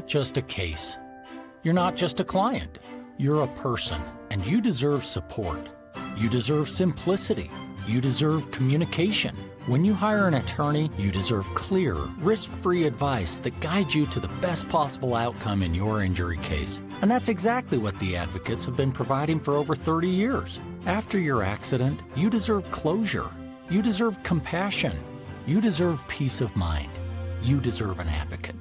just a case. You're not just a client. You're a person, and you deserve support. You deserve simplicity. You deserve communication. When you hire an attorney, you deserve clear, risk-free advice that guides you to the best possible outcome in your injury case. And that's exactly what the advocates have been providing for over 30 years. After your accident, you deserve closure. You deserve compassion. You deserve peace of mind. You deserve an advocate.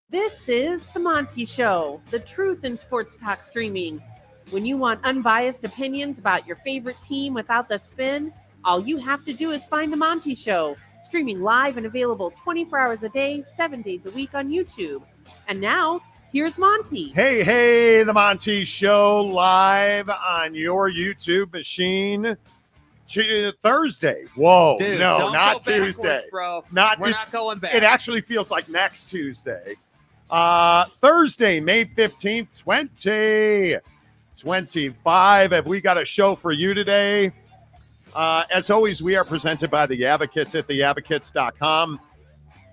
This is The Monty Show, the truth in sports talk streaming. When you want unbiased opinions about your favorite team without the spin, all you have to do is find The Monty Show, streaming live and available 24 hours a day, 7 days a week on YouTube. And now, here's Monty. Hey, The Monty Show live on your YouTube machine. Thursday. Whoa, dude, no, not Tuesday. Bro. We're not going back. It actually feels like next Tuesday. Thursday, May 15th, 2025. Have we got a show for you today? As always, we are presented by The Advocates at theadvocates.com.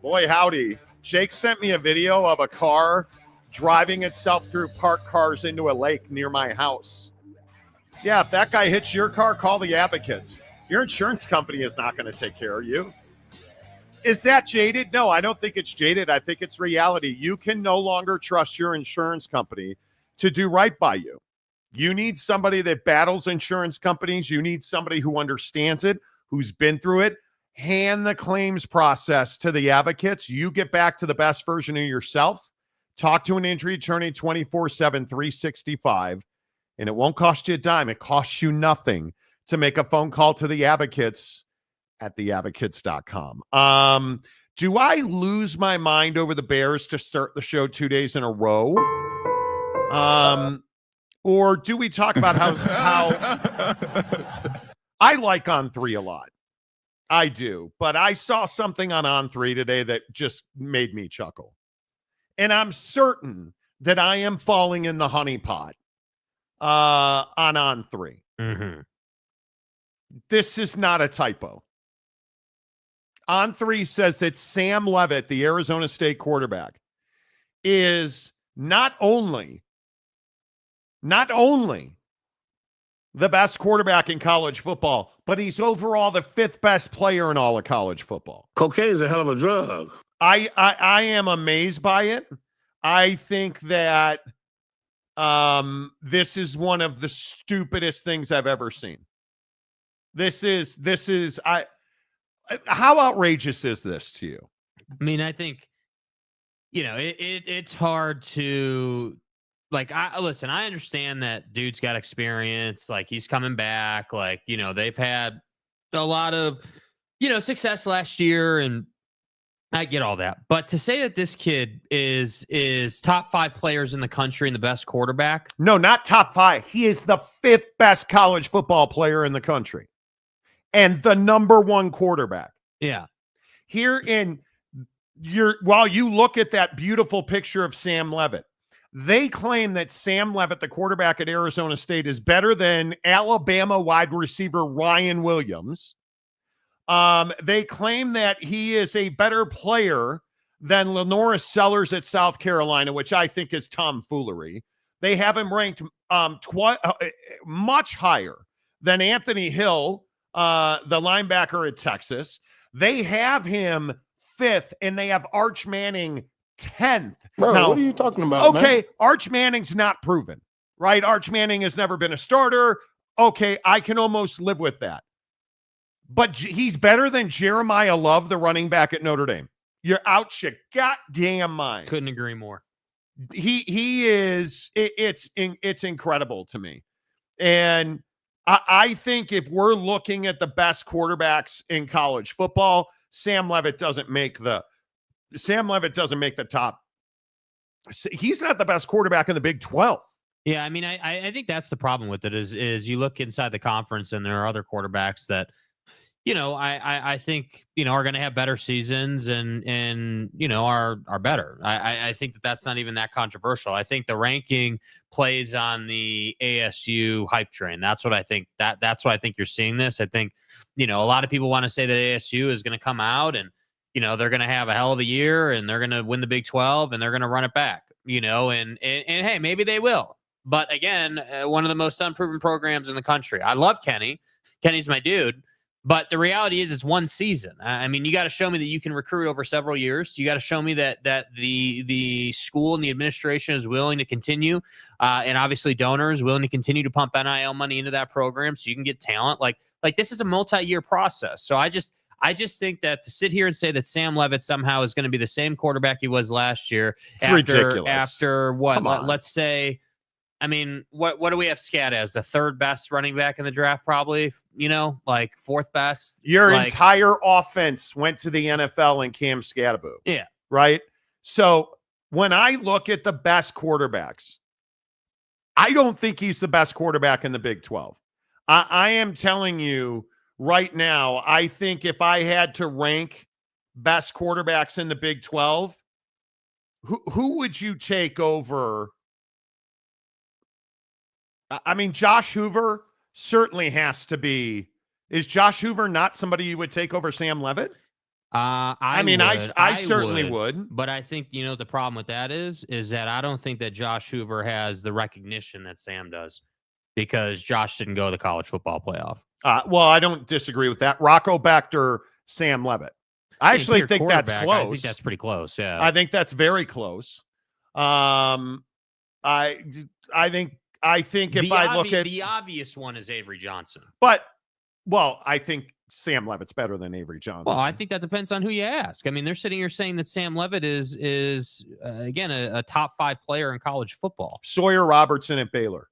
Boy, howdy. Jake sent me a video of a car driving itself through parked cars into a lake near my house. Yeah, if that guy hits your car, call the Advocates. Your insurance company is not going to take care of you. Is that jaded? No, I don't think it's jaded. I think it's reality. You can no longer trust your insurance company to do right by you. You need somebody that battles insurance companies. You need somebody who understands it, who's been through it. Hand the claims process to the Advocates. You get back to the best version of yourself. Talk to an injury attorney 24/7, 365. And it won't cost you a dime. It costs you nothing to make a phone call to the Advocates at theadvocates.com. Do I lose my mind over the Bears to start the show 2 days in a row? Or do we talk about how I like On3 a lot? I do. But I saw something on On3 today that just made me chuckle. And I'm certain that I am falling in the honeypot. On On3. Mm-hmm. This is not a typo. On3 says that Sam Leavitt, the Arizona State quarterback, is not only the best quarterback in college football, but he's overall the fifth best player in all of college football. Cocaine is a hell of a drug. I am amazed by it. I think that this is one of the stupidest things I've ever seen. How outrageous is this to you? I mean, I think, it's hard to, listen, I understand that dude's got experience, like he's coming back, they've had a lot of, success last year, and I get all that. But to say that this kid is top 5 players in the country and the best quarterback. No, not top 5. He is the 5th best college football player in the country and the number 1 quarterback. Yeah. While you look at that beautiful picture of Sam Leavitt, they claim that Sam Leavitt, the quarterback at Arizona State, is better than Alabama wide receiver Ryan Williams. They claim that he is a better player than Lenora Sellers at South Carolina, which I think is tomfoolery. They have him ranked much higher than Anthony Hill, the linebacker at Texas. They have him 5th, and they have Arch Manning 10th. Bro, now, what are you talking about, okay, man? Arch Manning's not proven, right? Arch Manning has never been a starter. Okay, I can almost live with that. But he's better than Jeremiah Love, the running back at Notre Dame. You're out your goddamn mind. Couldn't agree more. He is. It's incredible to me. And I think if we're looking at the best quarterbacks in college football, Sam Leavitt doesn't make the top. He's not the best quarterback in the Big 12. Yeah, I mean, I think that's the problem with it is you look inside the conference and there are other quarterbacks that, I think, are going to have better seasons and are better. I think that's not even that controversial. I think the ranking plays on the ASU hype train. That's what I think. That's why I think you're seeing this. I think, a lot of people want to say that ASU is going to come out and, they're going to have a hell of a year and they're going to win the Big 12 and they're going to run it back, and hey, maybe they will. But again, one of the most unproven programs in the country. I love Kenny. Kenny's my dude. But the reality is it's one season. I mean, you got to show me that you can recruit over several years. You got to show me that the school and the administration is willing to continue, and obviously donors willing to continue to pump NIL money into that program so you can get talent. Like this is a multi-year process. So I just think that to sit here and say that Sam Leavitt somehow is going to be the same quarterback he was last year, it's ridiculous. After what? Let's say. I mean, what do we have Scat as? The third best running back in the draft, probably, like fourth best. Your entire offense went to the NFL in Cam Scattaboo. Yeah. Right? So when I look at the best quarterbacks, I don't think he's the best quarterback in the Big 12. I am telling you right now, I think if I had to rank best quarterbacks in the Big 12, who would you take over? I mean, Josh Hoover certainly has to be. Is Josh Hoover not somebody you would take over Sam Leavitt? I certainly would. But I think, the problem with that is that I don't think that Josh Hoover has the recognition that Sam does because Josh didn't go to the college football playoff. Well, I don't disagree with that. Rocco Bechter, Sam Leavitt. I actually think that's close. I think that's pretty close. Yeah. I think that's very close. I think if I look at the obvious one is Avery Johnson, but I think Sam Leavitt's better than Avery Johnson. Well, I think that depends on who you ask. I mean, they're sitting here saying that Sam Leavitt is again a top 5 player in college football. Sawyer Robertson at Baylor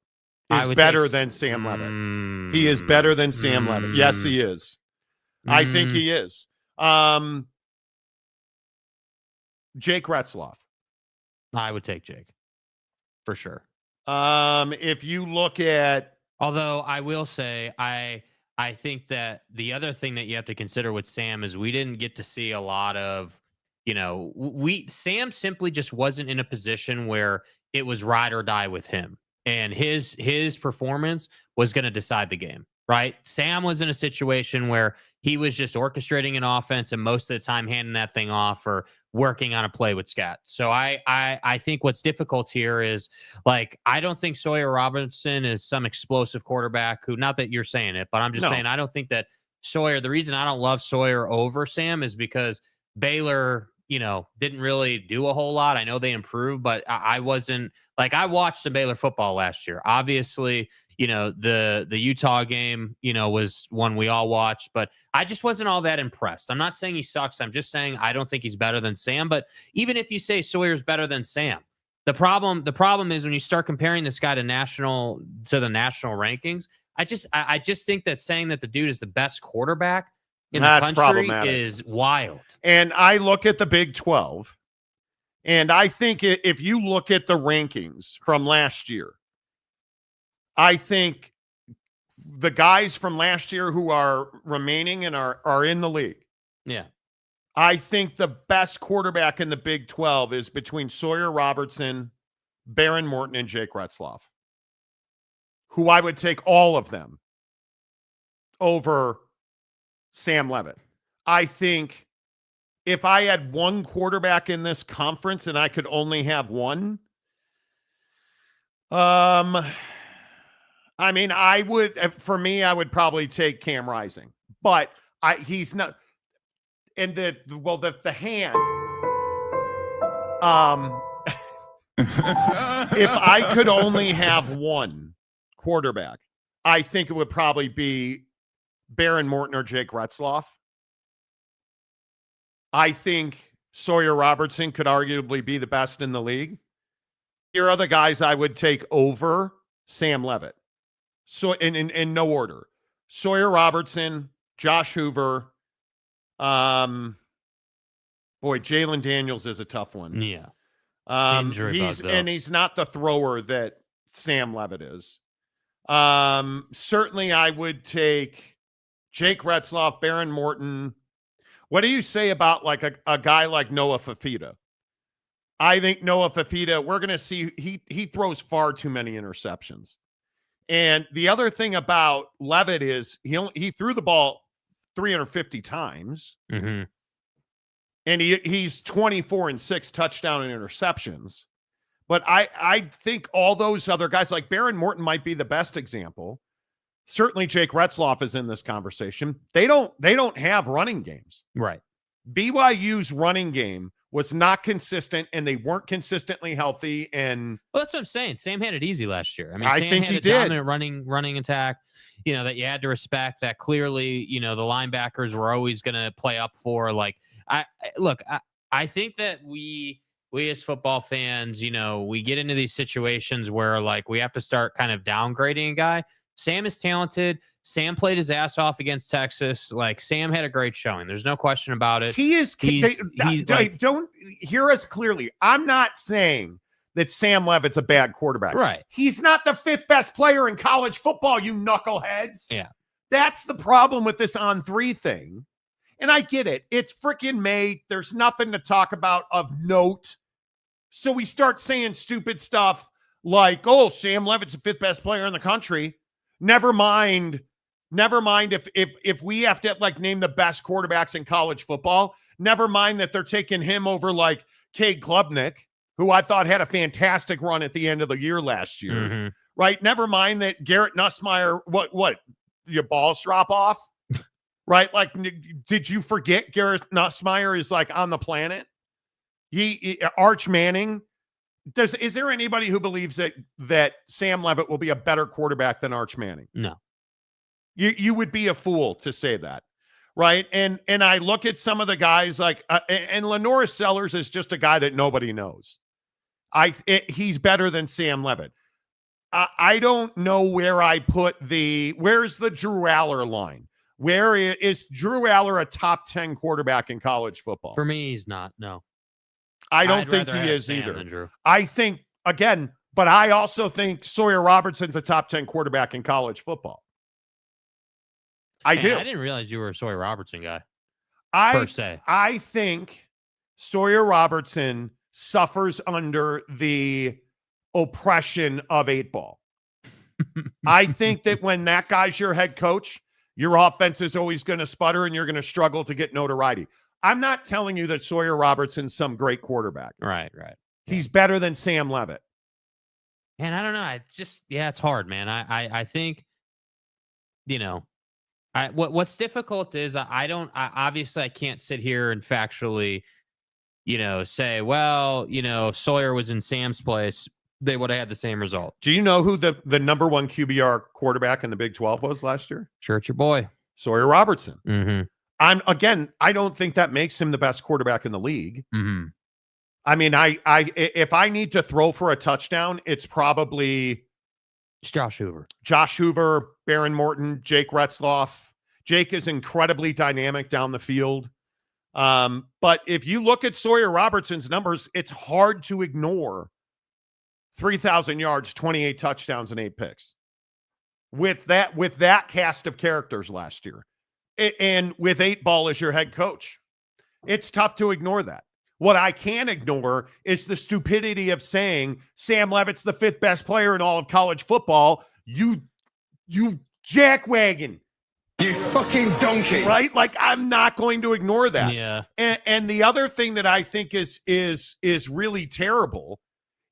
is better than Sam Leavitt. He is better than Sam Leavitt. Yes, he is. I think he is. Jake Retzloff. I would take Jake for sure. If you look at, although I will say, I think that the other thing that you have to consider with Sam is we didn't get to see a lot of, Sam simply just wasn't in a position where it was ride or die with him, and his performance was going to decide the game. Right? Sam was in a situation where he was just orchestrating an offense and most of the time handing that thing off or working on a play with Scott. So I think what's difficult here is, I don't think Sawyer Robertson is some explosive quarterback who, not that you're saying it, but I'm just saying I don't think that Sawyer, the reason I don't love Sawyer over Sam is because Baylor, didn't really do a whole lot. I know they improved, but I wasn't I watched the Baylor football last year. Obviously, the Utah game, was one we all watched, but I just wasn't all that impressed. I'm not saying he sucks. I'm just saying I don't think he's better than Sam. But even if you say Sawyer's better than Sam, the problem is when you start comparing this guy to the national rankings, I just think that saying that the dude is the best quarterback in the country is wild. And I look at the Big 12, and I think if you look at the rankings from last year, I think the guys from last year who are remaining and are in the league. Yeah. I think the best quarterback in the Big 12 is between Sawyer Robertson, Baron Morton, and Jake Retzloff, who I would take all of them over Sam Leavitt. I think if I had one quarterback in this conference and I could only have one, I mean, I would probably take Cam Rising, but he's not. And the hand. If I could only have one quarterback, I think it would probably be Baron Morton or Jake Retzloff. I think Sawyer Robertson could arguably be the best in the league. Here are the guys I would take over Sam Leavitt. So in no order: Sawyer Robertson, Josh Hoover. Jalen Daniels is a tough one. Yeah. He's not the thrower that Sam Leavitt is. Certainly I would take Jake Retzloff, Baron Morton. What do you say about a guy like Noah Fafita? I think Noah Fafita, we're going to see he throws far too many interceptions. And the other thing about Leavitt is he threw the ball 350 times. Mm-hmm. And he's 24-6 touchdown and interceptions. But I think all those other guys, like Baron Morton might be the best example. Certainly Jake Retzloff is in this conversation. They don't have running games. Right. BYU's running game was not consistent, and they weren't consistently healthy. And well, that's what I'm saying. Sam had it easy last year. I mean, I Sam think had he a did. dominant running attack, that you had to respect, that clearly, the linebackers were always going to play up for. Like, I think that we as football fans, we get into these situations where, like, we have to start kind of downgrading a guy. Sam is talented. Sam played his ass off against Texas. Like, Sam had a great showing. There's no question about it. He is. Don't hear us clearly. I'm not saying that Sam Leavitt's a bad quarterback. Right. He's not the 5th best player in college football, you knuckleheads. Yeah. That's the problem with this on-3 thing. And I get it. It's freaking May. There's nothing to talk about of note. So we start saying stupid stuff like, oh, Sam Leavitt's the 5th best player in the country. Never mind if we have to like name the best quarterbacks in college football. Never mind that they're taking him over like Cade Klubnik, who I thought had a fantastic run at the end of the year last year. Mm-hmm. Right? Never mind that Garrett Nussmeier, what your balls drop off? Right? Like, did you forget Garrett Nussmeier is like on the planet? Arch Manning. Is there anybody who believes that Sam Leavitt will be a better quarterback than Arch Manning? No. You would be a fool to say that, right? And I look at some of the guys like and Lenoris Sellers is just a guy that nobody knows. He's better than Sam Leavitt. I don't know where I put where's the Drew Aller line? Where is Drew Aller a top 10 quarterback in college football? For me, he's not. No. I don't think he is Sam either. than Drew. I think, again, but I also think Sawyer Robertson's a top 10 quarterback in college football. I do. I didn't realize you were a Sawyer Robertson guy, per se. I think Sawyer Robertson suffers under the oppression of 8-ball. I think that when that guy's your head coach, your offense is always going to sputter and you're going to struggle to get notoriety. I'm not telling you that Sawyer Robertson's some great quarterback. Right. He's better than Sam Leavitt. And I don't know. It's just, it's hard, man. I think, what's difficult is obviously I can't sit here and factually, say, well, Sawyer was in Sam's place. They would have had the same result. Do you know who the number 1 QBR quarterback in the Big 12 was last year? Sure, it's your boy. Sawyer Robertson. Mm-hmm. I don't think that makes him the best quarterback in the league. Mm-hmm. I mean, if I need to throw for a touchdown, it's probably it's Josh Hoover, Baron Morton, Jake Retzloff. Jake is incredibly dynamic down the field. But if you look at Sawyer Robertson's numbers, it's hard to ignore 3,000 yards, 28 touchdowns, and 8 picks. With that cast of characters last year. And with 8-ball as your head coach, it's tough to ignore that. What I can ignore is the stupidity of saying Sam Leavitt's the 5th best player in all of college football. You jackwagon. You fucking donkey. Right? Like, I'm not going to ignore that. Yeah. And the other thing that I think is really terrible,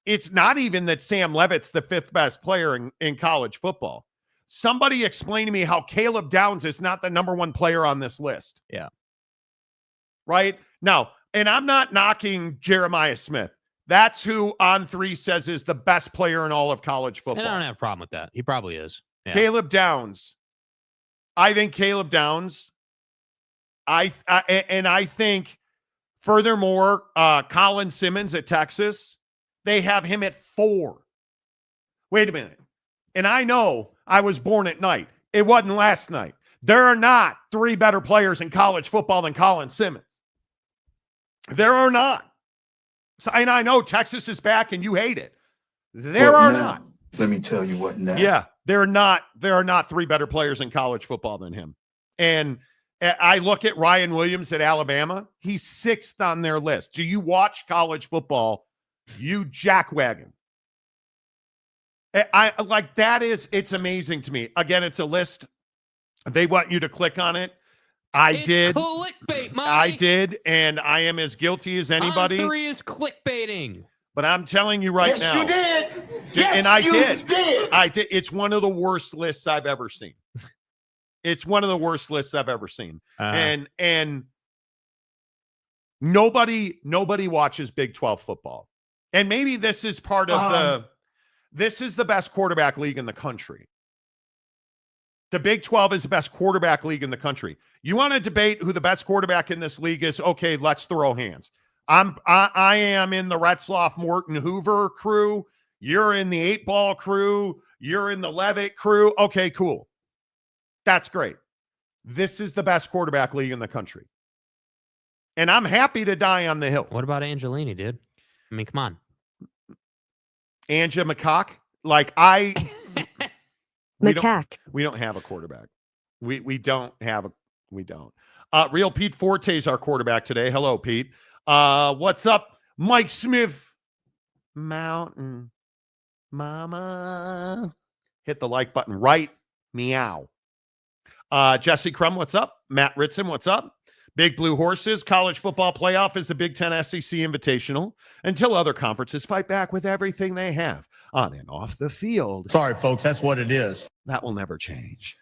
it's not even that Sam Leavitt's the 5th best player in college football. Somebody explain to me how Caleb Downs is not the number 1 player on this list. Yeah. Right? Now, and I'm not knocking Jeremiah Smith. That's who On3 says is the best player in all of college football. And I don't have a problem with that. He probably is. Yeah. Caleb Downs. I think Caleb Downs. I think, furthermore, Colin Simmons at Texas, they have him at 4. Wait a minute. And I know I was born at night. It wasn't last night. There are not 3 better players in college football than Colin Simmons. There are not. So, and I know Texas is back and you hate it. There are not. Let me tell you what now. Yeah, there are not 3 better players in college football than him. And I look at Ryan Williams at Alabama. He's 6th on their list. Do you watch college football? You jackwagon. It's amazing to me. Again, it's a list. They want you to click on it. It's clickbait, I did, and I am as guilty as anybody. On 3 is clickbaiting. But I'm telling you right now. You did. And I did. I did. It's one of the worst lists I've ever seen. It's one of the worst lists I've ever seen. And nobody watches Big 12 football. And maybe this is part of this is the best quarterback league in the country. The Big 12 is the best quarterback league in the country. You want to debate who the best quarterback in this league is? Okay, let's throw hands. I am in the Retzloff, Morton, Hoover crew. You're in the 8-ball crew. You're in the Leavitt crew. Okay, cool. That's great. This is the best quarterback league in the country. And I'm happy to die on the hill. What about Angelini, dude? I mean, come on. Anja McCock? We don't have a quarterback. We don't. Real Pete Forte is our quarterback today. Hello, Pete. What's up, Mike Smith? Mountain Mama. Hit the like button right. Meow. Jesse Crum, what's up? Matt Ritson, what's up? Big Blue Horses. College football playoff is the Big Ten SEC Invitational until other conferences fight back with everything they have on and off the field. Sorry, folks. That's what it is. That will never change.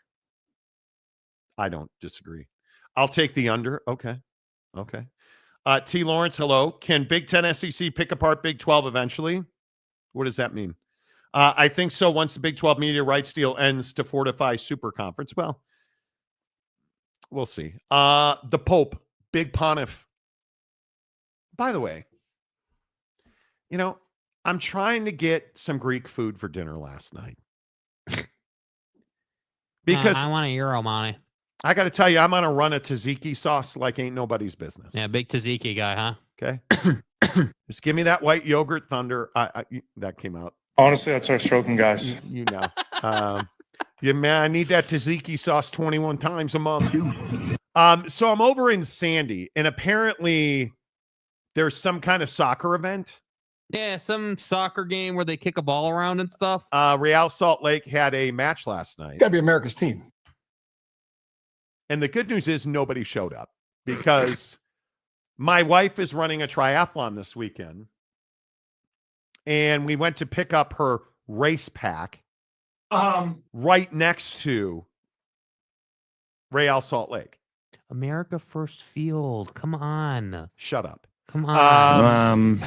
I don't disagree. I'll take the under. Okay. T. Lawrence, hello. Can Big Ten SEC pick apart Big 12 eventually? What does that mean? I think so once the Big 12 media rights deal ends to fortify super conference. Well, we'll see. The Pope, Big Pontiff. By the way, I'm trying to get some Greek food for dinner last night. Because I want a Euro, Monty. I got to tell you, I'm on a run of tzatziki sauce like ain't nobody's business. Yeah, big tzatziki guy, huh? Okay. Just give me that white yogurt thunder. That came out. Honestly, I'd start stroking, guys. You know. Yeah, man, I need that tzatziki sauce 21 times a month. So I'm over in Sandy, and apparently there's some kind of soccer event. Yeah, some soccer game where they kick a ball around and stuff. Real Salt Lake had a match last night. Got to be America's team. And the good news is nobody showed up because my wife is running a triathlon this weekend. And we went to pick up her race pack right next to Real Salt Lake. America First Field. Come on. Shut up. Come on.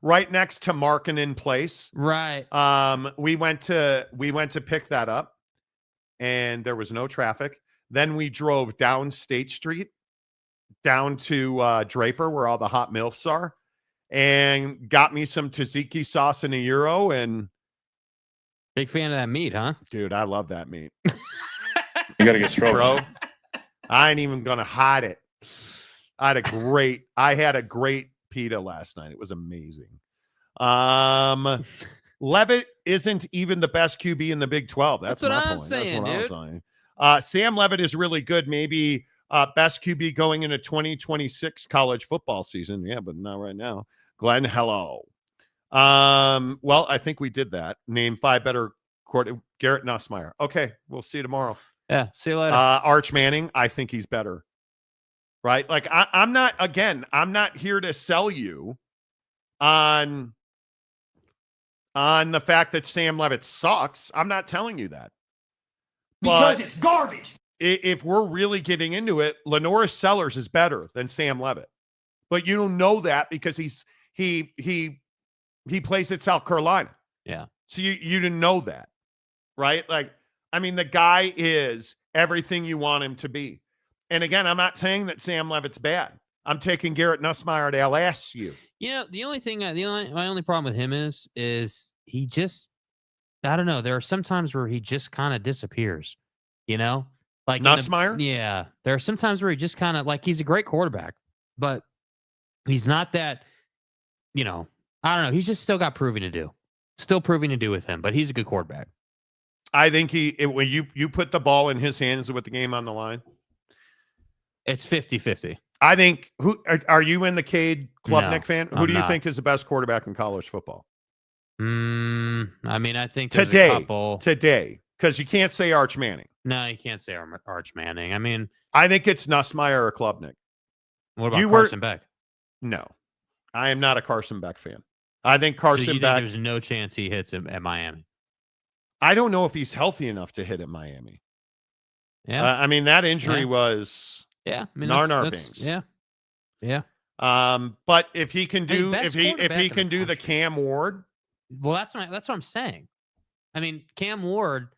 Right next to Markinen Place. Right. We went to pick that up, and there was no traffic. Then we drove down State Street, down to Draper, where all the hot MILFs are, and got me some tzatziki sauce and a Euro. And big fan of that meat, huh? Dude, I love that meat. You got to get stroked. Bro, I ain't even going to hide it. I had a great pita last night. It was amazing. Leavitt isn't even the best QB in the Big 12. That's what I'm saying, dude. Sam Leavitt is really good. Maybe best QB going into 2026 college football season. Yeah, but not right now. Glenn, hello. Well, I think we did that. Name 5 better Garrett Nussmeier. Okay, we'll see you tomorrow. Yeah, see you later. Arch Manning, I think he's better. Right? Like I'm not here to sell you on the fact that Sam Leavitt sucks. I'm not telling you that. Because it's garbage. If we're really getting into it, Lenoris Sellers is better than Sam Leavitt. But you don't know that because he plays at South Carolina. Yeah. So you didn't know that. Right? Like, I mean, the guy is everything you want him to be. And again, I'm not saying that Sam Leavitt's bad. I'm taking Garrett Nussmeier to LSU. The only thing, my only problem with him is he just, I don't know. There are some times where he just kind of disappears, like Nussmeier. Yeah. There are some times where he just kind of he's a great quarterback, but he's not that, I don't know. He's just still got proving to do with him, but he's a good quarterback. I think when you put the ball in his hands with the game on the line, it's 50-50. I think are you in the Cade Klubnik fan? Who do you not. think is the best quarterback in college football? I mean, I think today, a couple because you can't say Arch Manning. No, you can't say Arch Manning. I mean, I think it's Nussmeier or Klubnik. what about You Carson Beck? No, I am not a Carson Beck fan. I think So Carson you think Beck. there's no chance he hits him at Miami? I don't know if he's healthy enough to hit at Miami. Yeah. I mean, that injury was Yeah. I mean, Narnarpings. Yeah. Yeah. But if he can do best if he quarterback can in the do the country. Cam Ward, Well, that's what I'm saying. I mean, Cam Ward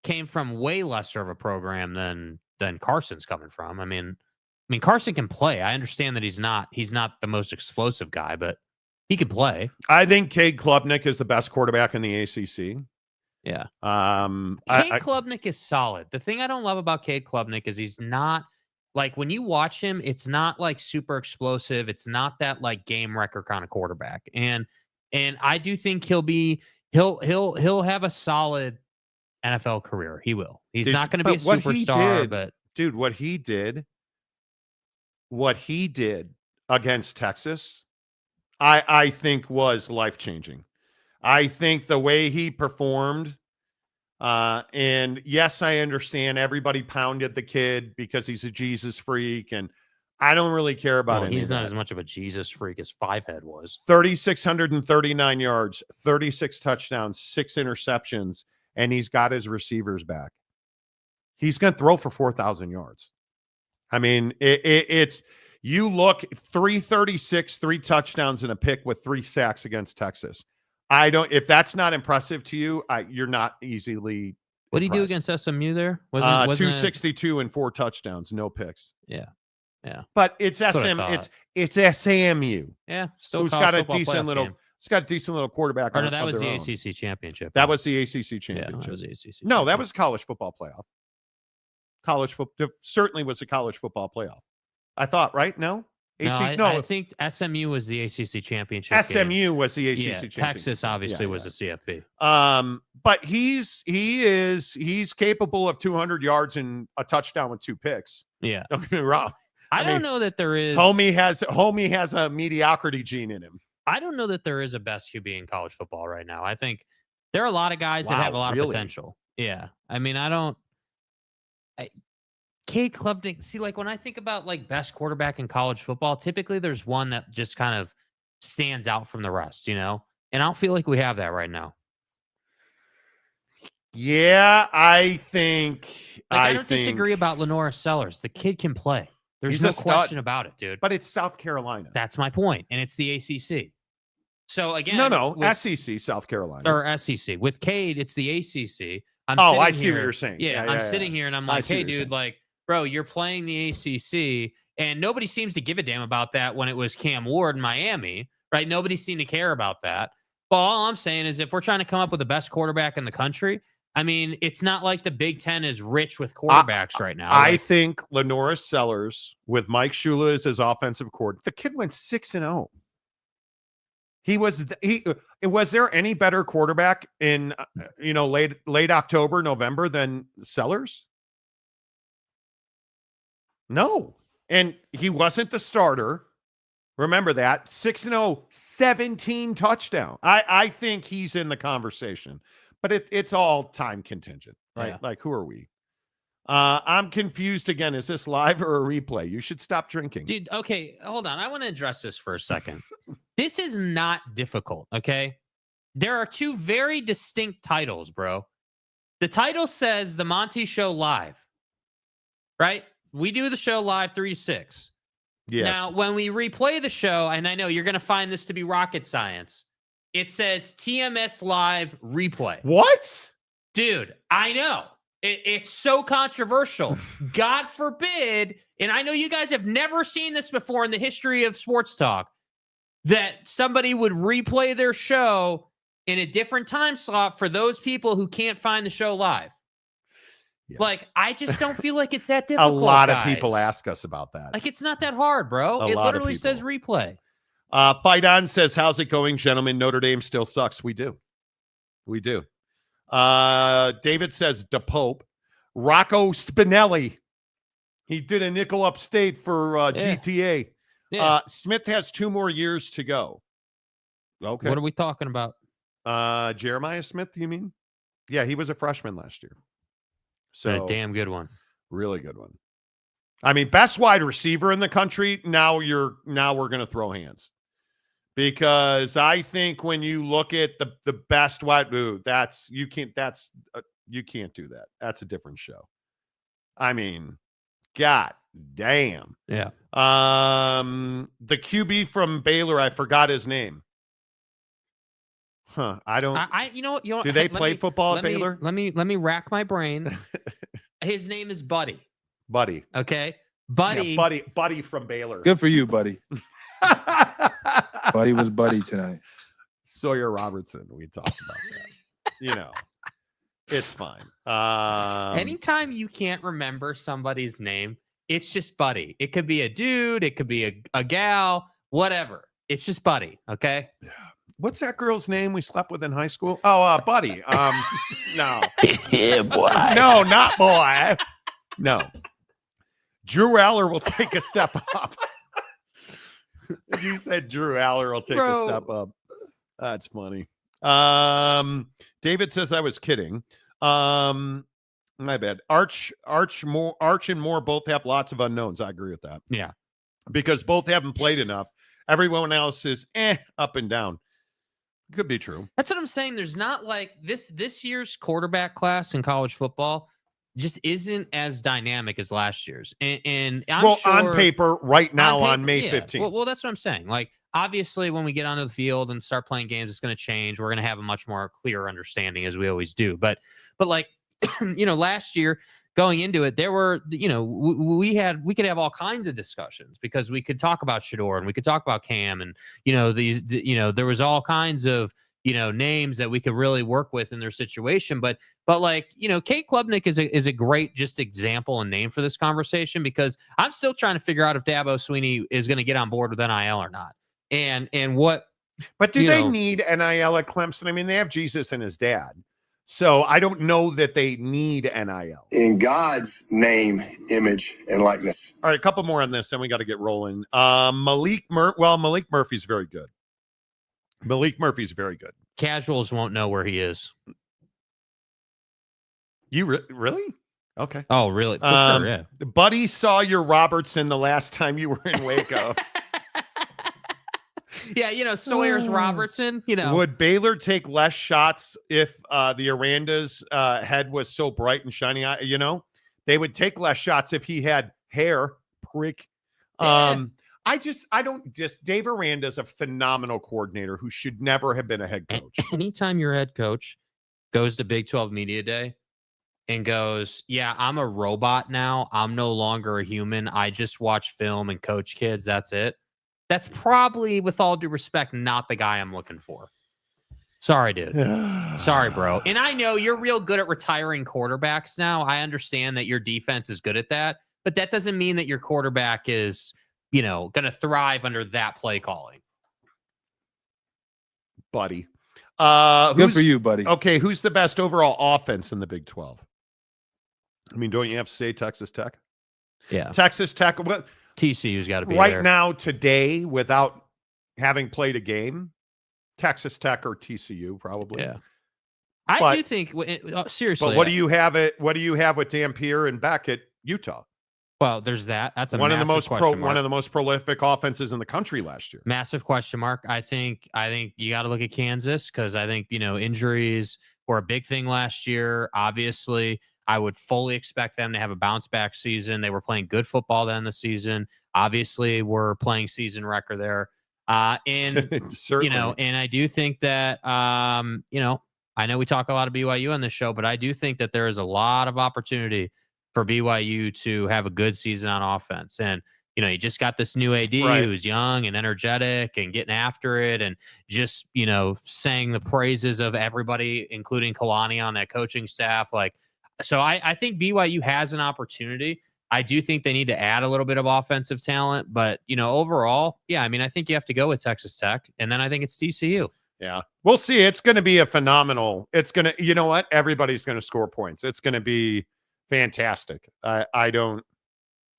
came from way lesser of a program than Carson's coming from. I mean, Carson can play. I understand that he's not the most explosive guy, but he can play. I think Cade Klubnik is the best quarterback in the ACC. Yeah. Cade Klubnik is solid. The thing I don't love about Cade Klubnik is he's not like, when you watch him, it's not like super explosive. It's not that like game wrecker kind of quarterback. And I do think he'll have a solid NFL career. He will. He's not going to be a superstar, but dude, what he did against Texas, I think was life-changing. I think the way he performed, and yes, I understand everybody pounded the kid because he's a Jesus freak, and I don't really care about he's not that. as much of a Jesus freak as Fivehead was. 3,639 yards, 36 touchdowns, 6 interceptions, and he's got his receivers back. He's going to throw for 4,000 yards. I mean, it's you look 336, 3 touchdowns and a pick with 3 sacks against Texas. If that's not impressive to you, you're not easily. What did he do against SMU there? Wasn't 262 and 4 touchdowns, no picks. Yeah. Yeah. But it's it's SAMU. Yeah. Still who's got a decent little game. It's got a decent little quarterback. No, that was the ACC championship. That was the ACC championship. Yeah, that was the ACC. No, that was college football playoff. College football certainly was a college football playoff. I thought, right? No? I think SMU was the ACC championship. SMU was the ACC championship. Texas obviously was the CFP. But he's capable of 200 yards and a touchdown with 2 picks. Yeah. Don't get me wrong. I don't know that there is. Homie has a mediocrity gene in him. I don't know that there is a best QB in college football right now. I think there are a lot of guys that have a lot of potential. Yeah. I mean, Cade Klubnik, see, like when I think about like best quarterback in college football, typically there's one that just kind of stands out from the rest, you know? And I don't feel like we have that right now. Yeah, I think. I don't disagree about Lenora Sellers. The kid can play. There's no question about it, dude. But it's South Carolina. That's my point. And it's the ACC. So again, SEC, South Carolina. Or SEC. With Cade, it's the ACC. I see what you're saying. Yeah, I'm sitting here and I'm like, hey, dude, like, bro, you're playing the ACC, and nobody seems to give a damn about that when it was Cam Ward in Miami, right? Nobody seemed to care about that. But all I'm saying is if we're trying to come up with the best quarterback in the country, I mean, it's not like the Big Ten is rich with quarterbacks right now. I think Lenora Sellers, with Mike Shula as his offensive coordinator, the kid went 6-0. Was there any better quarterback in late October, November than Sellers? No. And he wasn't the starter. Remember that. 6-0, 17 touchdown. I think he's in the conversation. But it's all time contingent, right? Yeah. Like, who are we? I'm confused again. Is this live or a replay? You should stop drinking. Dude, okay, hold on. I want to address this for a second. This is not difficult, okay? There are 2 very distinct titles, bro. The title says The Monty Show Live, right? We do the show live 3 to 6. Yes. Now, when we replay the show, and I know you're going to find this to be rocket science, it says TMS Live Replay. What? Dude, I know. It's so controversial. God forbid, and I know you guys have never seen this before in the history of sports talk, that somebody would replay their show in a different time slot for those people who can't find the show live. Yeah. Like, I just don't feel like it's that difficult. A lot of people ask us about that. Like, it's not that hard, bro. It literally says replay. Fight On says, how's it going, gentlemen? Notre Dame still sucks. We do. David says, DePope. Rocco Spinelli. He did a nickel upstate for GTA. Yeah. Smith has 2 more years to go. Okay. What are we talking about? Jeremiah Smith, you mean? Yeah, he was a freshman last year. So a damn good one. really good one. I mean, best wide receiver in the country. Now we're going to throw hands. Because I think when you look at the best wide, you can't do that. That's a different show. I mean, God damn. Yeah. The QB from Baylor, I forgot his name. Huh. I don't. You know what? Do they play football at Baylor? Let me rack my brain. His name is Buddy. Buddy. Okay. Buddy. Yeah, Buddy from Baylor. Good for you, buddy. Buddy was buddy tonight. Sawyer Robertson. We talked about that. It's fine. Anytime you can't remember somebody's name, it's just Buddy. It could be a dude. It could be a gal, whatever. It's just Buddy. Okay. Yeah. What's that girl's name we slept with in high school? Oh, Buddy. No. Yeah, boy. No, not boy. No. Drew Aller will take a step up. You said Drew Aller will take a step up. That's funny. David says I was kidding. My bad. Arch and Moore both have lots of unknowns. I agree with that. Yeah. Because both haven't played enough. Everyone else is up and down. Could be true. That's what I'm saying. There's not like this year's quarterback class in college football just isn't as dynamic as last year's. And I'm sure on paper right now on May 15th. Well, that's what I'm saying. Like, obviously, when we get onto the field and start playing games, it's going to change. We're going to have a much more clear understanding, as we always do. But like, last year going into it, there were, we could have all kinds of discussions because we could talk about Shador and we could talk about Cam and, there was all kinds of, names that we could really work with in their situation. But like, Kate Klubnik is a great just example and name for this conversation because I'm still trying to figure out if Dabo Swinney is going to get on board with NIL or not. And what, but do they need NIL at Clemson? I mean, they have Jesus and his dad. So I don't know that they need NIL. In God's name, image, and likeness. All right, a couple more on this, then we got to get rolling. Malik Murphy's very good. Malik Murphy's very good. Casuals won't know where he is. You really? Okay. Oh, really? For sure, yeah. Buddy saw your Robertson the last time you were in Waco. Yeah, Sawyer's Robertson, Would Baylor take less shots if the Aranda's head was so bright and shiny? They would take less shots if he had hair, prick. Yeah. Dave Aranda's a phenomenal coordinator who should never have been a head coach. Anytime your head coach goes to Big 12 Media Day and goes, yeah, I'm a robot now. I'm no longer a human. I just watch film and coach kids. That's it. That's probably, with all due respect, not the guy I'm looking for. Sorry, dude. Sorry, bro. And I know you're real good at retiring quarterbacks now. I understand that your defense is good at that, but that doesn't mean that your quarterback is, going to thrive under that play calling. Buddy. Good for you, buddy. Okay, who's the best overall offense in the Big 12? I mean, don't you have to say Texas Tech? Yeah. Texas Tech. What? TCU's got to be right there. now, today, without having played a game, Texas Tech or TCU probably. Yeah. I do think seriously. But what do you have with Dampier and Beck at Utah? Well, there's that. That's one of the most prolific offenses in the country last year. Massive question mark. I think you got to look at Kansas because I think injuries were a big thing last year. Obviously, I would fully expect them to have a bounce back season. They were playing good football then the season. Obviously, we're playing season record there. And and I do think that I know we talk a lot of BYU on this show, but I do think that there is a lot of opportunity for BYU to have a good season on offense. And you just got this new AD who's young and energetic and getting after it, and just saying the praises of everybody, including Kalani on that coaching staff. So I think BYU has an opportunity. I do think they need to add a little bit of offensive talent, but overall, yeah, I mean, I think you have to go with Texas Tech, and then I think it's TCU. Yeah, we'll see. It's going to be a phenomenal. It's going to, you know what? Everybody's going to score points. It's going to be fantastic.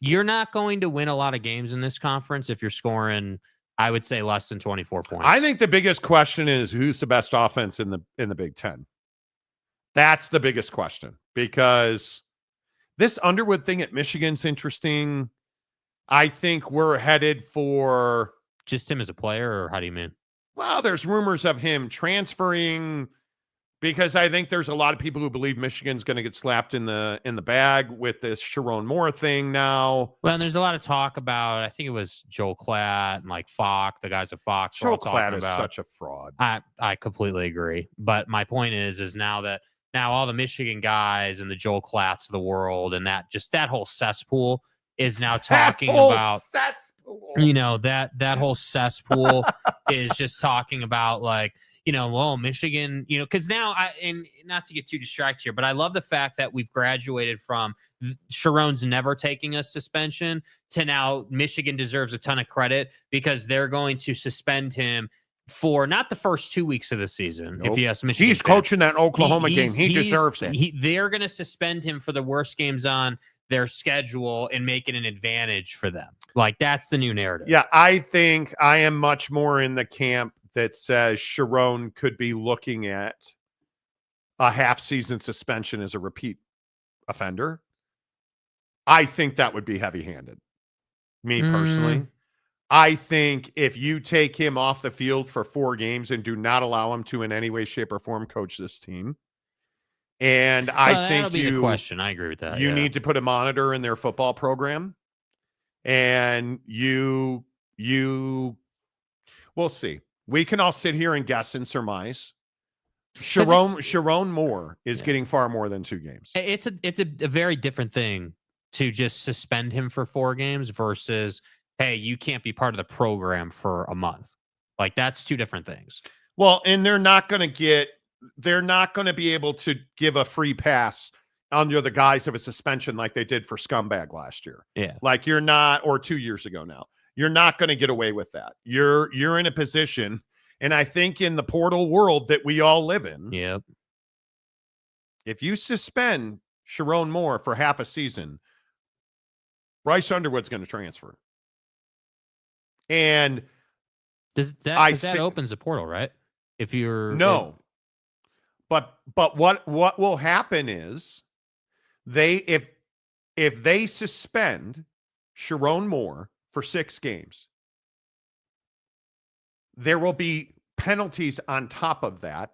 You're not going to win a lot of games in this conference if you're scoring, I would say, less than 24 points. I think the biggest question is who's the best offense in the Big Ten. That's the biggest question, because This Underwood thing at Michigan's interesting. I think we're headed for Just him as a player, or how do you mean? Well, there's rumors of him transferring because I think there's a lot of people who believe Michigan's going to get slapped in the bag with this Sharon Moore thing now. Well, and there's a lot of talk about, I think it was Joel Klatt and like Fox, the guys at Fox. Joel Klatt is such a fraud. I completely agree. But my point is now all the Michigan guys and the Joel Klatts of the world and that whole cesspool is now talking about cesspool. That whole cesspool is just talking about like, well, Michigan, because now and not to get too distracted here, but I love the fact that we've graduated from Sharon's never taking a suspension to now Michigan deserves a ton of credit because they're going to suspend him for not the first 2 weeks of the season. Nope. If you ask Michigan, he's coaching that Oklahoma game. He deserves it. They're going to suspend him for the worst games on their schedule and make it an advantage for them. Like that's the new narrative. Yeah, I think I am much more in the camp that says Sharon could be looking at a half-season suspension as a repeat offender. I think that would be heavy-handed. Me personally. I think if you take him off the field for 4 games and do not allow him to in any way, shape, or form coach this team, and I think that'll be the question. I agree with that. You need to put a monitor in their football program, and we'll see. We can all sit here and guess and surmise. Sharon Moore is getting far more than 2 games. It's a very different thing to just suspend him for 4 games versus, hey, you can't be part of the program for a month. Like that's 2 different things. Well, and they're not going to be able to give a free pass under the guise of a suspension like they did for Scumbag last year. Yeah. Like you're not, or 2 years ago now. You're not going to get away with that. You're in a position, and I think in the portal world that we all live in, yep. If you suspend Sharon Moore for half a season, Bryce Underwood's going to transfer. And that opens the portal, right? If you're But what will happen is if they suspend Sharon Moore for 6 games, there will be penalties on top of that,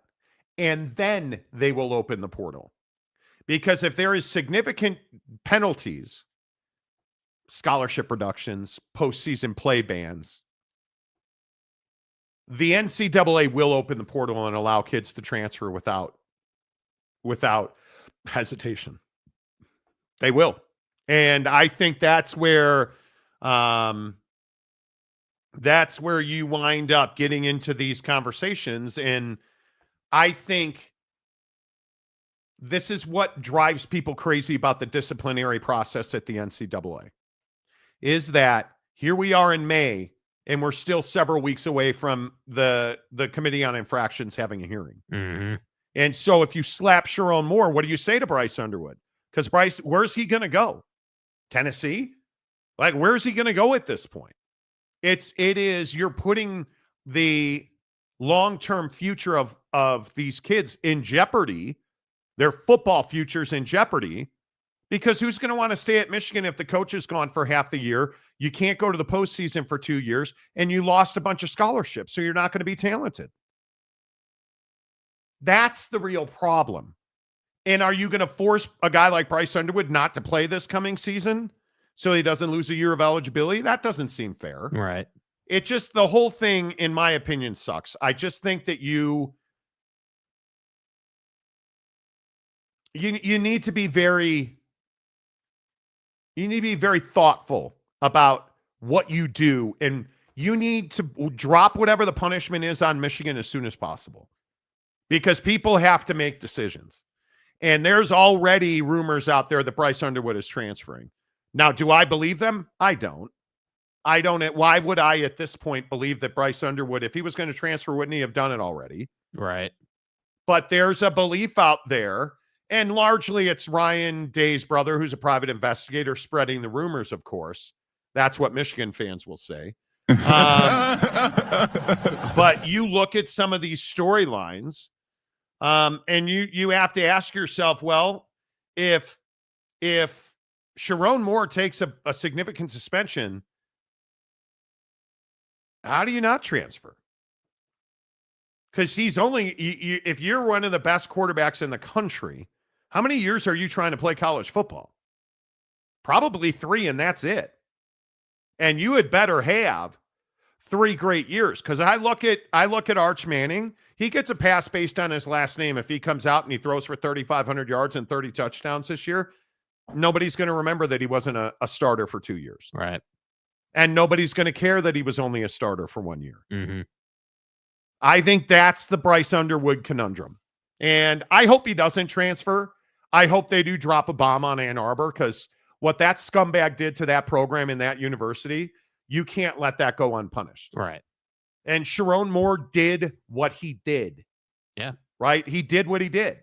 and then they will open the portal. Because if there is significant penalties, scholarship reductions, postseason play bans, the NCAA will open the portal and allow kids to transfer without hesitation. They will. And I think that's where you wind up getting into these conversations. And I think this is what drives people crazy about the disciplinary process at the NCAA, is that here we are in May, and we're still several weeks away from the Committee on Infractions having a hearing. Mm-hmm. And so if you slap Sharon Moore, what do you say to Bryce Underwood? Because Bryce, where's he going to go? Tennessee? Like, where's he going to go at this point? You're putting the long-term future of these kids in jeopardy, their football futures in jeopardy, because who's going to want to stay at Michigan if the coach is gone for half the year, you can't go to the postseason for 2 years, and you lost a bunch of scholarships, so you're not going to be talented. That's the real problem. And are you going to force a guy like Bryce Underwood not to play this coming season so he doesn't lose a year of eligibility? That doesn't seem fair. Right. It just, the whole thing, in my opinion, sucks. I just think that you need to be very thoughtful about what you do, and you need to drop whatever the punishment is on Michigan as soon as possible, because people have to make decisions. And there's already rumors out there that Bryce Underwood is transferring. Now, do I believe them? I don't. Why would I at this point believe that Bryce Underwood, if he was going to transfer, wouldn't he have done it already? Right. But there's a belief out there, and largely it's Ryan Day's brother, who's a private investigator, spreading the rumors, of course. That's what Michigan fans will say. But you look at some of these storylines, and you have to ask yourself, well, if Sharon Moore takes a significant suspension, how do you not transfer? Because he's only, if you're one of the best quarterbacks in the country, how many years are you trying to play college football? Probably 3, and that's it. And you had better have 3 great years. Because I look at Arch Manning. He gets a pass based on his last name. If he comes out and he throws for 3,500 yards and 30 touchdowns this year, nobody's going to remember that he wasn't a starter for 2 years. Right. And nobody's going to care that he was only a starter for 1 year. Mm-hmm. I think that's the Bryce Underwood conundrum. And I hope he doesn't transfer. I hope they do drop a bomb on Ann Arbor, because what that scumbag did to that program in that university, you can't let that go unpunished. Right. And Sharon Moore did what he did. Yeah. Right? He did what he did.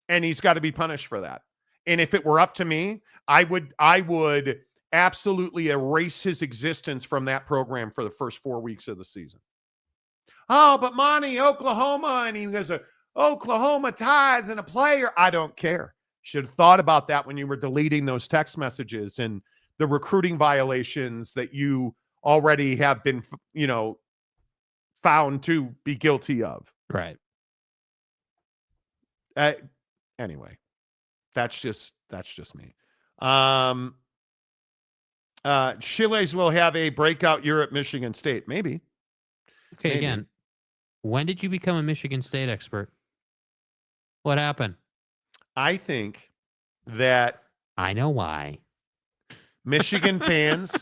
And he's got to be punished for that. And if it were up to me, I would absolutely erase his existence from that program for the first 4 weeks of the season. Oh, but Monty, Oklahoma, and he has Oklahoma ties and a player. I don't care. Should have thought about that when you were deleting those text messages and the recruiting violations that you already have been, found to be guilty of. Right. Anyway, that's just me. Chiles will have a breakout year at Michigan State. Maybe. Okay. Maybe. Again, when did you become a Michigan State expert? What happened? I think that I know why. Michigan fans.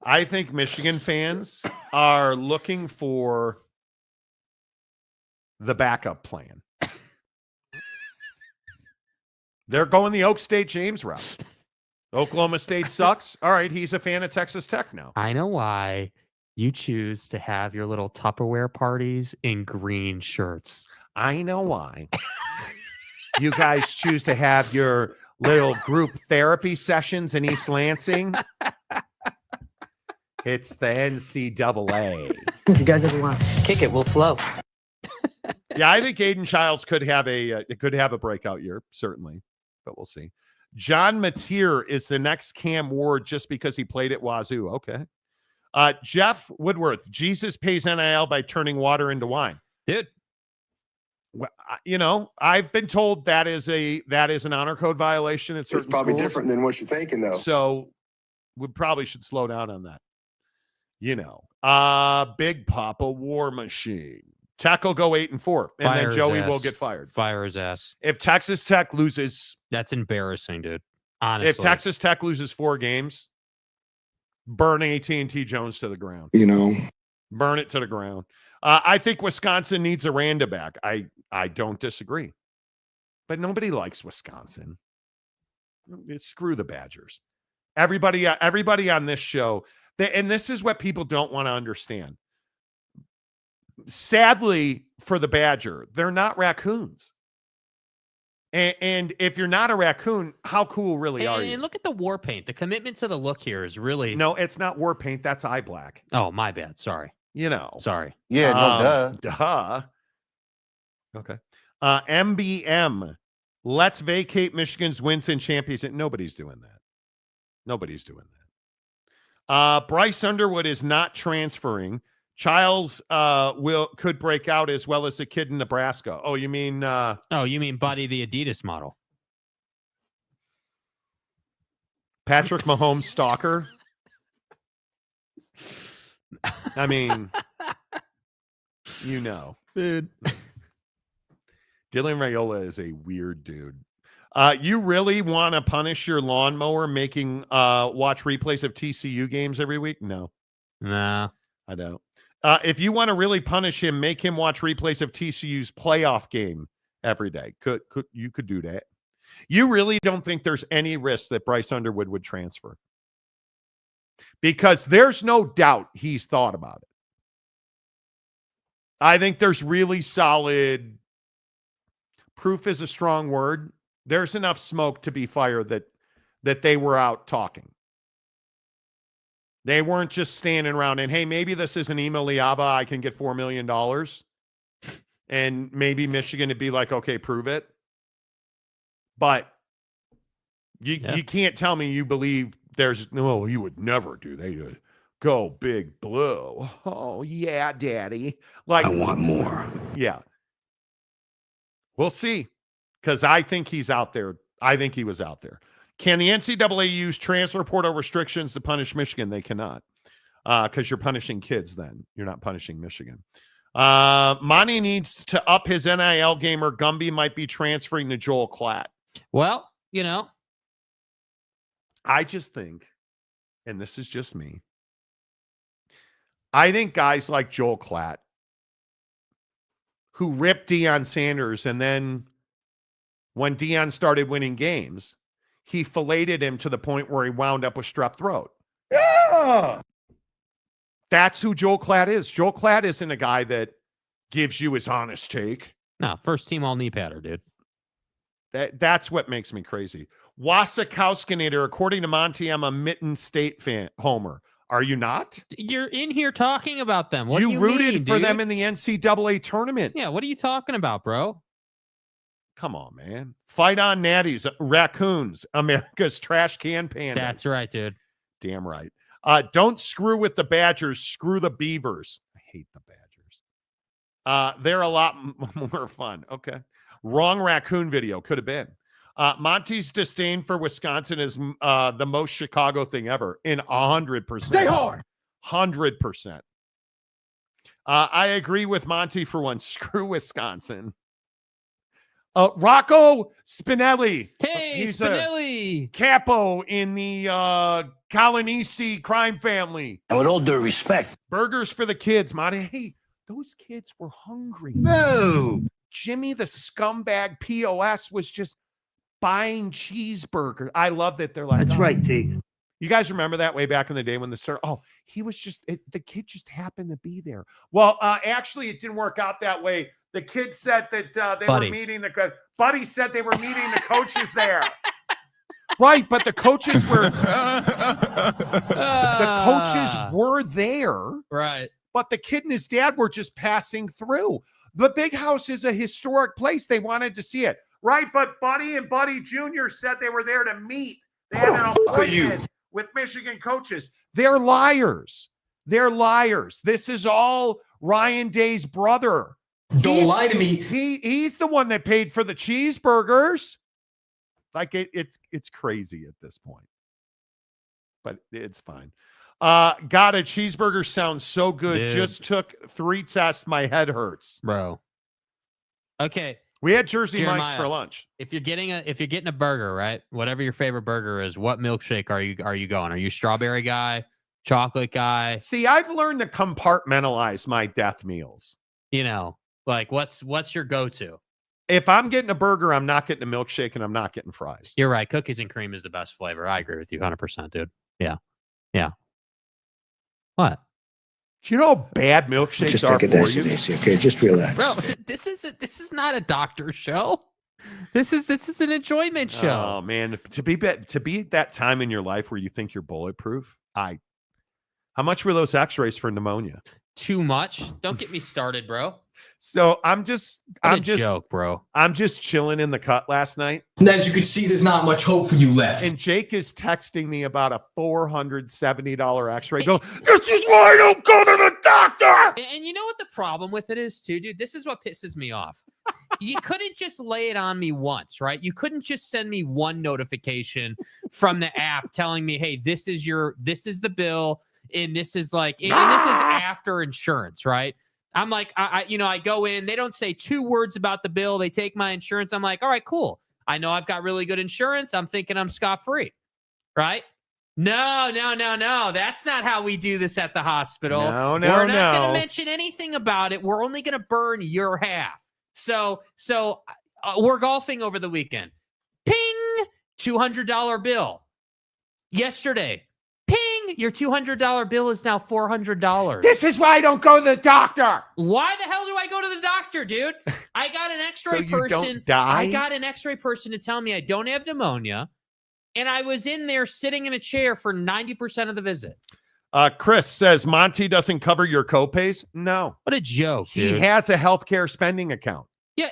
I think Michigan fans are looking for the backup plan. They're going the Oak State James route. Oklahoma State sucks. All right, he's a fan of Texas Tech now. I know why you choose to have your little Tupperware parties in green shirts. I know why. You guys choose to have your little group therapy sessions in East Lansing. It's the NCAA. If you guys ever want to kick it, we'll flow. Yeah, I think Aiden Childs could have a breakout year, certainly, but we'll see. John Mateer is the next Cam Ward just because he played at Wazoo. Okay. Jeff Woodworth, Jesus pays NIL by turning water into wine. Dude. Well, I've been told that is an honor code violation at certain It's probably schools. different than what you're thinking, though. So we probably should slow down on that. Big Papa War Machine. Tech will go 8-4, and Fire then his Joey ass. will get fired. Fire his ass. If Texas Tech loses, That's embarrassing, dude. Honestly. if Texas Tech loses 4 games, burn AT&T Jones to the ground. Burn it to the ground. I think Wisconsin needs Aranda back. I don't disagree, but nobody likes Wisconsin. Screw the Badgers. Everybody on this show, and this is what people don't want to understand. Sadly for the Badger, they're not raccoons. And if you're not a raccoon, how cool really are you? And look at the war paint. The commitment to the look here is really... No, it's not war paint. That's eye black. Oh, my bad. Sorry. Sorry. Yeah, no, duh. Duh. Okay. MBM. Let's vacate Michigan's wins and championship. Nobody's doing that. Bryce Underwood is not transferring. Childs could break out as well as a kid in Nebraska. Oh, you mean Buddy the Adidas model? Patrick Mahomes stalker? I mean, dude. Dylan Raiola is a weird dude. You really want to punish your lawnmower making watch replays of TCU games every week? No. Nah. I don't. If you want to really punish him, make him watch replays of TCU's playoff game every day. You could do that. You really don't think there's any risk that Bryce Underwood would transfer? Because there's no doubt he's thought about it. I think there's really solid proof is a strong word. There's enough smoke to be fired that they were out talking. They weren't just standing around and, hey, maybe this is an Ema Liaba. I can get $4 million. And maybe Michigan would be like, okay, prove it. But you can't tell me you believe no, you would never do. They would go big blue. Oh, yeah, daddy. Like, I want more. Yeah. We'll see. Because I think he's out there. I think he was out there. Can the NCAA use transfer portal restrictions to punish Michigan? They cannot. Because you're punishing kids then. You're not punishing Michigan. Monty needs to up his NIL game or Gumby might be transferring to Joel Klatt. Well, you know. I just think, and this is just me, I think guys like Joel Klatt, who ripped Deion Sanders, and then when Deion started winning games, he filleted him to the point where he wound up with strep throat. Yeah! That's who Joel Klatt is. Joel Klatt isn't a guy that gives you his honest take. No, first team all knee patter, dude. That's what makes me crazy. Wasikowskinator, according to Monty, I'm a Mitten State fan, homer. Are you not? You're in here talking about them. What do you rooted mean, for dude? them in the NCAA tournament. Yeah, what are you talking about, bro? Come on, man. Fight on natties, raccoons, America's trash can pandas. That's right, dude. Damn right. Don't screw with the Badgers. Screw the Beavers. I hate the Badgers. They're a lot more fun. Okay. Wrong raccoon video. Could have been. Monty's disdain for Wisconsin is the most Chicago thing ever. In 100%. Stay hard. 100%. I agree with Monty for one. Screw Wisconsin. Rocco Spinelli. Hey, He's Spinelli. a capo in the Calanese crime family. And with all due respect. Burgers for the kids, Monty. Hey, those kids were hungry. No. Jimmy the scumbag POS was just buying cheeseburgers. I love that they're like, That's right, T. You guys remember that way back in the day when he was just, the kid just happened to be there. Well, actually, it didn't work out that way. The kid said that they were meeting Buddy said they were meeting the coaches there. Right, but the coaches were there. Right. But the kid and his dad were just passing through. The big house is a historic place. They wanted to see it. Right, but Buddy and Buddy Jr. said they were there to meet. They had an appointment with Michigan coaches. They're liars. They're liars. This is all Ryan Day's brother. Don't lie to me. He's the one that paid for the cheeseburgers. Like it's crazy at this point. But it's fine. God, a cheeseburger sounds so good. Dude. Just took 3 tests. My head hurts. Bro. Okay. We had Jersey Jeremiah, Mike's for lunch. If you're getting a burger, right? Whatever your favorite burger is, what milkshake are you going? Are you strawberry guy, chocolate guy? See, I've learned to compartmentalize my death meals. You know, like what's your go-to? If I'm getting a burger, I'm not getting a milkshake and I'm not getting fries. You're right. Cookies and cream is the best flavor. I agree with you 100%, dude. Yeah. Yeah. What? Do you know how bad milkshakes Just are take for it easy, you? Daisy, okay? Just relax. Bro, this is not a doctor show. This is an enjoyment show. Oh man, to be that time in your life where you think you're bulletproof. How much were those X-rays for pneumonia? Too much. Don't get me started, bro. So I'm just joke, bro. I'm just chilling in the cut last night. And as you can see, there's not much hope for you left. And Jake is texting me about a $470 X-ray. Go, this is why I don't go to the doctor. And you know what the problem with it is too, dude? This is what pisses me off. You couldn't just lay it on me once, right? You couldn't just send me one notification from the app telling me, hey, this is the bill, and this is and this is after insurance, right? I'm like, I go in, they don't say 2 words about the bill. They take my insurance. I'm like, all right, cool. I know I've got really good insurance. I'm thinking I'm scot-free, right? No. That's not how we do this at the hospital. No. We're not going to mention anything about it. We're only going to burn your half. So we're golfing over the weekend. Ping, $200 bill. Yesterday, ping, your $200 bill is now $400. This is why I don't go to the doctor. Why the hell do I go to the doctor, dude? I got an X-ray So you person. don't die? I got an X-ray person to tell me I don't have pneumonia, and I was in there sitting in a chair for 90% of the visit. Chris says Monty doesn't cover your copays. No, What a joke, dude. he has a healthcare spending account. Yeah,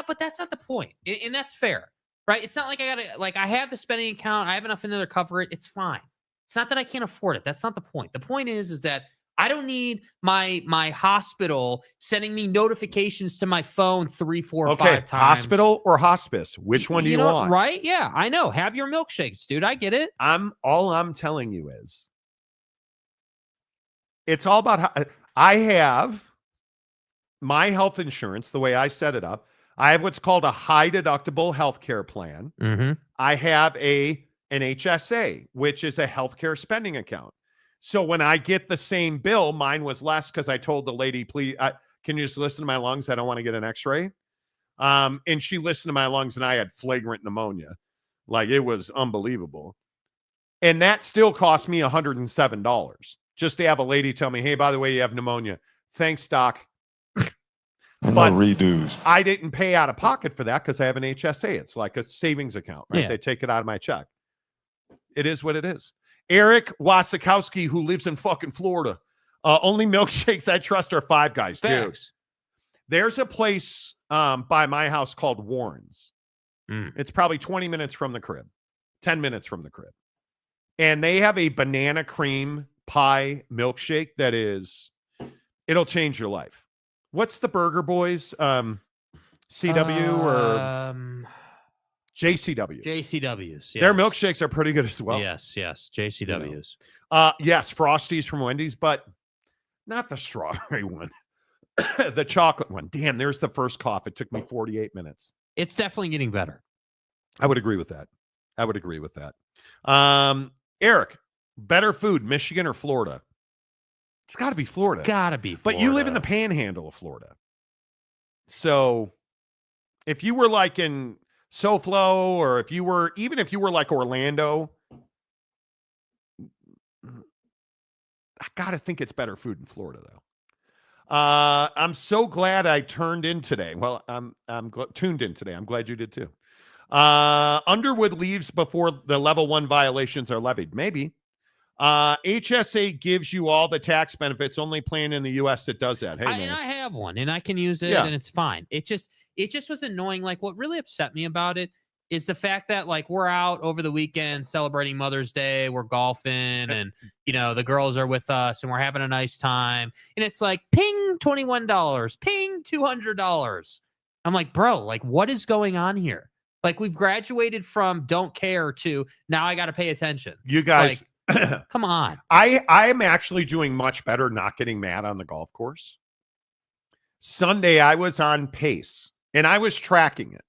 but that's not the point, and that's fair. right? It's not like I have the spending account. I have enough in there to cover it. It's fine. It's not that I can't afford it. That's not the point. The point is that I don't need my hospital sending me notifications to my phone 3, 4, 5 times. Hospital or hospice? Which one do you want? Right? Yeah, I know. Have your milkshakes, dude. I get it. All I'm telling you is it's all about how I have my health insurance, the way I set it up. I have what's called a high deductible healthcare plan. Mm-hmm. I have an HSA, which is a healthcare spending account. So when I get the same bill, mine was less because I told the lady, please, can you just listen to my lungs? I don't want to get an x-ray. And she listened to my lungs and I had flagrant pneumonia. Like, it was unbelievable. And that still cost me $107 just to have a lady tell me, hey, by the way, you have pneumonia. Thanks, doc. But redos. I didn't pay out of pocket for that because I have an HSA. It's like a savings account, right? Yeah. They take it out of my check. It is what it is. Eric Wasikowski, who lives in fucking Florida. Only milkshakes I trust are Five Guys, dude. Facts. There's a place by my house called Warren's. It's probably 20 minutes from the crib, 10 minutes from the crib. And they have a banana cream pie milkshake that it'll change your life. What's the Burger Boys? CW or JCW? JCWs. Yes. Their milkshakes are pretty good as well. Yes. JCWs. Yes, Frosties from Wendy's, but not the strawberry one. The chocolate one. Damn, there's the first cough. It took me 48 minutes. It's definitely getting better. I would agree with that. Eric, better food, Michigan or Florida? It's got to be Florida. But you live in the panhandle of Florida. So if you were like in SoFlo, or if you were like Orlando, I got to think it's better food in Florida, though. I'm so glad I tuned in today. Well, I'm tuned in today. I'm glad you did too. Underwood leaves before the level 1 violations are levied. Maybe. HSA gives you all the tax benefits. Only plan in the U.S. that does that. Hey, and I have one, and I can use it, and it's fine. It just was annoying. Like, what really upset me about it is the fact that, like, we're out over the weekend celebrating Mother's Day, we're golfing, and the girls are with us, and we're having a nice time, and it's like, ping, $21, ping, $200. I'm like, bro, like, what is going on here? Like, we've graduated from don't care to now I got to pay attention. You guys. Like, come on. I am actually doing much better not getting mad on the golf course. Sunday, I was on pace, and I was tracking it.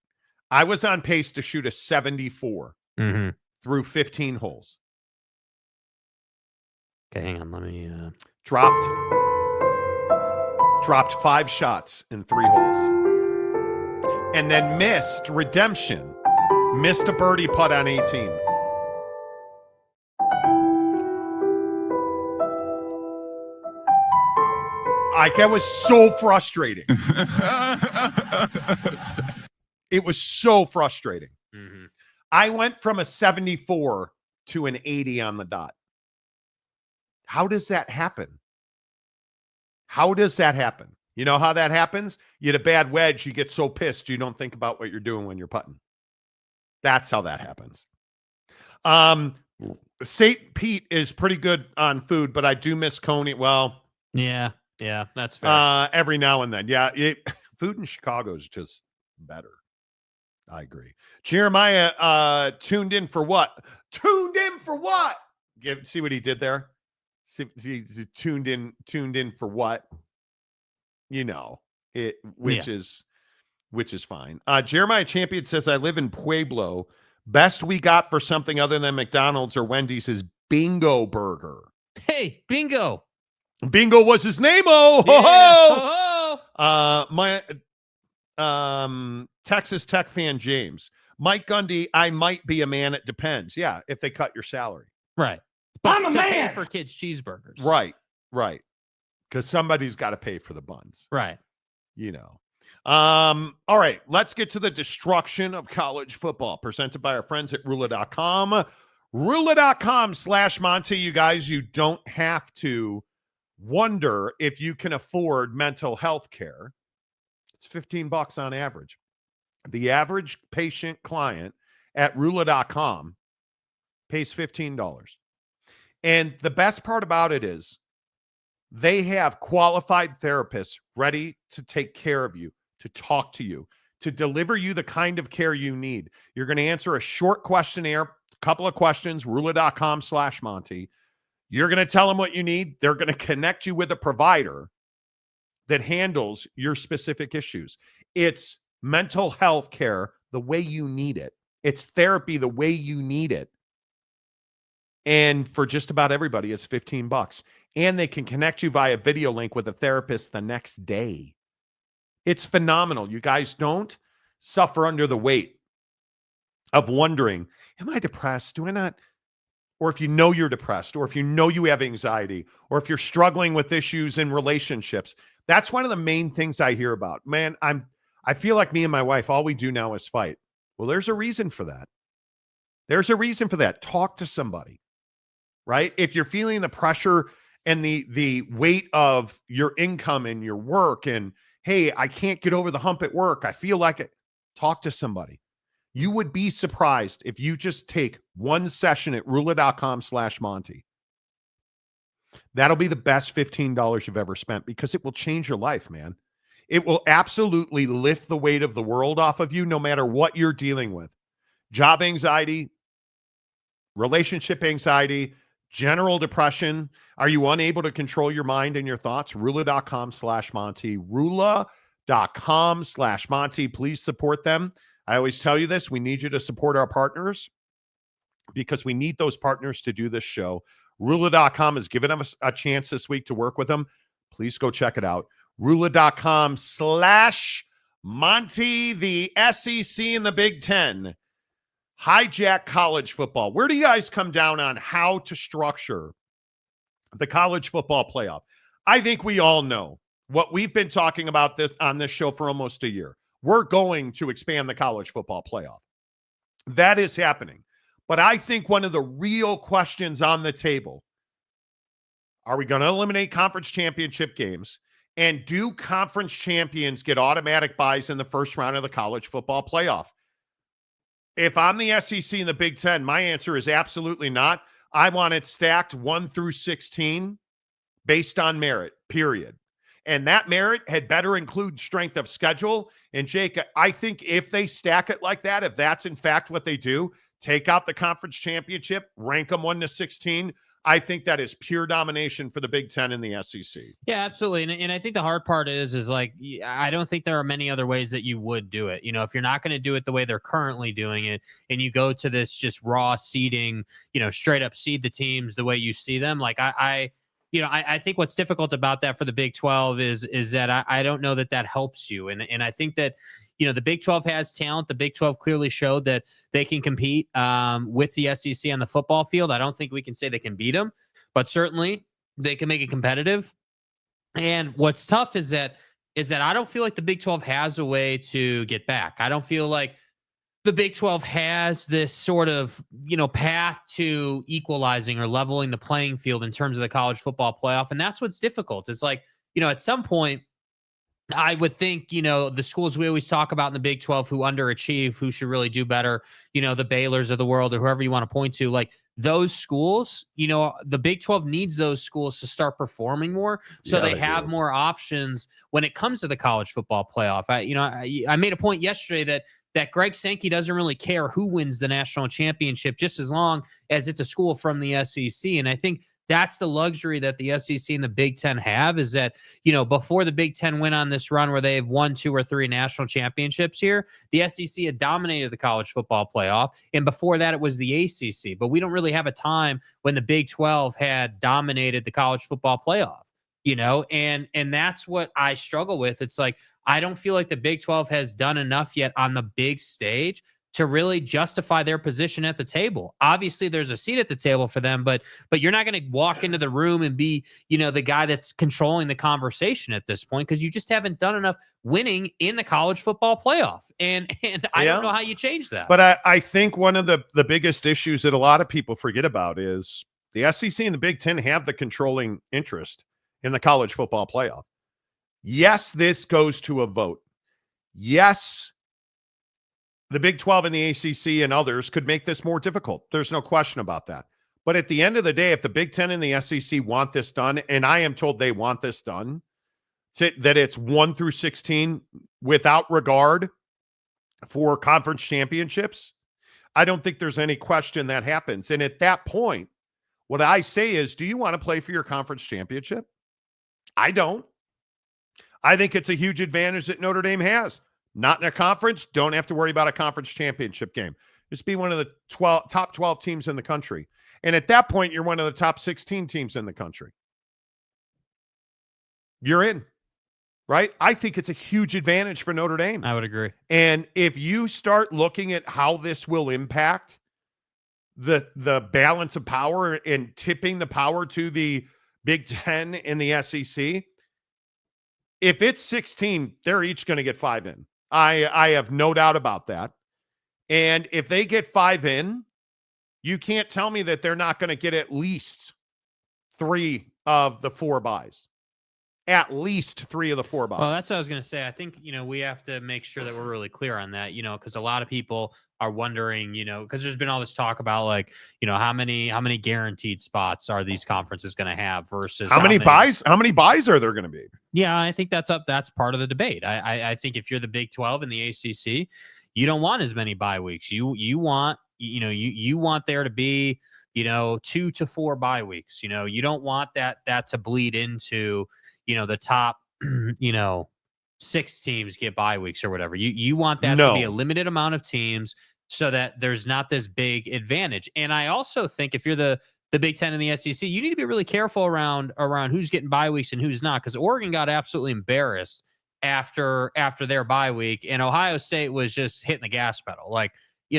I was on pace to shoot a 74 through 15 holes. Okay, hang on. Let me... Dropped 5 shots in 3 holes. And then missed a birdie putt on 18. That was so frustrating. It was so frustrating. I went from a 74 to an 80 on the dot. How does that happen? You know how that happens? You get a bad wedge, you get so pissed, you don't think about what you're doing when you're putting. That's how that happens. St. Pete is pretty good on food, but I do miss Coney. Well, yeah, that's fair. Every now and then. Yeah, food in Chicago is just better. I agree. Jeremiah tuned in for what? See what he did there? See, tuned in for what? Which is fine. Jeremiah Champion says, I live in Pueblo. Best we got for something other than McDonald's or Wendy's is Bingo Burger. Hey, Bingo. Bingo was his name. Oh, Yeah. my Texas Tech fan James. Mike Gundy, I might be a man. It depends. Yeah, if they cut your salary. Right. But I'm a man for kids' cheeseburgers. Right. Because somebody's got to pay for the buns. Right. All right, let's get to the destruction of college football, presented by our friends at Rula.com. Rula.com/Monty. You guys, you don't have to wonder if you can afford mental health care. It's $15 on average. The average patient client at Rula.com pays $15. And the best part about it is they have qualified therapists ready to take care of you, to talk to you, to deliver you the kind of care you need. You're going to answer a short questionnaire, a couple of questions, Rula.com/Monty. You're going to tell them what you need. They're going to connect you with a provider that handles your specific issues. It's mental health care the way you need it. It's therapy the way you need it. And for just about everybody, it's $15. And they can connect you via video link with a therapist the next day. It's phenomenal. You guys don't suffer under the weight of wondering, am I depressed? Do I not? Or if you know you're depressed, or if you know you have anxiety, or if you're struggling with issues in relationships. That's one of the main things I hear about. Man, I feel like me and my wife, all we do now is fight. Well, there's a reason for that. There's a reason for that. Talk to somebody, right? If you're feeling the pressure and the weight of your income and your work and, hey, I can't get over the hump at work, I feel like it, talk to somebody. You would be surprised if you just take one session at Rula.com/Monty. That'll be the best $15 you've ever spent because it will change your life, man. It will absolutely lift the weight of the world off of you no matter what you're dealing with. Job anxiety, relationship anxiety, general depression. Are you unable to control your mind and your thoughts? Rula.com/Monty. Rula.com/Monty. Please support them. I always tell you this. We need you to support our partners because we need those partners to do this show. Rula.com has given us a chance this week to work with them. Please go check it out. Rula.com/Monty, the SEC and the Big Ten. Hijack college football. Where do you guys come down on how to structure the college football playoff? I think we all know what we've been talking about this on this show for almost a year. We're going to expand the college football playoff. That is happening. But I think one of the real questions on the table, are we going to eliminate conference championship games? And do conference champions get automatic buys in the first round of the college football playoff? If I'm the SEC and the Big Ten, my answer is absolutely not. I want it stacked 1 through 16 based on merit, period. And that merit had better include strength of schedule. And Jake, I think if they stack it like that, if that's in fact what they do, take out the conference championship, rank them 1 to 16. I think that is pure domination for the Big Ten and the SEC. Yeah, absolutely. And I think the hard part is like, I don't think there are many other ways that you would do it. You know, if you're not going to do it the way they're currently doing it and you go to this just raw seeding, you know, straight up seed the teams the way you see them, like I think what's difficult about that for the Big 12 is that I don't know that helps you. And I think that, you know, the Big 12 has talent. The Big 12 clearly showed that they can compete with the SEC on the football field. I don't think we can say they can beat them, but certainly they can make it competitive. And what's tough is that I don't feel like the Big 12 has a way to get back. I don't feel like the Big 12 has this sort of, you know, path to equalizing or leveling the playing field in terms of the college football playoff. And that's what's difficult. It's like, you know, at some point, I would think, you know, the schools we always talk about in the Big 12 who underachieve, who should really do better, you know, the Baylors of the world or whoever you want to point to, like those schools, you know, the Big 12 needs those schools to start performing more so they have more options when it comes to the college football playoff. I made a point yesterday that Greg Sankey doesn't really care who wins the national championship just as long as it's a school from the SEC. And I think that's the luxury that the SEC and the Big Ten have is that, you know, before the Big Ten went on this run where they've won 2 or 3 national championships here, the SEC had dominated the college football playoff. And before that, it was the ACC. But we don't really have a time when the Big 12 had dominated the college football playoff, you know, and that's what I struggle with. It's like, I don't feel like the Big 12 has done enough yet on the big stage to really justify their position at the table. Obviously, there's a seat at the table for them, but you're not going to walk into the room and be, you know, the guy that's controlling the conversation at this point because you just haven't done enough winning in the college football playoff. And I don't know how you change that. But I think one of the biggest issues that a lot of people forget about is the SEC and the Big Ten have the controlling interest in the college football playoff. Yes, this goes to a vote. Yes, The Big 12 and the ACC and others could make this more difficult. There's no question about that. But at the end of the day, if the Big 10 and the SEC want this done, and I am told they want this done, that it's 1 through 16 without regard for conference championships, I don't think there's any question that happens. And at that point, what I say is, do you want to play for your conference championship? I don't. I think it's a huge advantage that Notre Dame has. Not in a conference, don't have to worry about a conference championship game. Just be one of the top 12 teams in the country. And at that point, you're one of the top 16 teams in the country. You're in, right? I think it's a huge advantage for Notre Dame. I would agree. And if you start looking at how this will impact the balance of power and tipping the power to the Big Ten and the SEC, if it's 16, they're each going to get 5 in. I have no doubt about that. And if they get 5 in, you can't tell me that they're not going to get at least 3 of the 4 buys. At least 3 of the 4 buys. Well, that's what I was going to say. I think, we have to make sure that we're really clear on that, because a lot of people are wondering, because there's been all this talk about like, how many guaranteed spots are these conferences going to have versus how many buys are there going to be? Yeah, I think that's part of the debate. I think if you're the Big 12 and the ACC, you don't want as many bye weeks. You want, you want there to be, 2 to 4 bye weeks. You don't want that to bleed into, the top, 6 teams get bye weeks or whatever. You want that to be a limited amount of teams so that there's not this big advantage. And I also think if you're the Big Ten and the SEC, you need to be really careful around who's getting bye weeks and who's not, because Oregon got absolutely embarrassed after their bye week, and Ohio State was just hitting the gas pedal. Like,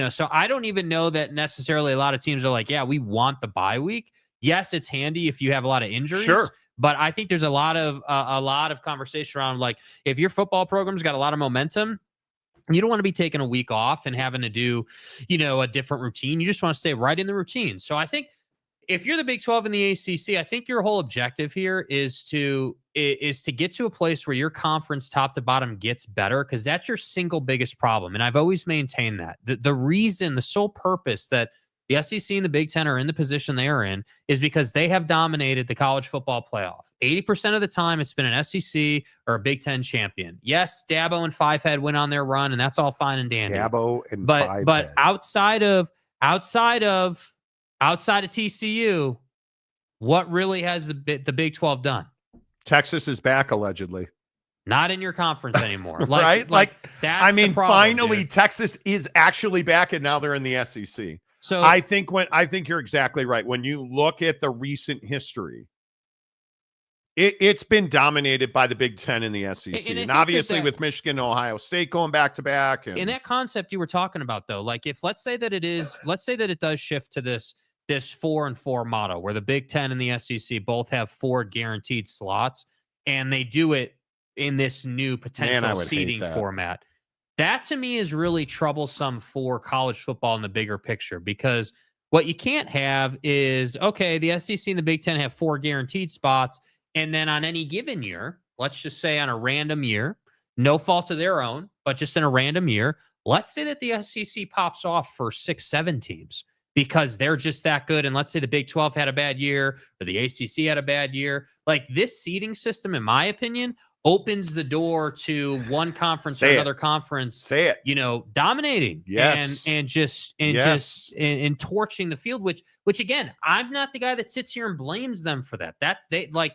so I don't even know that necessarily a lot of teams are like, yeah, we want the bye week. Yes, it's handy if you have a lot of injuries. Sure. But I think there's a lot of conversation around, like, if your football program's got a lot of momentum, you don't want to be taking a week off and having to do, a different routine. You just want to stay right in the routine. So I think if you're the Big 12 and the ACC, I think your whole objective here is to get to a place where your conference top to bottom gets better, because that's your single biggest problem. And I've always maintained that. The sole purpose that the SEC and the Big Ten are in the position they are in is because they have dominated the college football playoff. 80% of the time, it's been an SEC or a Big Ten champion. Yes, Dabo and Fivehead went on their run, and that's all fine and dandy. But outside of TCU, what really has the Big 12 done? Texas is back, allegedly. Not in your conference anymore. Right? Like that's the problem, finally, dude. Texas is actually back, and now they're in the SEC. So I think you're exactly right. When you look at the recent history, it's been dominated by the Big Ten and the SEC, and obviously with Michigan and Ohio State going back to back. And that concept you were talking about, though, like if let's say that it does shift to this 4-and-4 model where the Big Ten and the SEC both have 4 guaranteed slots, and they do it in this new potential seeding format. That to me is really troublesome for college football in the bigger picture, because what you can't have is, okay, the SEC and the Big Ten have 4 guaranteed spots, and then on any given year, let's just say on a random year, no fault of their own, but just in a random year, let's say that the SEC pops off for 6-7 teams because they're just that good. And let's say the Big 12 had a bad year or the ACC had a bad year. Like, this seeding system, in my opinion, opens the door to one conference or another conference, dominating, and torching the field, which again, I'm not the guy that sits here and blames them for that.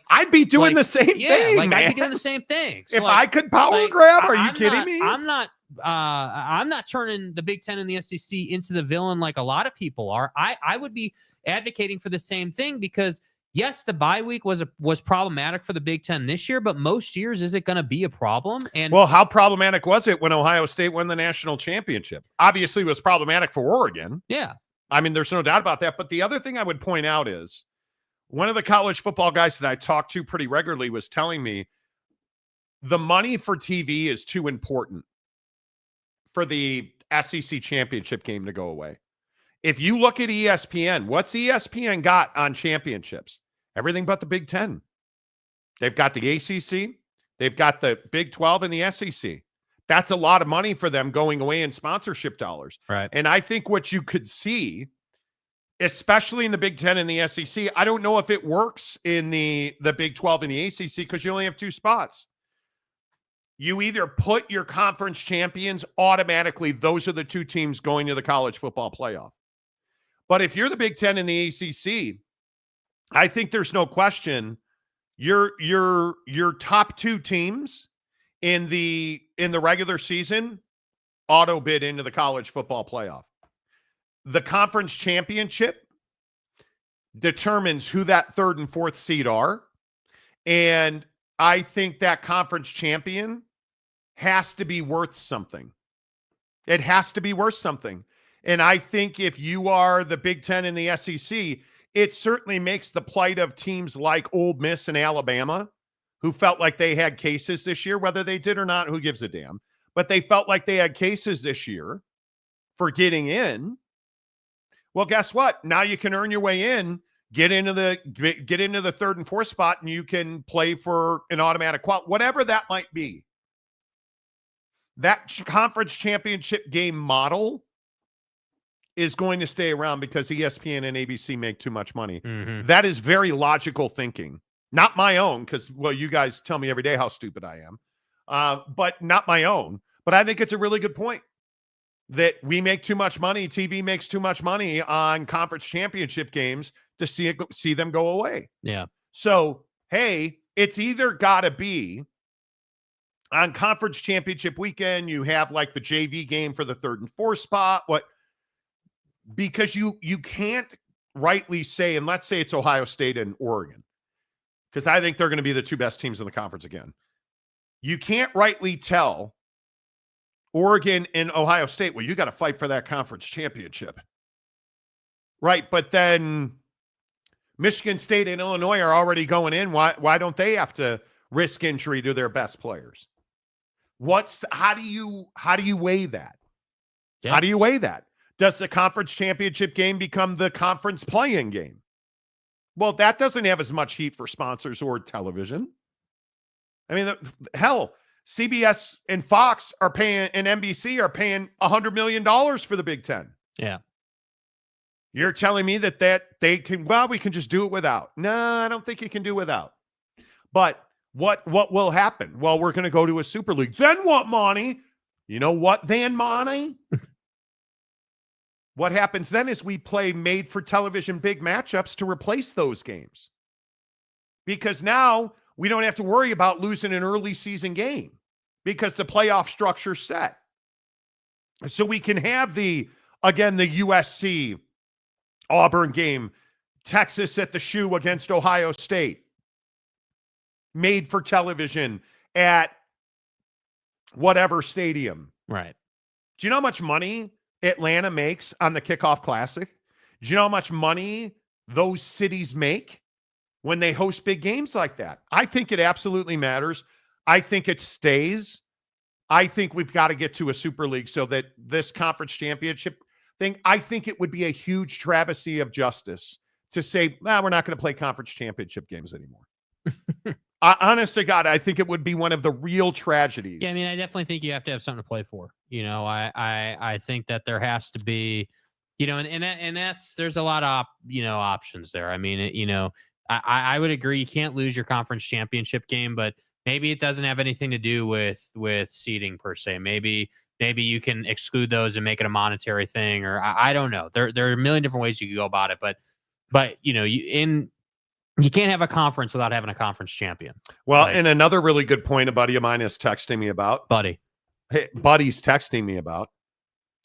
I'd be doing the same thing. Like, I'd be doing the same thing. So if I could power grab, are you kidding me? I'm not turning the Big Ten and the SEC into the villain like a lot of people are. I would be advocating for the same thing, because yes, the bye week was problematic for the Big Ten this year, but most years, is it going to be a problem? And well, how problematic was it when Ohio State won the national championship? Obviously, it was problematic for Oregon. Yeah. I mean, there's no doubt about that. But the other thing I would point out is one of the college football guys that I talked to pretty regularly was telling me the money for TV is too important for the SEC championship game to go away. If you look at ESPN, what's ESPN got on championships? Everything but the Big Ten. They've got the ACC. They've got the Big 12 and the SEC. That's a lot of money for them going away in sponsorship dollars. Right. And I think what you could see, especially in the Big Ten and the SEC, I don't know if it works in the Big 12 and the ACC because you only have 2 spots. You either put your conference champions automatically, those are the 2 teams going to the college football playoff. But if you're the Big Ten and the ACC, I think there's no question your top 2 teams in the regular season auto bid into the college football playoff. The conference championship determines who that 3rd and 4th seed are. And I think that conference champion has to be worth something. It has to be worth something. And I think if you are the Big Ten and the SEC, it certainly makes the plight of teams like Ole Miss and Alabama, who felt like they had cases this year, whether they did or not, who gives a damn? But they felt like they had cases this year for getting in. Well, guess what? Now you can earn your way in, get into the 3rd and 4th spot, and you can play for an automatic qual, whatever that might be. That conference championship game model is going to stay around because ESPN and ABC make too much money. Mm-hmm. That is very logical thinking. Not my own, because, well, you guys tell me every day how stupid I am, but not my own. But I think it's a really good point that we make too much money. TV makes too much money on conference championship games to see them go away. Yeah. So, hey, it's either got to be on conference championship weekend, you have like the JV game for the 3rd and 4th spot. Because you can't rightly say, and let's say it's Ohio State and Oregon, because I think they're going to be the 2 best teams in the conference again. You can't rightly tell Oregon and Ohio State, well, you got to fight for that conference championship. Right, but then Michigan State and Illinois are already going in. Why don't they have to risk injury to their best players? How do you weigh that? Yeah. How do you weigh that? Does the conference championship game become the conference play-in game? Well, that doesn't have as much heat for sponsors or television. I mean, hell, CBS and Fox are paying, and NBC are paying $100 million for the Big Ten. Yeah. You're telling me that they can, well, we can just do it without. No, I don't think you can do without. But what will happen? Well, we're going to go to a Super League. Then what, Monty? You know what then, Monty? What happens then is we play made-for-television big matchups to replace those games. Because now we don't have to worry about losing an early season game because the playoff structure's set. So we can have the USC Auburn game, Texas at the shoe against Ohio State, made for television at whatever stadium. Right. Do you know how much money Atlanta makes on the Kickoff Classic? Do you know how much money those cities make when they host big games like that? I think it absolutely matters. I think it stays. I think we've got to get to a Super League so that this conference championship thing, I think it would be a huge travesty of justice to say, we're not going to play conference championship games anymore. Honest to God, I think it would be one of the real tragedies. Yeah, I mean, I definitely think you have to have something to play for. You know, I think that there has to be, you know, and that's, there's a lot of, options there. I mean, I would agree you can't lose your conference championship game, but maybe it doesn't have anything to do with seeding per se. Maybe you can exclude those and make it a monetary thing, or I don't know. There are a million different ways you could go about it, but you can't have a conference without having a conference champion. Well, and another really good point a buddy of mine is texting me about. Buddy's texting me about.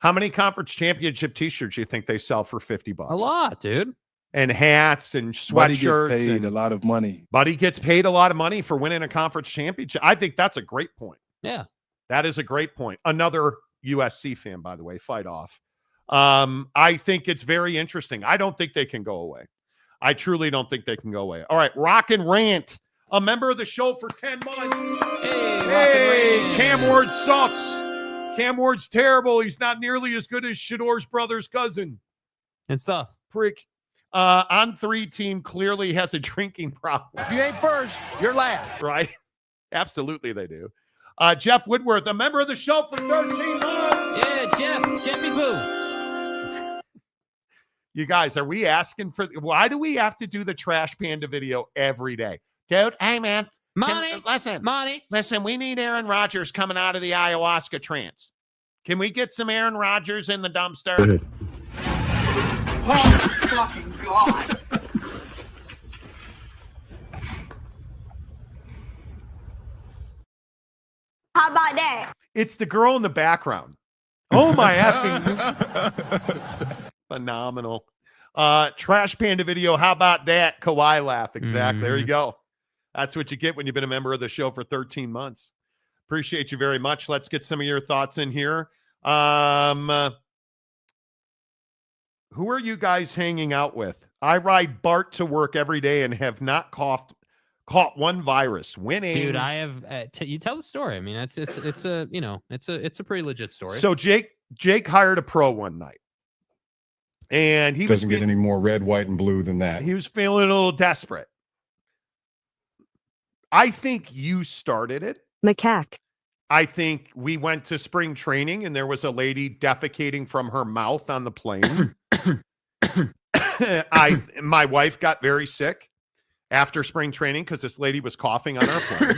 How many conference championship t-shirts do you think they sell for $50? A lot, dude. And hats and sweatshirts. Buddy gets paid a lot of money. Buddy gets paid a lot of money for winning a conference championship. I think that's a great point. Yeah. That is a great point. Another USC fan, by the way, fight off. I think it's very interesting. I don't think they can go away. I truly don't think they can go away. All right, Rock and Rant, a member of the show for 10 months. Hey, Cam Ward sucks. Cam Ward's terrible. He's not nearly as good as Shador's brother's cousin. And stuff. Prick. On 3 team clearly has a drinking problem. If you ain't first, you're last. Right? Absolutely they do. Jeff Woodworth, a member of the show for 13 months. Yeah, Jeffy Boo. You guys, are we asking for, why do we have to do the Trash Panda video every day? Dude, hey, man. Listen, we need Aaron Rodgers coming out of the ayahuasca trance. Can we get some Aaron Rodgers in the dumpster? Oh, fucking God. How about that? It's the girl in the background. Oh, my effing. Phenomenal. Trash Panda video. How about that? Kawhi laugh. Exactly. There you go. That's what you get when you've been a member of the show for 13 months. Appreciate you very much. Let's get some of your thoughts in here. Who are you guys hanging out with? I ride Bart to work every day and have not caught one virus. Winning. Dude, I have you tell the story. I mean, it's a, you know, it's a pretty legit story. So Jake hired a pro one night. And he doesn't get any more red, white, and blue than that. He was feeling a little desperate. I think you started it. Macaque. I think we went to spring training and there was a lady defecating from her mouth on the plane. My wife got very sick after spring training because this lady was coughing on our plane.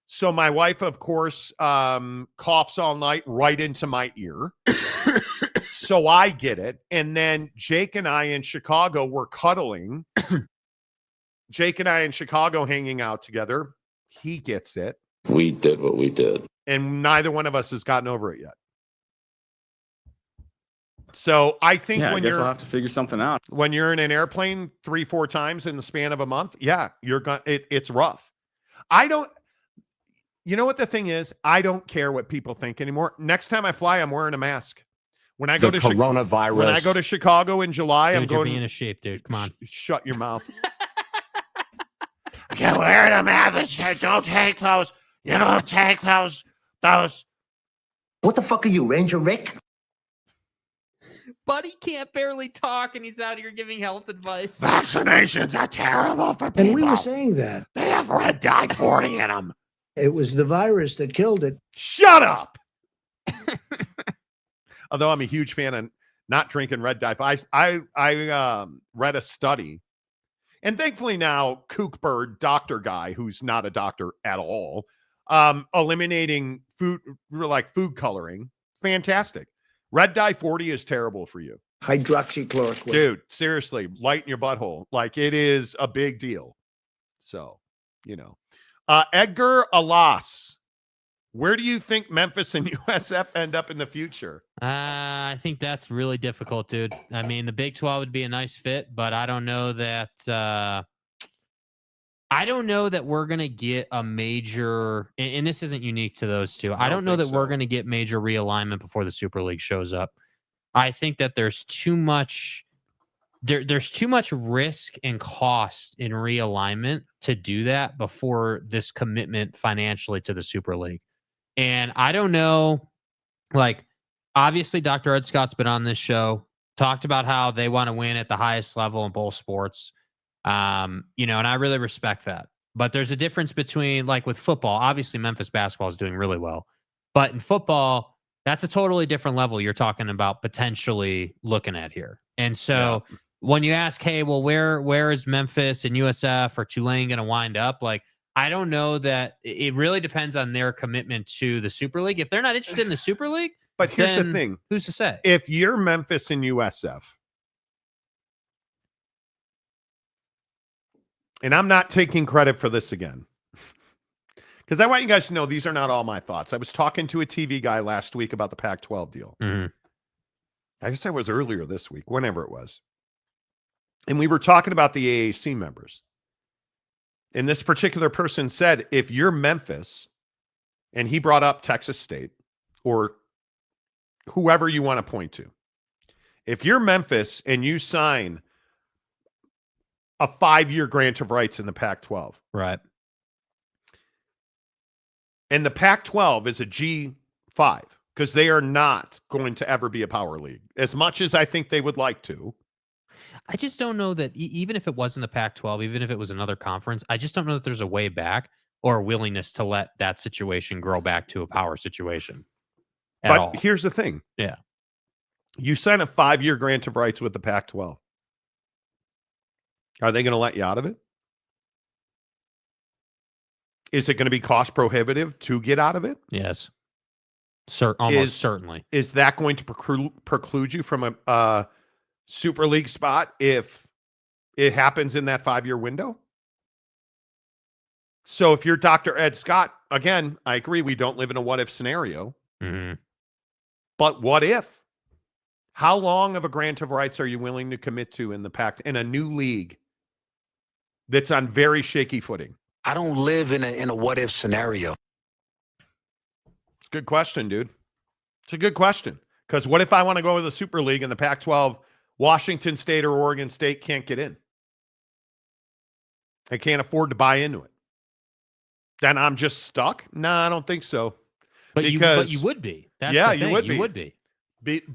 So my wife, of course, coughs all night right into my ear. So I get it. And then Jake and I in Chicago were cuddling. Jake and I in Chicago hanging out together. He gets it. We did what we did. And neither one of us has gotten over it yet. So I think I guess I'll have to figure something out. When you're in an airplane 3-4 times in the span of a month, it's rough. You know what the thing is? I don't care what people think anymore. Next time I fly, I'm wearing a mask. When I go to coronavirus. When I go to Chicago in July, dude, I'm going. You're being a sheep, dude. Come on. Shut your mouth. I can't wear the mask. Don't take those. You don't take those. What the fuck are you, Ranger Rick? Buddy can't barely talk, and he's out here giving health advice. Vaccinations are terrible for people. And we were saying that. They have red dye 40 in them. It was the virus that killed it. Shut up. Although I'm a huge fan of not drinking red dye. I read a study, and thankfully now Kookbird, doctor guy, who's not a doctor at all, eliminating food coloring. Fantastic. Red dye 40 is terrible for you. Hydroxychloroquine. Dude, seriously, lighten your butthole. Like, it is a big deal. So, you know. Edgar Alas, where do you think Memphis and USF end up in the future? I think that's really difficult, dude. I mean, the Big 12 would be a nice fit, but I don't know that we're going to get a major, and this isn't unique to those two. I don't know that we're going to get major realignment before the Super League shows up. I think that there's too much risk and cost in realignment to do that before this commitment financially to the Super League. And I don't know, like, obviously Dr. Ed Scott's been on this show, talked about how they want to win at the highest level in both sports. And I really respect that. But there's a difference between, like, with football, obviously Memphis basketball is doing really well. But in football, that's a totally different level you're talking about potentially looking at here. And so when you ask, hey, well, where is Memphis and USF or Tulane going to wind up? Like, I don't know that it really depends on their commitment to the Super League. If they're not interested in the Super League, but here's the thing. Who's to say? If you're Memphis and USF, and I'm not taking credit for this again, because I want you guys to know these are not all my thoughts. I was talking to a TV guy last week about the Pac-12 deal. Mm-hmm. I guess I was earlier this week, whenever it was. And we were talking about the AAC members. And this particular person said, if you're Memphis, and he brought up Texas State or whoever you want to point to, if you're Memphis and you sign a 5-year grant of rights in the Pac-12. Right. And the Pac-12 is a G5 because they are not going to ever be a power league as much as I think they would like to. I just don't know that even if it wasn't the Pac-12, even if it was another conference, I just don't know that there's a way back. or willingness to let that situation grow back to a power situation at But all. here's the thing. Yeah. You sign a 5-year grant of rights with the Pac-12. Are they going to let you out of it? Is it going to be cost prohibitive to get out of it? Yes. Almost certainly. Is that going to preclude you from a Super League spot if it happens in that 5-year window? So if you're Dr. Ed Scott, again, I agree we don't live in a what-if scenario. Mm-hmm. But what if? How long of a grant of rights are you willing to commit to in a new league that's on very shaky footing? I don't live in a what-if scenario. Good question, dude. It's a good question. Because what if I want to go to the Super League and the Pac-12, Washington State or Oregon State can't get in? I can't afford to buy into it. Then I'm just stuck? No, I don't think so. But you would be. That's yeah, the thing. you would be. You would be.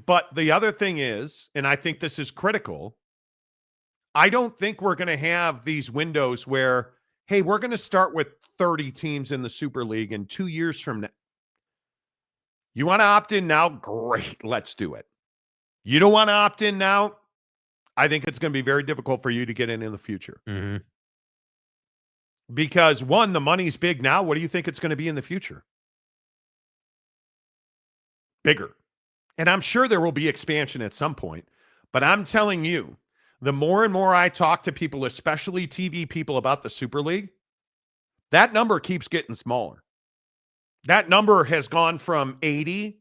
But the other thing is, and I think this is critical, I don't think we're going to have these windows where, hey, we're going to start with 30 teams in the Super League, and 2 years from now, you want to opt in now? Great, let's do it. You don't want to opt in now? I think it's going to be very difficult for you to get in the future. Mm-hmm. Because, one, the money's big now. What do you think it's going to be in the future? Bigger. And I'm sure there will be expansion at some point. But I'm telling you, the more and more I talk to people, especially TV people, about the Super League, that number keeps getting smaller. That number has gone from 80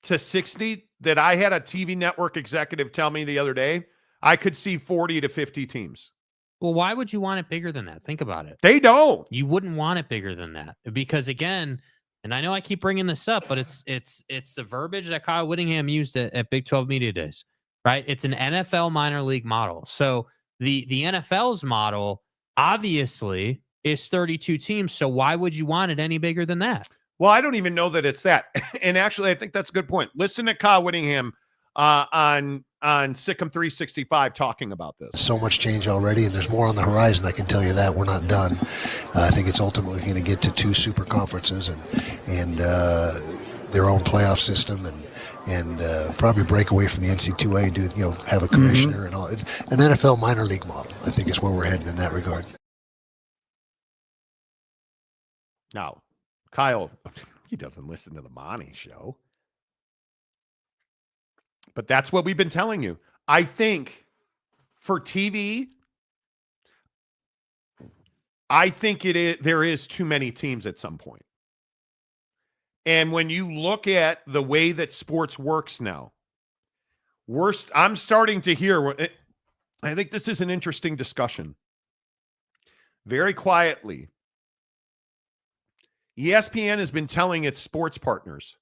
to 60 that I had a TV network executive tell me the other day. I could see 40 to 50 teams. Well, why would you want it bigger than that? Think about it. They don't. You wouldn't want it bigger than that because, again, and I know I keep bringing this up, but it's the verbiage that Kyle Whittingham used at Big 12 Media Days, right? It's an NFL minor league model. So the NFL's model obviously is 32 teams. So why would you want it any bigger than that? Well, I don't even know that it's that. And actually, I think that's a good point. Listen to Kyle Whittingham on Sikkim 365 talking about this. So much change already, and there's more on the horizon. I can tell you that. We're not done. I think it's ultimately going to get to 2 super conferences and their own playoff system and probably break away from the NCAA, have a commissioner and all. It's an NFL minor league model, I think, is where we're heading in that regard. Now, Kyle, he doesn't listen to the Monty Show. But that's what we've been telling you. I think for TV, I think there is too many teams at some point. And when you look at the way that sports works now, I'm starting to hear, I think this is an interesting discussion. Very quietly, ESPN has been telling its sports partners,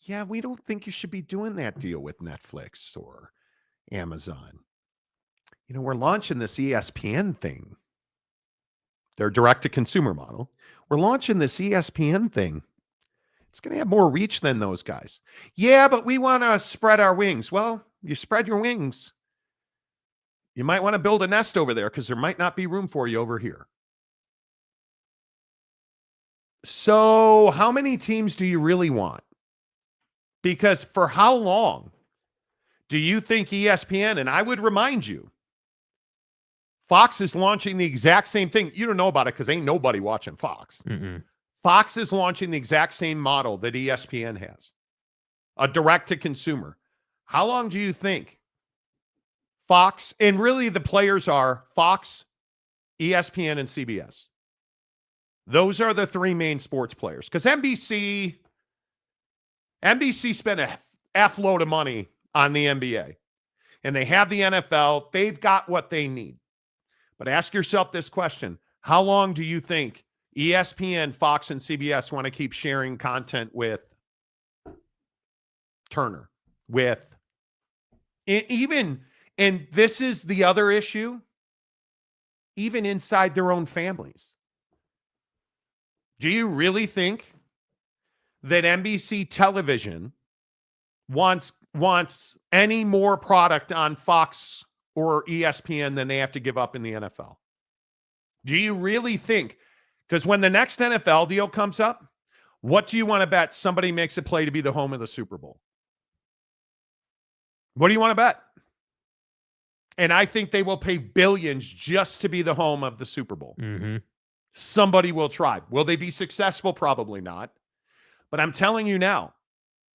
yeah, we don't think you should be doing that deal with Netflix or Amazon. We're launching this ESPN thing. Their direct-to-consumer model. We're launching this ESPN thing. It's going to have more reach than those guys. Yeah, but we want to spread our wings. Well, you spread your wings. You might want to build a nest over there because there might not be room for you over here. So how many teams do you really want? Because for how long do you think ESPN, and I would remind you, Fox is launching the exact same thing. You don't know about it because ain't nobody watching Fox. Mm-mm. Fox is launching the exact same model that ESPN has, a direct-to-consumer. How long do you think Fox, and really the players are Fox, ESPN, and CBS. Those are the 3 main sports players. Because NBC spent a F-load of money on the NBA. And they have the NFL. They've got what they need. But ask yourself this question. How long do you think ESPN, Fox, and CBS want to keep sharing content with Turner? And this is the other issue, even inside their own families. Do you really think that NBC television wants any more product on Fox or ESPN than they have to give up in the NFL? Do you really think Because when the next NFL deal comes up, what do you want to bet somebody makes a play to be the home of the Super Bowl? What do you want to bet? And I think they will pay billions just to be the home of the Super Bowl. Mm-hmm. Somebody will try. Will they be successful? Probably not. But I'm telling you now,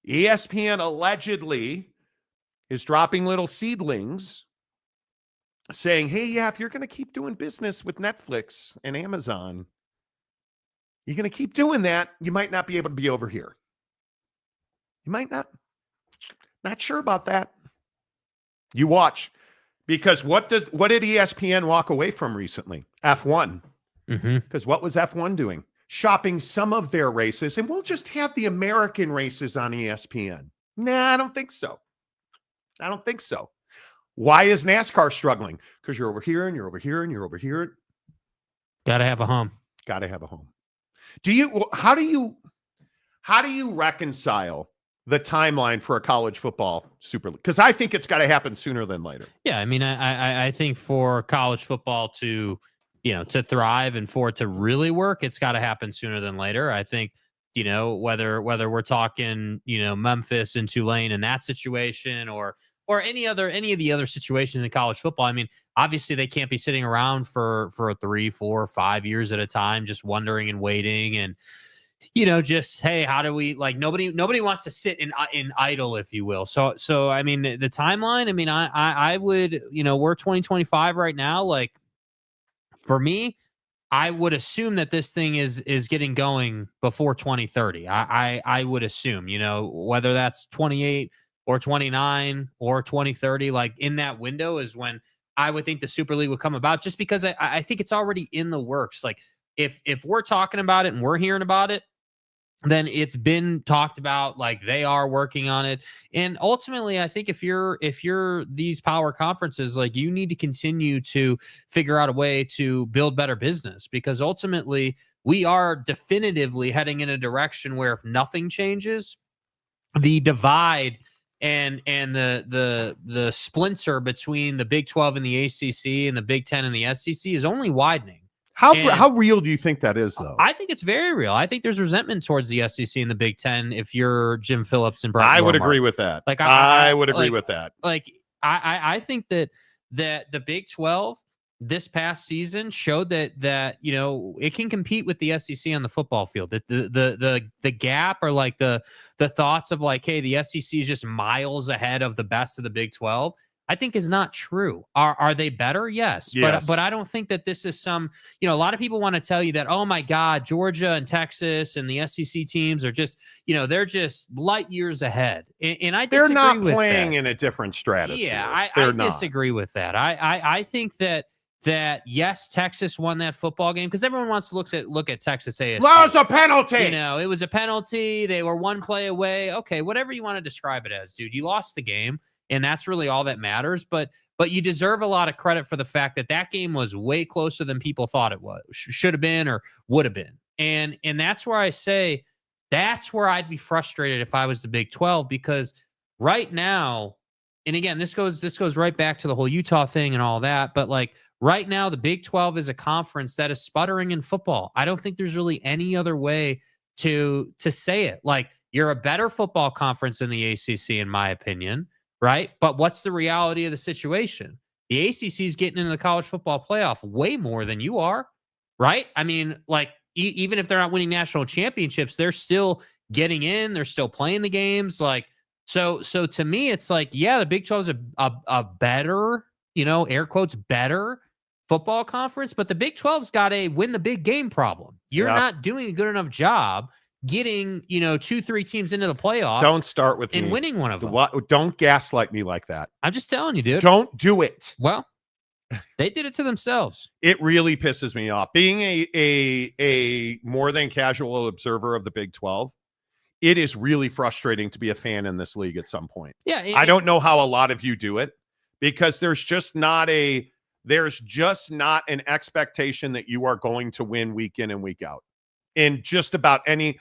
ESPN allegedly is dropping little seedlings saying, hey, yeah, if you're going to keep doing business with Netflix and Amazon, you're going to keep doing that, you might not be able to be over here. You might not. Not sure about that. You watch. Because what did ESPN walk away from recently? F1. Because what was F1 doing? Shopping some of their races, and we'll just have the American races on ESPN. Nah, I don't think so. I don't think so. Why is NASCAR struggling? Because you're over here and you're over here and you're over here. Got to have a home. Got to have a home. How do you reconcile the timeline for a college football Super League? Because I think it's got to happen sooner than later. Yeah, I mean, I think for college football to thrive and for it to really work, it's got to happen sooner than later. I think, whether we're talking, Memphis and Tulane in that situation or any of the other situations in college football. I mean, obviously they can't be sitting around for 3, 4, 5 years at a time, just wondering and waiting and, just, hey, how do we, like, nobody wants to sit in idle, if you will. So, I mean, the timeline, I mean, I would, we're 2025 right now. Like, for me, I would assume that this thing is getting going before 2030. I would assume, whether that's 28 or 29 or 2030, like in that window is when I would think the Super League would come about, just because I think it's already in the works. Like if we're talking about it and we're hearing about it, then it's been talked about, like they are working on it. And ultimately, I think if you're these power conferences, like you need to continue to figure out a way to build better business, because ultimately we are definitively heading in a direction where if nothing changes, the divide and the splinter between the Big 12 and the ACC and the Big 10 and the SEC is only widening. How real do you think that is, though? I think it's very real. I think there's resentment towards the SEC and the Big 10 if you're Jim Phillips and Brett I would Yormark. agree with that. Like I would agree with that. Like I think that the Big 12 this past season showed that it can compete with the SEC on the football field. That the gap, or like the thoughts of like, hey, the SEC is just miles ahead of the best of the Big 12, I think is not true. Are they better? Yes. But I don't think that this is some, a lot of people want to tell you that, oh my God, Georgia and Texas and the SEC teams are just, they're just light years ahead. And I disagree with that. They're not playing in a different stratosphere. Yeah, I disagree with that. I think that yes, Texas won that football game because everyone wants to look at Texas ASC. That was a penalty. It was a penalty. They were one play away. Okay, whatever you want to describe it as, dude. You lost the game. And that's really all that matters. But you deserve a lot of credit for the fact that game was way closer than people thought it was, should have been or would have been. And that's where I say that's where I'd be frustrated if I was the Big 12, because right now, and again, this goes right back to the whole Utah thing and all that. But like right now, the Big 12 is a conference that is sputtering in football. I don't think there's really any other way to say it. Like, you're a better football conference than the ACC, in my opinion. Right. But what's the reality of the situation? The ACC is getting into the college football playoff way more than you are. Right. I mean, like, even if they're not winning national championships, they're still getting in. They're still playing the games. Like, so to me, it's like, yeah, the Big 12 is a better, air quotes, better football conference. But the Big 12's got a win the big game problem. You're not doing a good enough job getting 2-3 teams into the playoff. Don't start with and me. Winning one of them. Don't gaslight me like that. I'm just telling you, dude. Don't do it. Well, they did it to themselves. It really pisses me off. Being a more than casual observer of the Big 12, it is really frustrating to be a fan in this league at some point. Yeah, I don't know how a lot of you do it, because there's just not an expectation that you are going to win week in and week out. In just about any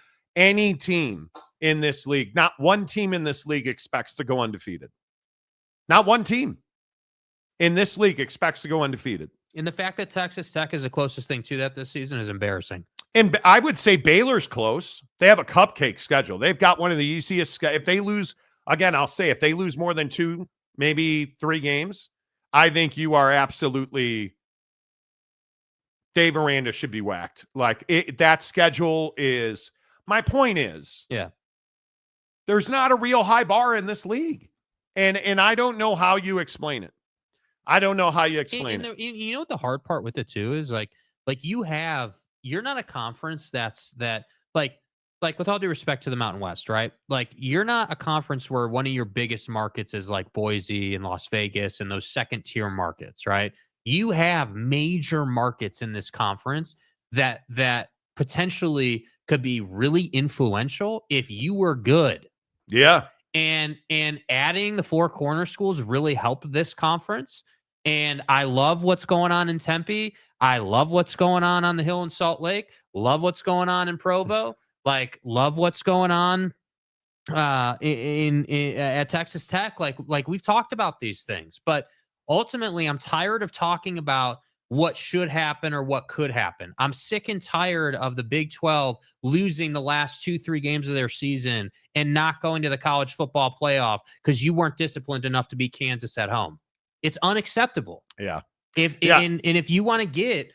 team in this league. Not one team in this league expects to go undefeated. Not one team in this league expects to go undefeated. And the fact that Texas Tech is the closest thing to that this season is embarrassing. And I would say Baylor's close. They have a cupcake schedule. They've got one of the easiest. If they lose, again, I'll say if they lose more than 2, maybe 3 games, I think you are absolutely Dave Aranda should be whacked. Like that schedule is. My point is, there's not a real high bar in this league, and I don't know how you explain it. I don't know how you explain it. You know what the hard part with it too is like you're not a conference that with all due respect to the Mountain West, right? Like you're not a conference where one of your biggest markets is like Boise and Las Vegas and those second tier markets, right? You have major markets in this conference that potentially could be really influential if you were good. Yeah. And adding the 4 corner schools really helped this conference. And I love what's going on in Tempe. I love what's going on the Hill in Salt Lake. Love what's going on in Provo. Like, love what's going on at Texas Tech. Like we've talked about these things, but ultimately, I'm tired of talking about what should happen or what could happen. I'm sick and tired of the Big 12 losing the last 2-3 games of their season and not going to the college football playoff because you weren't disciplined enough to beat Kansas at home. It's unacceptable. Yeah. And if you want to get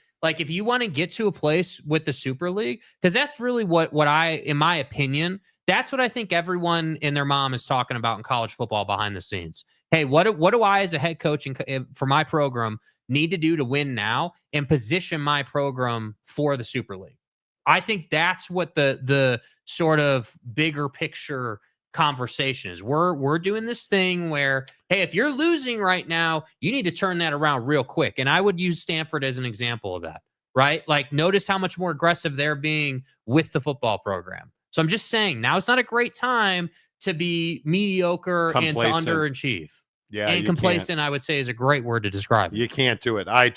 to a place with the Super League, because that's really what I, in my opinion, that's what I think everyone and their mom is talking about in college football behind the scenes. Hey, what do I as a head coach for my program need to do to win now and position my program for the Super League? I think that's what the sort of bigger picture conversation is. We're doing this thing where, hey, if you're losing right now, you need to turn that around real quick. And I would use Stanford as an example of that, right? Like, notice how much more aggressive they're being with the football program. So I'm just saying, now it's not a great time to be mediocre and to underachieve. Yeah, and complacent, I would say, is a great word to describe it. You can't do it. I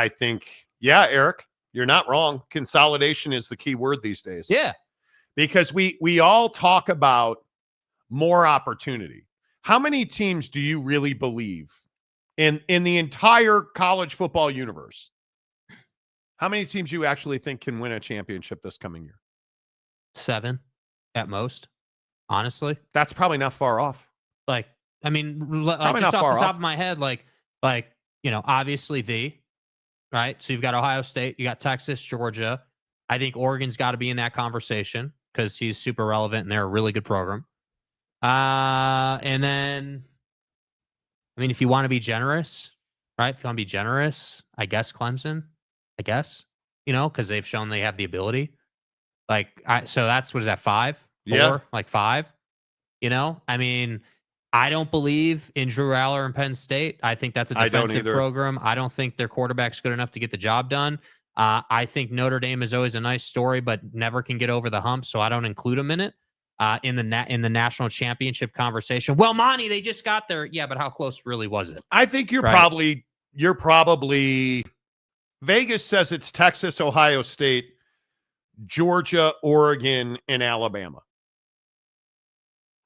think, Eric, you're not wrong. Consolidation is the key word these days. Yeah. Because we all talk about more opportunity. How many teams do you really believe in the entire college football universe? How many teams you actually think can win a championship this coming year? 7 at most, honestly. That's probably not far off. Like, I mean, just off the top of my head, obviously right? So you've got Ohio State, you got Texas, Georgia. I think Oregon's got to be in that conversation because he's super relevant and they're a really good program. And then, I mean, if you want to be generous, right? If you want to be generous, I guess Clemson, because they've shown they have the ability. So that's, what is that, 5? 4? Yeah. 5, I mean, I don't believe in Drew Aller and Penn State. I think that's a defensive program. I don't think their quarterback's good enough to get the job done. I think Notre Dame is always a nice story, but never can get over the hump, so I don't include them in it in the national championship conversation. Well, Monty, they just got there. Yeah, but how close really was it? I think you're probably Vegas says it's Texas, Ohio State, Georgia, Oregon, and Alabama.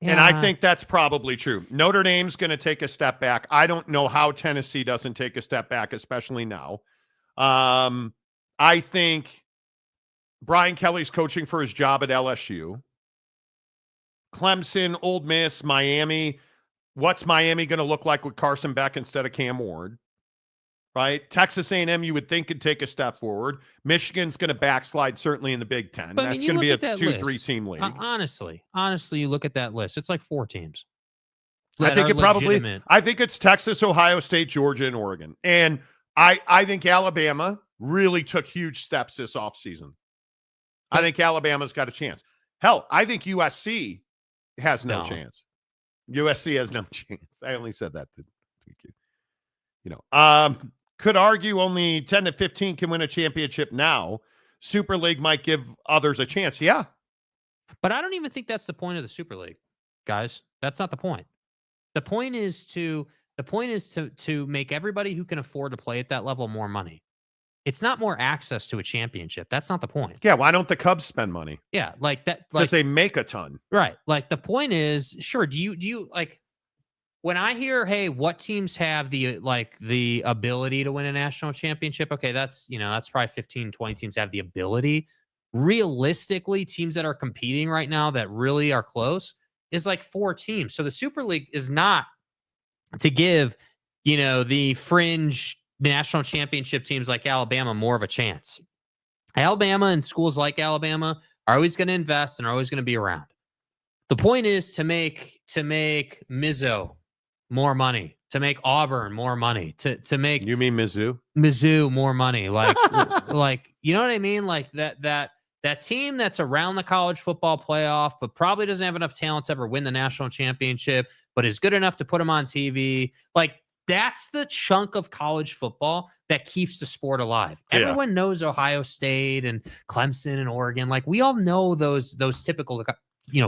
Yeah. And I think that's probably true. Notre Dame's going to take a step back. I don't know how Tennessee doesn't take a step back, especially now. I think Brian Kelly's coaching for his job at LSU. Clemson, Ole Miss, Miami. What's Miami going to look like with Carson Beck instead of Cam Ward? Right? Texas A&M, you would think, could take a step forward. Michigan's going to backslide, certainly in the Big Ten. But, that's going to be a 2-3 team league. Honestly, you look at that list. It's like 4 teams. I think it's Texas, Ohio State, Georgia, and Oregon. And I think Alabama really took huge steps this offseason. I think Alabama's got a chance. Hell, I think USC has no chance. USC has no chance. I only said that to you. Could argue only 10 to 15 can win a championship now. Super League might give others a chance. Yeah. But I don't even think that's the point of the Super League, guys. That's not the point. The point is to make everybody who can afford to play at that level more money. It's not more access to a championship. That's not the point. Yeah, why don't the Cubs spend money? Yeah, like that. Because they make a ton. Right. Like, the point is, sure, do you like, when I hear, hey, what teams have the ability to win a national championship? Okay, that's probably 15, 20 teams have the ability. Realistically, teams that are competing right now that really are close is like 4 teams. So the Super League is not to give, the fringe national championship teams like Alabama more of a chance. Alabama and schools like Alabama are always going to invest and are always going to be around. The point is to make Mizzo more money, to make Auburn more money, to make You mean Mizzou? Mizzou more money, like you know what I mean, like that team that's around the college football playoff, but probably doesn't have enough talent to ever win the national championship, but is good enough to put them on TV. Like that's the chunk of college football that keeps the sport alive. Yeah. Everyone knows Ohio State and Clemson and Oregon. Like we all know those typical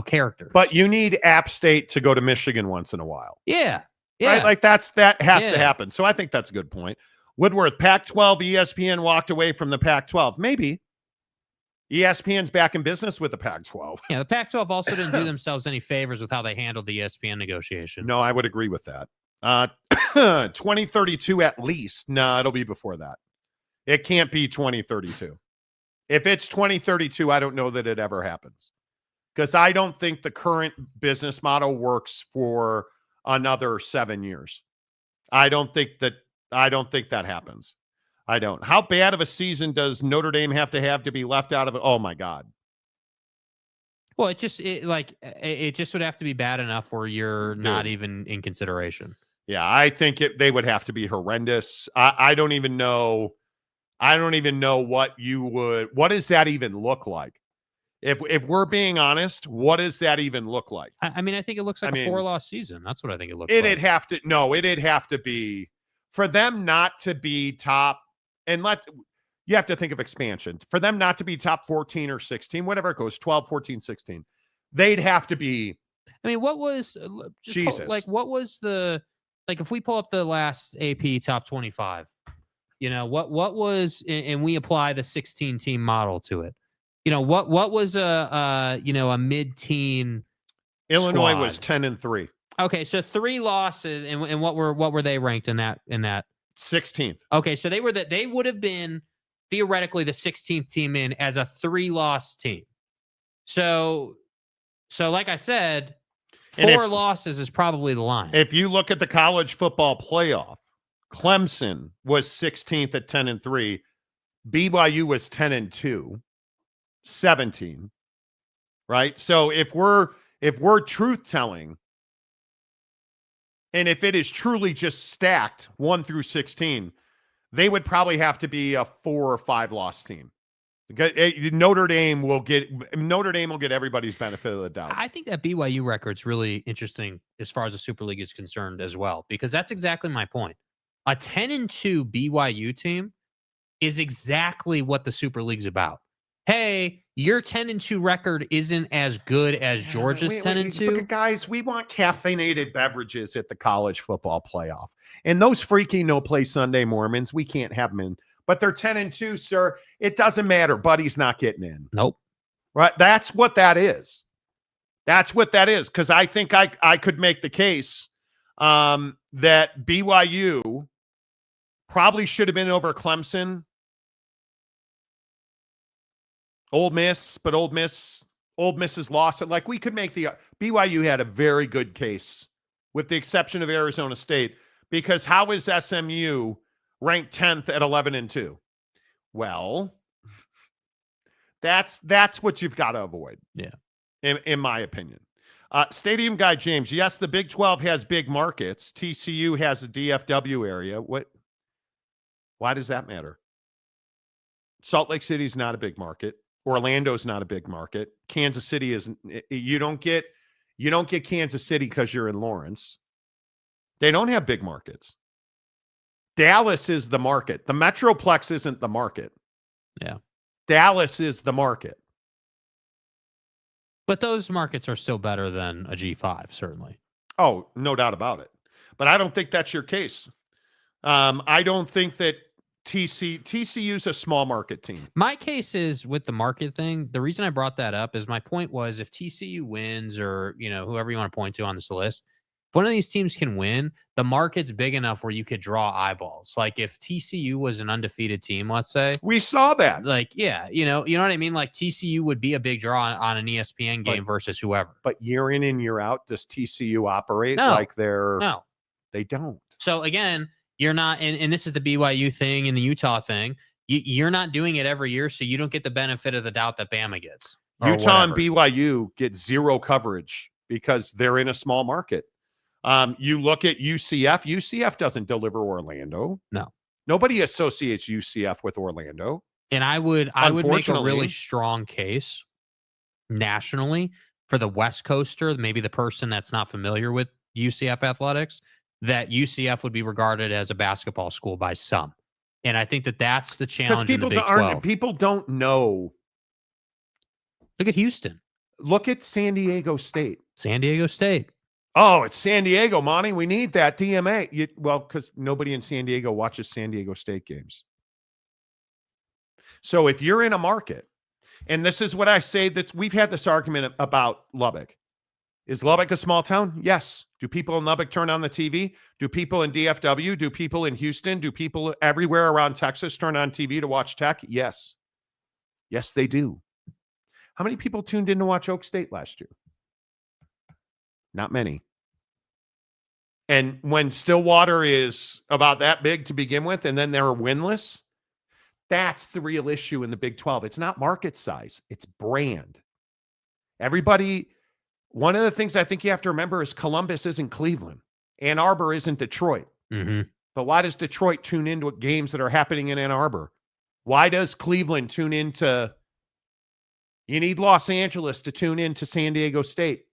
characters. But you need App State to go to Michigan once in a while. Yeah. Right? Like that has to happen. So I think that's a good point. Woodworth, Pac-12, ESPN walked away from the Pac-12. Maybe. ESPN's back in business with the Pac-12. Yeah, the Pac-12 also didn't do themselves any favors with how they handled the ESPN negotiation. No, I would agree with that. 2032 at least. No, it'll be before that. It can't be 2032. If it's 2032, I don't know that it ever happens. Because I don't think the current business model works for another 7 years. I don't think that happens. I don't. How bad of a season does Notre Dame have to be left out of it? Oh my God. Well, it just would have to be bad enough where you're not even in consideration. Yeah, I think they would have to be horrendous. I don't even know. I don't even know what does that even look like? If we're being honest, what does that even look like? I mean, I think it looks like a 4-loss season. That's what I think it looks like. It'd have to be for them not to be top, and you have to think of expansion. For them not to be top 14 or 16, whatever it goes, 12, 14, 16, they'd have to be. I mean, what was Jesus? What was if we pull up the last AP top 25, what was, and we apply the 16 team model to it. What was a mid-teen Illinois squad? was 10-3. Okay, so 3 losses, and what were they ranked in that 16th. Okay, so they would have been theoretically the 16th team in as a 3-loss team. So like I said, 4 losses is probably the line. If you look at the college football playoff, Clemson was 16th at 10-3. BYU was 10-2. 17, right? So if we're truth telling, and if it is truly just stacked 1 through 16, they would probably have to be a 4 or 5 loss team. Notre Dame will get everybody's benefit of the doubt. I think that BYU record's really interesting as far as the Super League is concerned as well, because that's exactly my point. A 10-2 BYU team is exactly what the Super League's about. Hey, your 10-2 record isn't as good as Georgia's 10-2. But guys, we want caffeinated beverages at the college football playoff. And those freaky no-play Sunday Mormons, we can't have them in. But they're 10-2, sir. It doesn't matter. Buddy's not getting in. Nope. Right? That's what that is. That's what that is. Because I think I could make the case that BYU probably should have been over Clemson. Ole Miss, but Ole Miss has lost it. Like we could make BYU had a very good case, with the exception of Arizona State, because how is SMU ranked 10th at 11-2? Well, that's what you've got to avoid. Yeah, in my opinion. Stadium Guy James, yes, the Big 12 has big markets. TCU has a DFW area. Why does that matter? Salt Lake City is not a big market. Orlando's not a big market. Kansas City isn't. You don't get Kansas City because you're in Lawrence. They don't have big markets. Dallas is the market. The Metroplex isn't the market. Yeah. Dallas is the market. But those markets are still better than a G5, certainly. Oh, no doubt about it. But I don't think that's your case. I don't think that TCU's a small market team. My case is with the market thing. The reason I brought that up is my point was if TCU wins, or whoever you want to point to on this list, one of these teams can win, the market's big enough where you could draw eyeballs. Like if TCU was an undefeated team, let's say, we saw that. Like, yeah, you know what I mean? Like TCU would be a big draw on an ESPN game versus whoever. But year in and year out, does TCU operate No. like they're No. They don't. So again, you're not, and this is the BYU thing and the Utah thing. You're not doing it every year, so you don't get the benefit of the doubt that Bama gets. Utah and BYU get zero coverage because they're in a small market. You look at UCF. UCF doesn't deliver Orlando. No. Nobody associates UCF with Orlando. And I would make a really strong case nationally for the West Coaster, maybe the person that's not familiar with UCF athletics, that UCF would be regarded as a basketball school by some. And I think that that's the challenge in the Big 12. People don't know. Look at Houston. Look at San Diego State. San Diego State. Oh, it's San Diego, Monty. We need that DMA. Because nobody in San Diego watches San Diego State games. So if you're in a market, and this is what I say, that we've had this argument about Lubbock. Is Lubbock a small town? Yes. Do people in Lubbock turn on the TV? Do people in DFW? Do people in Houston? Do people everywhere around Texas turn on TV to watch Tech? Yes. Yes, they do. How many people tuned in to watch Oak State last year? Not many. And when Stillwater is about that big to begin with, and then they're winless, that's the real issue in the Big 12. It's not market size. It's brand. Everybody... One of the things I think you have to remember is Columbus isn't Cleveland. Ann Arbor isn't Detroit. Mm-hmm. But why does Detroit tune into games that are happening in Ann Arbor? Why does Cleveland tune into... You need Los Angeles to tune into San Diego State.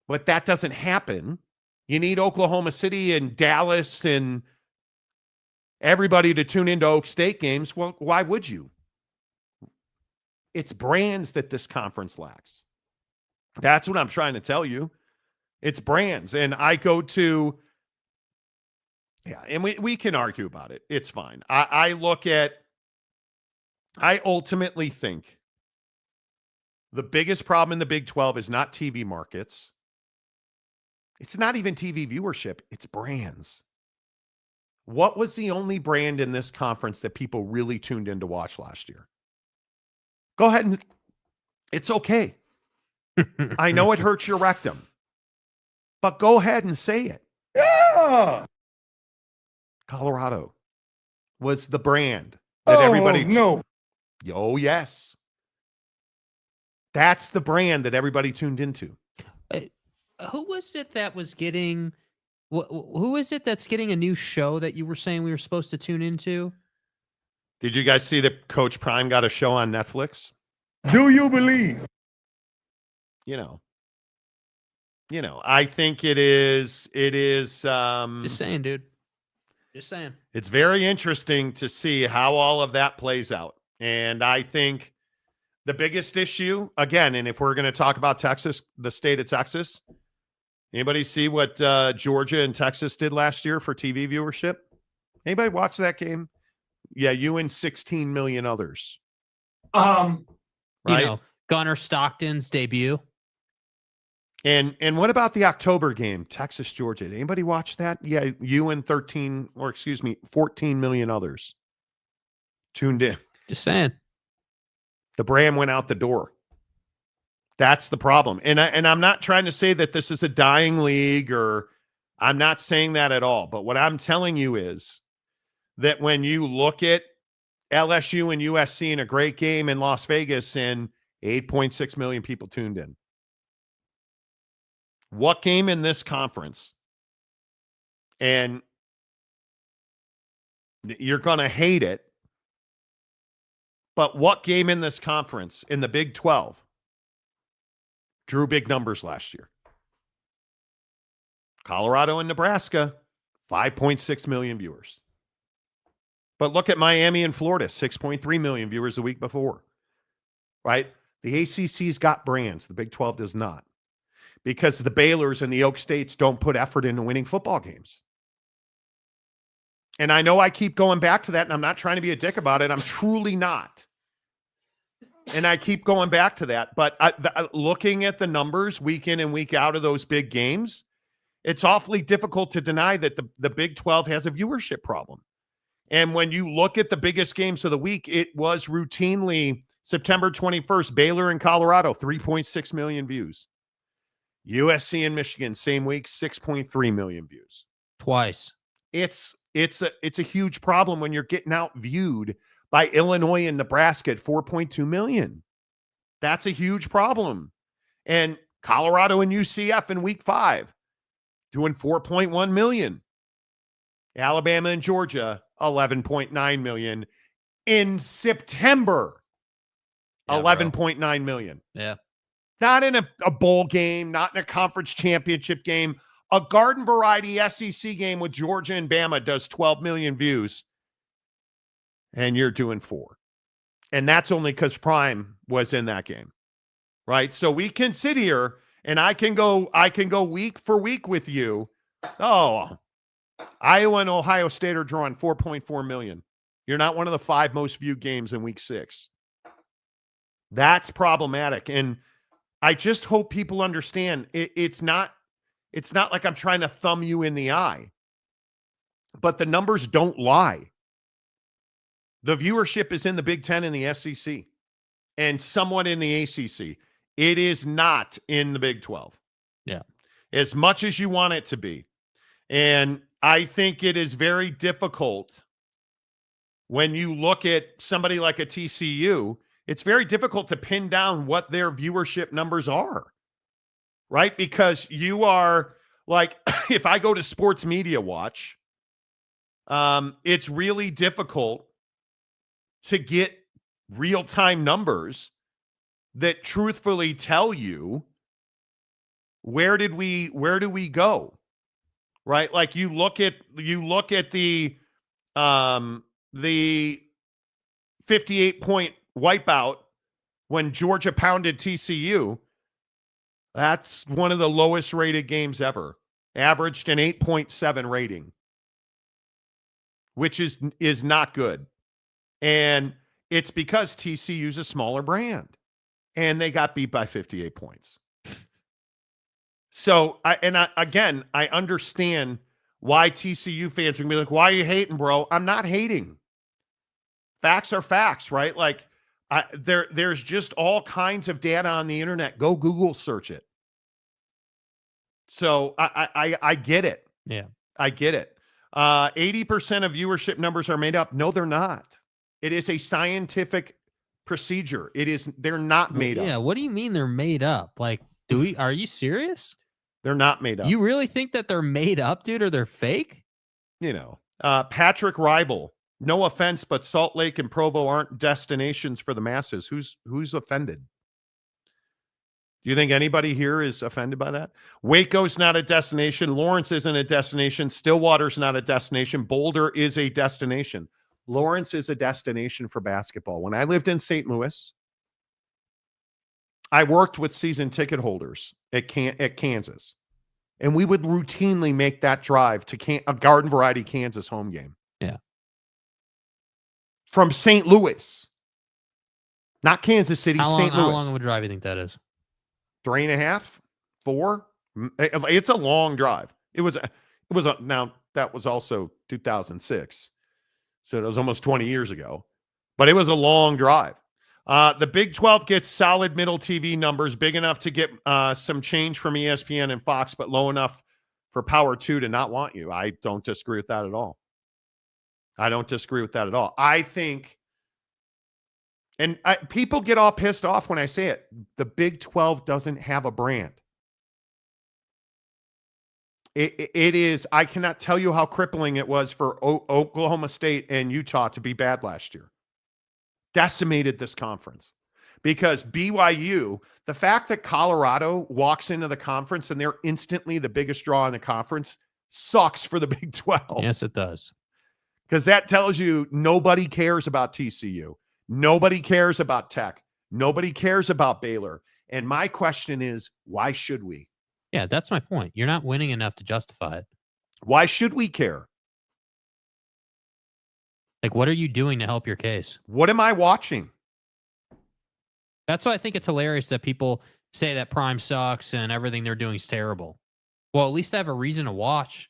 But that doesn't happen. You need Oklahoma City and Dallas and everybody to tune into Oak State games. Well, why would you? It's brands that this conference lacks. That's what I'm trying to tell you. It's brands. And I go to, and we can argue about it. It's fine. I ultimately think the biggest problem in the Big 12 is not TV markets. It's not even TV viewership. It's brands. What was the only brand in this conference that people really tuned in to watch last year? Go ahead and it's okay. I know it hurts your rectum, but go ahead and say it. Yeah. Colorado was the brand that everybody. No. Oh, yes. That's the brand that everybody tuned into. Who was it that was getting? Who is it that's getting a new show that you were saying we were supposed to tune into? Did you guys see that Coach Prime got a show on Netflix? Do you believe? I think it is, Just saying, dude. Just saying. It's very interesting to see how all of that plays out. And I think the biggest issue, again, and if we're going to talk about Texas, the state of Texas, anybody see what Georgia and Texas did last year for TV viewership? Anybody watch that game? Yeah, you and 16 million others. Right? Gunnar Stockton's debut. And what about the October game, Texas, Georgia? Did anybody watch that? Yeah, you and 14 million others tuned in. Just saying. The brand went out the door. That's the problem. And I'm not trying to say that this is a dying league, or I'm not saying that at all. But what I'm telling you is that when you look at LSU and USC in a great game in Las Vegas and 8.6 million people tuned in. What game in this conference? And you're going to hate it. But what game in this conference in the Big 12 drew big numbers last year? Colorado and Nebraska, 5.6 million viewers. But look at Miami and Florida, 6.3 million viewers the week before. Right? The ACC's got brands. The Big 12 does not. Because the Baylors and the Oak States don't put effort into winning football games. And I know I keep going back to that, and I'm not trying to be a dick about it. I'm truly not. And I keep going back to that. But looking at the numbers week in and week out of those big games, it's awfully difficult to deny that the Big 12 has a viewership problem. And when you look at the biggest games of the week, it was routinely September 21st, Baylor and Colorado, 3.6 million views. USC and Michigan, same week, 6.3 million views. Twice. It's a huge problem when you're getting out viewed by Illinois and Nebraska at 4.2 million. That's a huge problem. And Colorado and UCF in week 5 doing 4.1 million. Alabama and Georgia, 11.9 million. In September, 11.9 million. Yeah. Not in a bowl game, not in a conference championship game. A garden variety SEC game with Georgia and Bama does 12 million views. And you're doing 4. And that's only because Prime was in that game. Right? So we can sit here and I can go week for week with you. Oh, Iowa and Ohio State are drawing 4.4 million. You're not one of the 5 most viewed games in week 6. That's problematic. And I just hope people understand it's not like I'm trying to thumb you in the eye, but the numbers don't lie. The viewership is in the Big 10 and the SEC and somewhat in the ACC. It is not in the Big 12. Yeah. As much as you want it to be. And I think it is very difficult when you look at somebody like a TCU. It's very difficult to pin down what their viewership numbers are, right? Because you are like, if I go to Sports Media Watch, it's really difficult to get real-time numbers that truthfully tell you where do we go, right? Like you look at the 58-point wipeout when Georgia pounded TCU. That's one of the lowest rated games ever. Averaged an 8.7 rating, which is not good. And it's because TCU's a smaller brand and they got beat by 58 points. So I understand why TCU fans are going to be like, why are you hating, bro? I'm not hating. Facts are facts, right? Like there's just all kinds of data on the internet. Go Google search it. So I get it. Yeah. I get it. 80% of viewership numbers are made up. No, they're not. It is a scientific procedure. They're not made up. Yeah. What do you mean they're made up? Like, are you serious? They're not made up. You really think that they're made up, dude, or they're fake? You know, Patrick Reibel. No offense, but Salt Lake and Provo aren't destinations for the masses. Who's offended? Do you think anybody here is offended by that? Waco's not a destination. Lawrence isn't a destination. Stillwater's not a destination. Boulder is a destination. Lawrence is a destination for basketball. When I lived in St. Louis, I worked with season ticket holders at Kansas, and we would routinely make that drive to a Garden Variety Kansas home game. Yeah. From St. Louis, not Kansas City, St. Louis. How long of a drive do you think that is? 3.5, 4. It's a long drive. Now that was also 2006. So it was almost 20 years ago, but it was a long drive. The Big 12 gets solid middle TV numbers, big enough to get some change from ESPN and Fox, but low enough for Power 2 to not want you. I don't disagree with that at all. I think, and people get all pissed off when I say it, the Big 12 doesn't have a brand. It is, I cannot tell you how crippling it was for Oklahoma State and Utah to be bad last year. Decimated this conference because BYU, the fact that Colorado walks into the conference and they're instantly the biggest draw in the conference sucks for the Big 12. Yes, it does. Because that tells you nobody cares about TCU. Nobody cares about Tech. Nobody cares about Baylor. And my question is, why should we? Yeah, that's my point. You're not winning enough to justify it. Why should we care? Like, what are you doing to help your case? What am I watching? That's why I think it's hilarious that people say that Prime sucks and everything they're doing is terrible. Well, at least I have a reason to watch.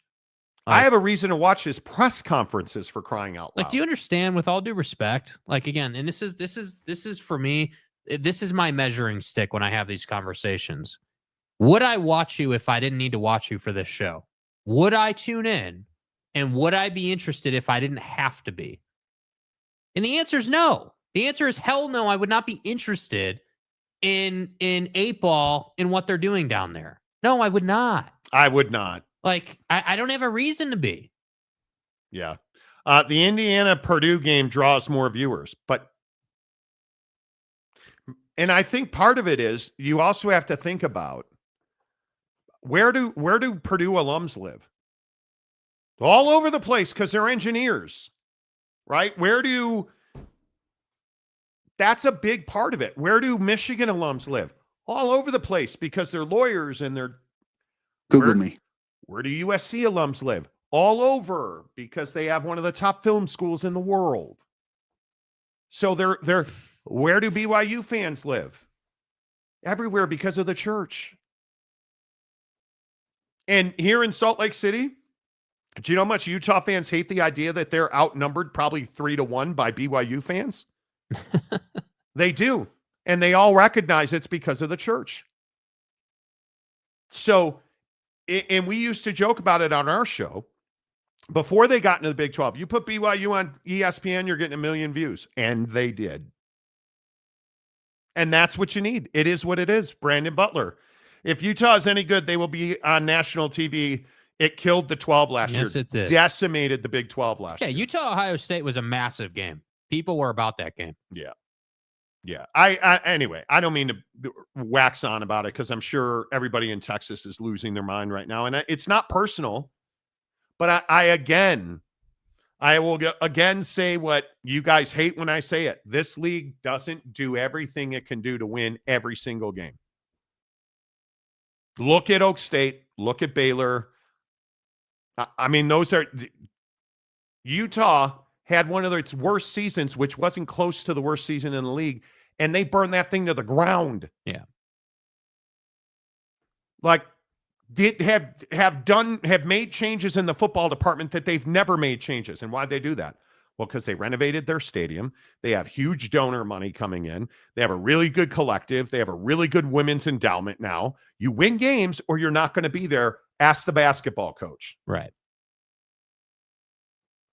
I have a reason to watch his press conferences, for crying out loud. Like, do you understand, with all due respect, like, again, and this is for me, this is my measuring stick when I have these conversations. Would I watch you if I didn't need to watch you for this show? Would I tune in? And would I be interested if I didn't have to be? And the answer is no. The answer is hell no. I would not be interested in 8-ball in what they're doing down there. No, I would not. I would not. Like, I don't have a reason to be. Yeah. The Indiana-Purdue game draws more viewers, and I think part of it is you also have to think about where do Purdue alums live? All over the place, because they're engineers, right? That's a big part of it. Where do Michigan alums live? All over the place, because they're lawyers and they're Google me. Where do USC alums live? All over, because they have one of the top film schools in the world. So they're where do BYU fans live? Everywhere, because of the church. And here in Salt Lake City, do you know how much Utah fans hate the idea that they're outnumbered probably 3-1 by BYU fans? They do. And they all recognize it's because of the church. So, and we used to joke about it on our show. Before they got into the Big 12, you put BYU on ESPN, you're getting 1 million views. And they did. And that's what you need. It is what it is. Brandon Butler. If Utah is any good, they will be on national TV. It killed the 12 last year. Yes, it did. Decimated the Big 12 last year. Yeah, Utah-Ohio State was a massive game. People were about that game. Yeah. Yeah. Anyway, I don't mean to wax on about it, because I'm sure everybody in Texas is losing their mind right now. And it's not personal, but I will again say what you guys hate when I say it. This league doesn't do everything it can do to win every single game. Look at Oak State. Look at Baylor. I mean, those are Utah had one of its worst seasons, which wasn't close to the worst season in the league, and they burned that thing to the ground. Yeah. Like, have made changes in the football department that they've never made changes. And why'd they do that? Well, because they renovated their stadium. They have huge donor money coming in. They have a really good collective. They have a really good women's endowment now. You win games or you're not going to be there. Ask the basketball coach. Right.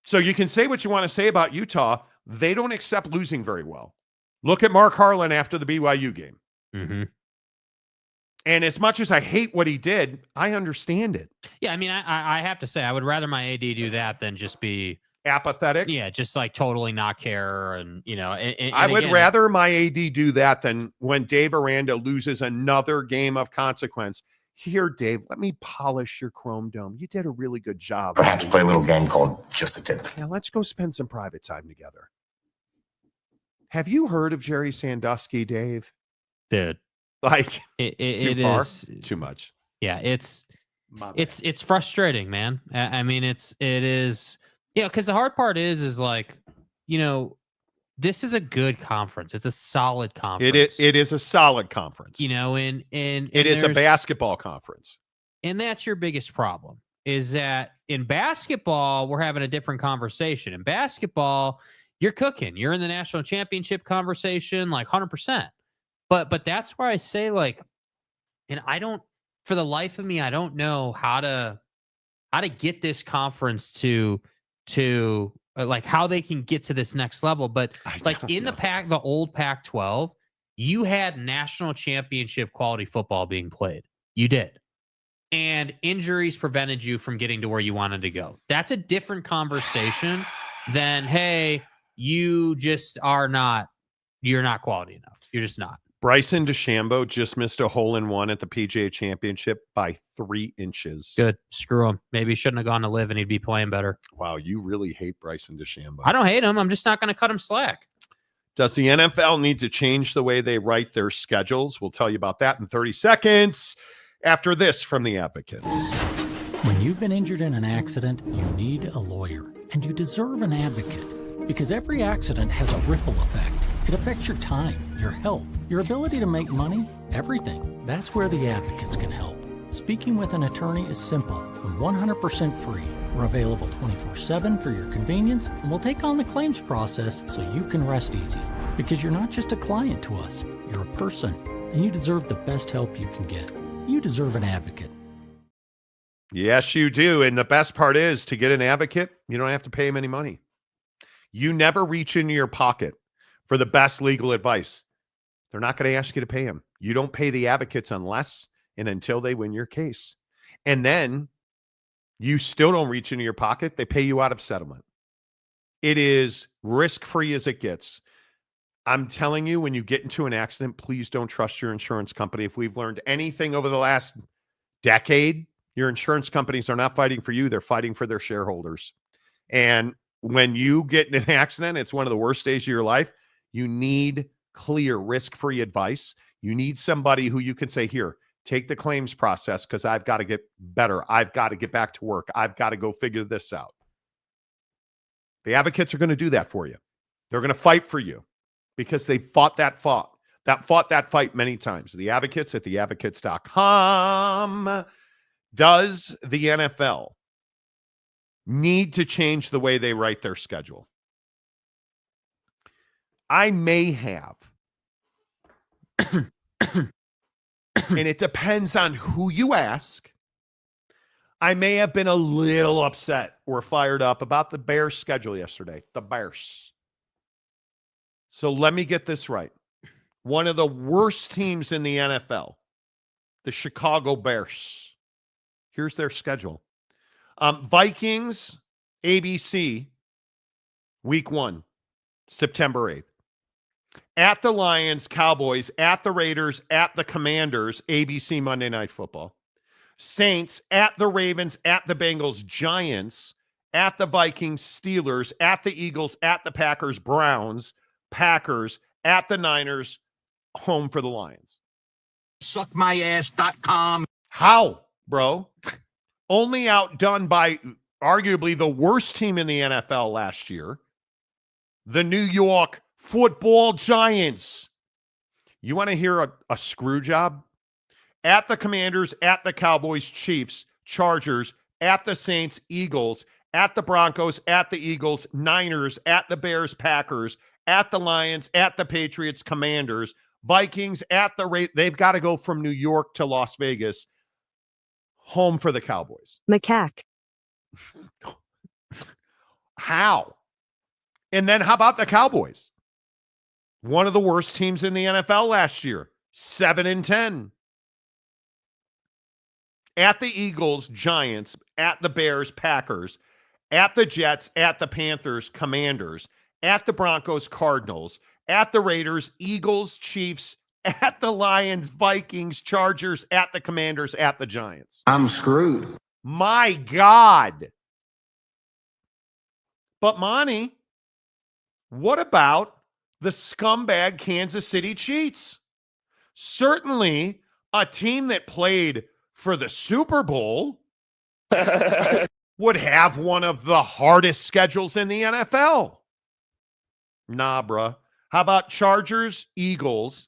So you can say what you want to say about Utah. They don't accept losing very well. Look at Mark Harlan after the BYU game. Mm-hmm. And as much as I hate what he did, I understand it. Yeah, I mean, I have to say, I would rather my AD do that than just be apathetic. Yeah, just like totally not care. And, you know, I would rather my AD do that than when Dave Aranda loses another game of consequence. Here, Dave, let me polish your chrome dome. You did a really good job. Perhaps play a little game called Just a Tip. Yeah, let's go spend some private time together. Have you heard of Jerry Sandusky, Dave? Dude. Like, it far? is Too much. Yeah, it's frustrating, man. I mean, it is, you know, because the hard part is like, you know, this is a good conference. It's a solid conference. It is a solid conference. You know, and it is a basketball conference. And that's your biggest problem, is that in basketball, we're having a different conversation. In basketball, you're cooking. You're in the national championship conversation, like 100%. But that's where I say, like, and I don't, for the life of me, I don't know how to get this conference to like how they can get to this next level. But like in the old Pac-12, you had national championship quality football being played. You did. And injuries prevented you from getting to where you wanted to go. That's a different conversation than, hey, you're not quality enough. You're just not. Bryson DeChambeau just missed a hole-in-one at the PGA Championship by 3 inches. Good. Screw him. Maybe he shouldn't have gone to Live and he'd be playing better. Wow, you really hate Bryson DeChambeau. I don't hate him. I'm just not going to cut him slack. Does the NFL need to change the way they write their schedules? We'll tell you about that in 30 seconds after this from the Advocates. When you've been injured in an accident, you need a lawyer, and you deserve an advocate, because every accident has a ripple effect. It affects your time, your health, your ability to make money, everything. That's where the advocates can help. Speaking with an attorney is simple and 100% free. We're available 24/7 for your convenience, and we'll take on the claims process so you can rest easy. Because you're not just a client to us, you're a person, and you deserve the best help you can get. You deserve an advocate. Yes, you do. And the best part is, to get an advocate, you don't have to pay them any money. You never reach into your pocket for the best legal advice. They're not going to ask you to pay them. You don't pay the advocates unless and until they win your case. And then you still don't reach into your pocket. They pay you out of settlement. It is risk-free as it gets. I'm telling you, when you get into an accident, please don't trust your insurance company. If we've learned anything over the last decade, your insurance companies are not fighting for you. They're fighting for their shareholders. And when you get in an accident, it's one of the worst days of your life. You need clear, risk-free advice. You need somebody who you can say, here, take the claims process because I've got to get better. I've got to get back to work. I've got to go figure this out. The advocates are going to do that for you. They're going to fight for you because they fought that fight many times. The advocates at theadvocates.com. Does the NFL need to change the way they write their schedule? I may have. And it depends on who you ask. I may have been a little upset or fired up about the Bears' schedule yesterday. The Bears. So let me get this right. One of the worst teams in the NFL, the Chicago Bears. Here's their schedule. Vikings, ABC, week 1, September 8th. At the Lions, Cowboys, at the Raiders, at the Commanders, ABC Monday Night Football. Saints, at the Ravens, at the Bengals, Giants, at the Vikings, Steelers, at the Eagles, at the Packers, Browns, Packers, at the Niners, home for the Lions. Suckmyass.com. How, bro? Only outdone by arguably the worst team in the NFL last year, the New York Football Giants. You want to hear a screw job? At the Commanders, at the Cowboys, Chiefs, Chargers, at the Saints, Eagles, at the Broncos, at the Eagles, Niners, at the Bears, Packers, at the Lions, at the Patriots, Commanders, Vikings, at the they've got to go from New York to Las Vegas, home for the Cowboys. Macaque. How? And then how about the Cowboys? One of the worst teams in the NFL last year, 7-10. At the Eagles, Giants, at the Bears, Packers, at the Jets, at the Panthers, Commanders, at the Broncos, Cardinals, at the Raiders, Eagles, Chiefs, at the Lions, Vikings, Chargers, at the Commanders, at the Giants. I'm screwed. My God. But Monty, what about the scumbag Kansas City Chiefs? Certainly a team that played for the Super Bowl would have one of the hardest schedules in the NFL. Nah, bruh. How about Chargers, Eagles?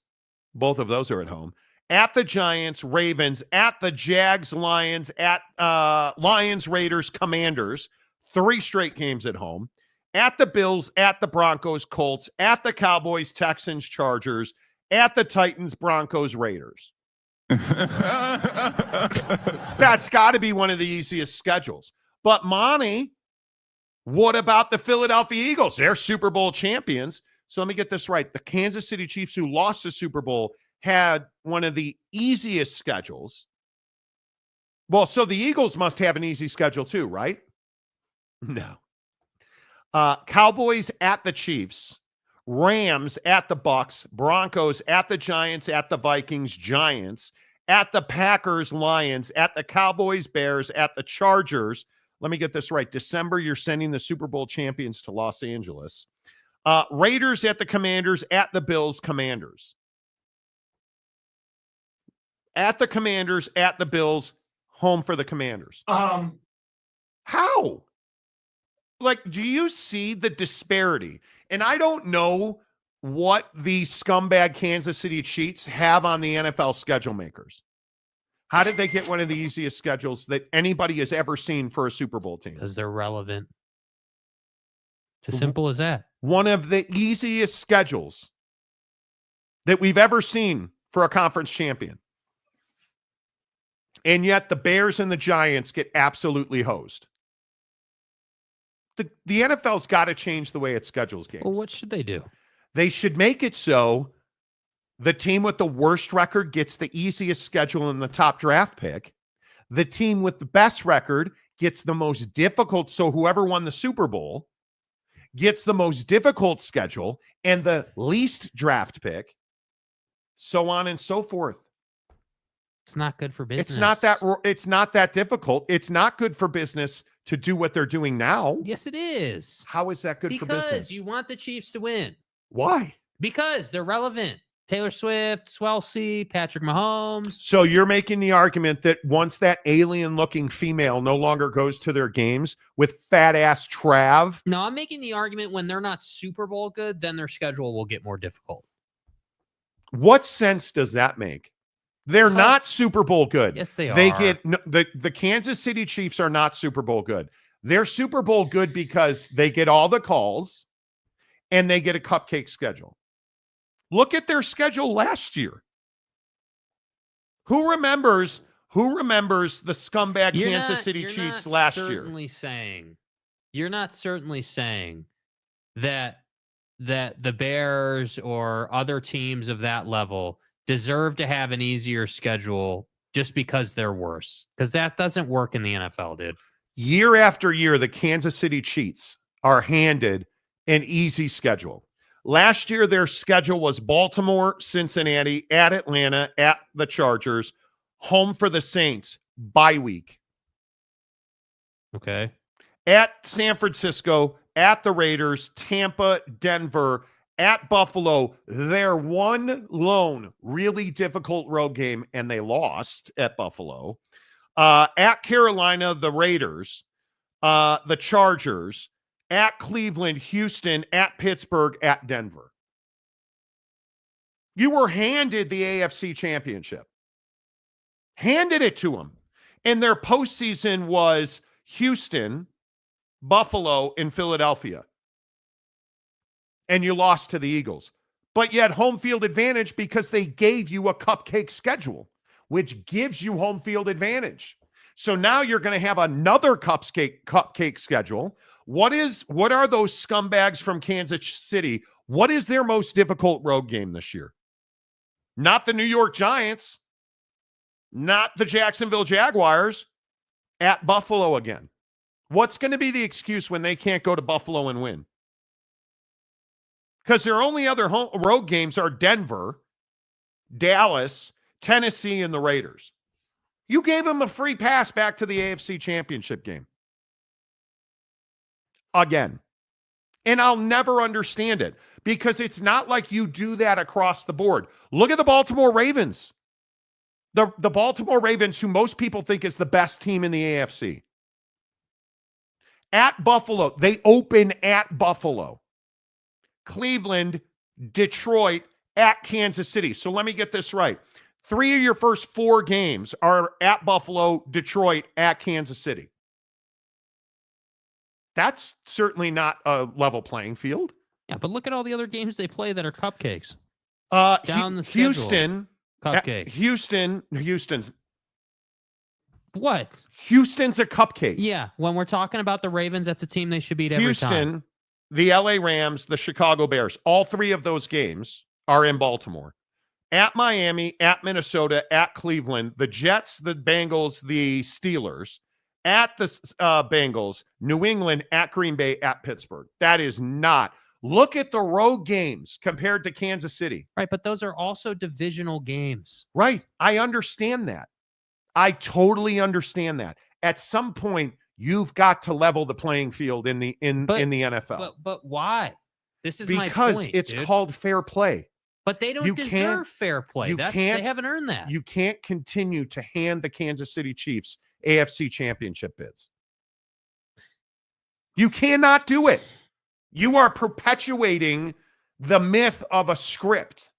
Both of those are at home. At the Giants, Ravens, at the Jags, Lions, at Lions, Raiders, Commanders. 3 straight games at home. At the Bills, at the Broncos, Colts, at the Cowboys, Texans, Chargers, at the Titans, Broncos, Raiders. That's got to be one of the easiest schedules. But Monty, what about the Philadelphia Eagles? They're Super Bowl champions. So let me get this right. The Kansas City Chiefs, who lost the Super Bowl, had one of the easiest schedules. Well, so the Eagles must have an easy schedule too, right? No. Cowboys at the Chiefs, Rams at the Bucks, Broncos at the Giants, at the Vikings, Giants, at the Packers, Lions, at the Cowboys, Bears, at the Chargers. Let me get this right. December, you're sending the Super Bowl champions to Los Angeles. Raiders at the Commanders, at the Bills, Commanders. At the Commanders, at the Bills, home for the Commanders. How? Like, do you see the disparity? And I don't know what the scumbag Kansas City Chiefs have on the NFL schedule makers? How did they get one of the easiest schedules that anybody has ever seen for a Super Bowl team? Because they're relevant. It's as simple as that. One of the easiest schedules that we've ever seen for a conference champion. And yet the Bears and the Giants get absolutely hosed. The NFL's got to change the way it schedules games. Well, what should they do? They should make it so the team with the worst record gets the easiest schedule and the top draft pick. The team with the best record gets the most difficult. So whoever won the Super Bowl gets the most difficult schedule and the least draft pick, so on and so forth. It's not good for business. It's not that difficult. It's not good for business to do what they're doing now. Yes, it is. How is that good for business? Because you want the Chiefs to win. Why? Because they're relevant. Taylor Swift, Swelsey, Patrick Mahomes. So you're making the argument that once that alien-looking female no longer goes to their games with fat-ass Trav. No, I'm making the argument when they're not Super Bowl good, then their schedule will get more difficult. What sense does that make? They're not Super Bowl good. Yes, they are. They get the Kansas City Chiefs are not Super Bowl good. They're Super Bowl good because they get all the calls and they get a cupcake schedule. Look at their schedule last year. Who remembers the scumbag Kansas City Chiefs last year? You're not certainly saying that the Bears or other teams of that level deserve to have an easier schedule just because they're worse. Because that doesn't work in the NFL, dude. Year after year, the Kansas City Chiefs are handed an easy schedule. Last year, their schedule was Baltimore, Cincinnati, at Atlanta, at the Chargers, home for the Saints, bye week. Okay. At San Francisco, at the Raiders, Tampa, Denver, at Buffalo, their one lone really difficult road game, and they lost at Buffalo. At Carolina, the Raiders, the Chargers, at Cleveland, Houston, at Pittsburgh, at Denver. You were handed the AFC Championship. Handed it to them. And their postseason was Houston, Buffalo, and Philadelphia. And you lost to the Eagles. But you had home field advantage because they gave you a cupcake schedule, which gives you home field advantage. So now you're going to have another cupcake schedule. What are those scumbags from Kansas City? What is their most difficult road game this year? Not the New York Giants, not the Jacksonville Jaguars, at Buffalo again. What's going to be the excuse when they can't go to Buffalo and win? Because their only other road games are Denver, Dallas, Tennessee, and the Raiders. You gave them a free pass back to the AFC Championship game. Again. And I'll never understand it because it's not like you do that across the board. Look at the Baltimore Ravens. The Baltimore Ravens, who most people think is the best team in the AFC. At Buffalo, they open at Buffalo. Cleveland, Detroit, at Kansas City. So let me get this right. 3 of your first 4 games are at Buffalo, Detroit, at Kansas City. That's certainly not a level playing field. Yeah, but look at all the other games they play that are cupcakes. Down the Houston, cupcake. Houston's. What? Houston's a cupcake. Yeah, when we're talking about the Ravens, that's a team they should beat every time. Houston, the LA Rams, the Chicago Bears. All 3 of those games are in Baltimore. At Miami, at Minnesota, at Cleveland, the Jets, the Bengals, the Steelers. At the Bengals, New England, at Green Bay, at Pittsburgh. That is not. Look at the road games compared to Kansas City. Right, but those are also divisional games. Right. I understand that. I totally understand that. At some point, you've got to level the playing field in the NFL. But why? This is my point. Because it's called fair play. But they don't deserve fair play. They haven't earned that. You can't continue to hand the Kansas City Chiefs AFC Championship bids. You cannot do it. You are perpetuating the myth of a script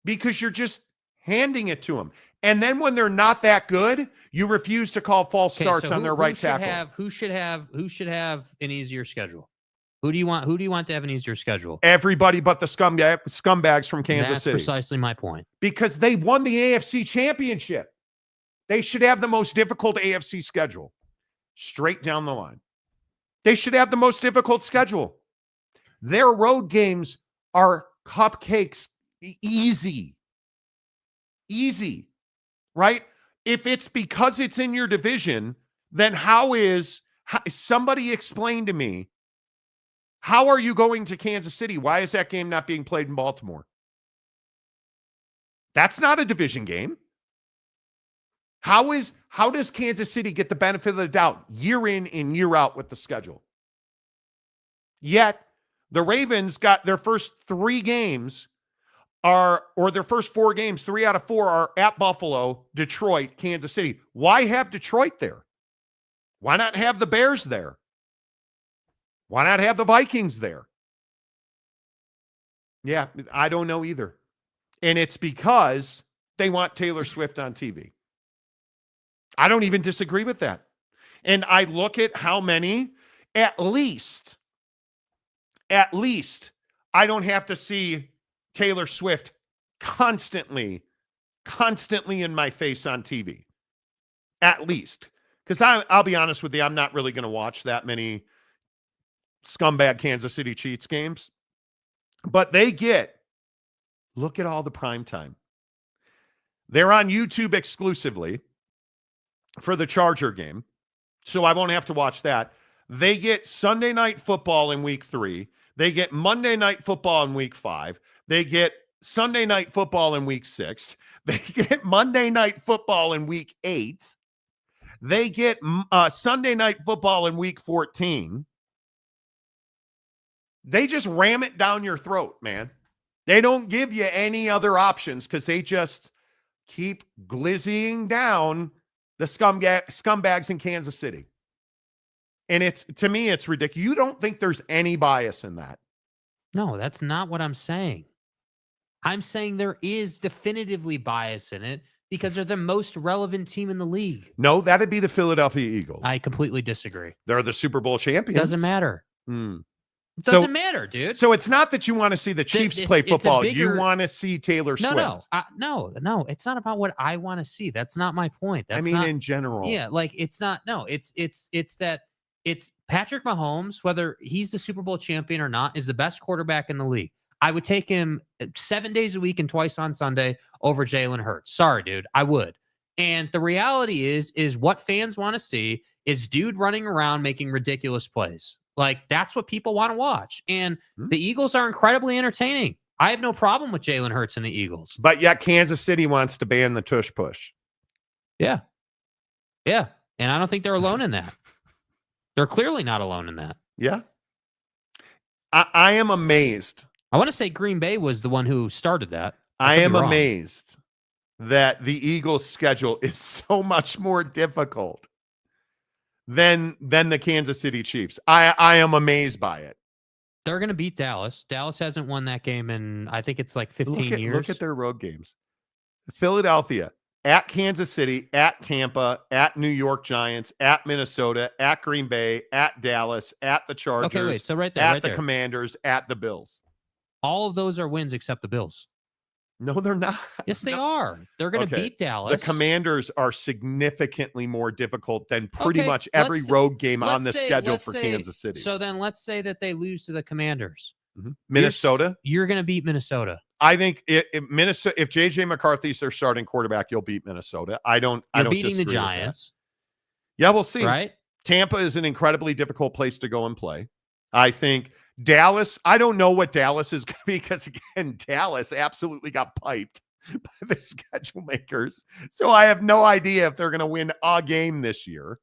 because you're just handing it to them. And then when they're not that good, you refuse to call false starts on their right tackle. Who should have an easier schedule? Who do you want to have an easier schedule? Everybody but the scumbags from Kansas City. That's precisely my point. Because they won the AFC championship. They should have the most difficult AFC schedule. Straight down the line. They should have the most difficult schedule. Their road games are cupcakes. Easy. Right? If it's because it's in your division, then somebody explain to me, how are you going to Kansas City? Why is that game not being played in Baltimore? That's not a division game. How does Kansas City get the benefit of the doubt year in and year out with the schedule? Yet the Ravens got their first 3 games their first 4 games, 3 out of 4 are at Buffalo, Detroit, Kansas City. Why have Detroit there? Why not have the Bears there? Why not have the Vikings there? Yeah, I don't know either. And it's because they want Taylor Swift on TV. I don't even disagree with that. And I look at how many, at least, I don't have to see Taylor Swift constantly in my face on TV. At least. Because I'll be honest with you, I'm not really going to watch that many scumbag Kansas City Chiefs games. But look at all the prime time. They're on YouTube exclusively for the Charger game. So I won't have to watch that. They get Sunday Night Football in week 3. They get Monday Night Football in week 5. They get Sunday Night Football in week 6. They get Monday Night Football in week 8. They get Sunday Night Football in week 14. They just ram it down your throat, man. They don't give you any other options because they just keep glizzying down the scumbags in Kansas City. And to me, it's ridiculous. You don't think there's any bias in that? No, that's not what I'm saying. I'm saying there is definitively bias in it because they're the most relevant team in the league. No, that'd be the Philadelphia Eagles. I completely disagree. They're the Super Bowl champions. Doesn't matter. Hmm. It doesn't matter, dude. So it's not that you want to see the Chiefs play football. You want to see Taylor Swift. No. It's not about what I want to see. That's not my point. That's in general. Yeah, like it's not. No, it's that it's Patrick Mahomes, whether he's the Super Bowl champion or not, is the best quarterback in the league. I would take him 7 days a week and twice on Sunday over Jalen Hurts. Sorry, dude. I would. And the reality is what fans want to see is dude running around making ridiculous plays. Like, that's what people want to watch. And the Eagles are incredibly entertaining. I have no problem with Jalen Hurts and the Eagles. But yet Kansas City wants to ban the tush push. Yeah. Yeah. And I don't think they're alone in that. They're clearly not alone in that. Yeah. I am amazed. I want to say Green Bay was the one who started that. I am amazed that the Eagles' schedule is so much more difficult than the Kansas City Chiefs. I am amazed by it. They're going to beat Dallas. Dallas hasn't won that game in, I think it's like 15 years. Look at their road games. Philadelphia, at Kansas City, at Tampa, at New York Giants, at Minnesota, at Green Bay, at Dallas, at the Chargers. Okay, wait. So right there, at the Commanders, at the Bills. All of those are wins except the Bills. No, they're not. Yes, they are. They're going to beat Dallas. The Commanders are significantly more difficult than pretty much every road game on the schedule for Kansas City. So then let's say that they lose to the Commanders. Mm-hmm. Minnesota? You're going to beat Minnesota. I think if J.J. McCarthy's their starting quarterback, you'll beat Minnesota. You're beating the Giants. Yeah, we'll see. Right? Tampa is an incredibly difficult place to go and play. I think Dallas, I don't know what Dallas is going to be because, again, Dallas absolutely got piped by the schedule makers. So I have no idea if they're going to win a game this year.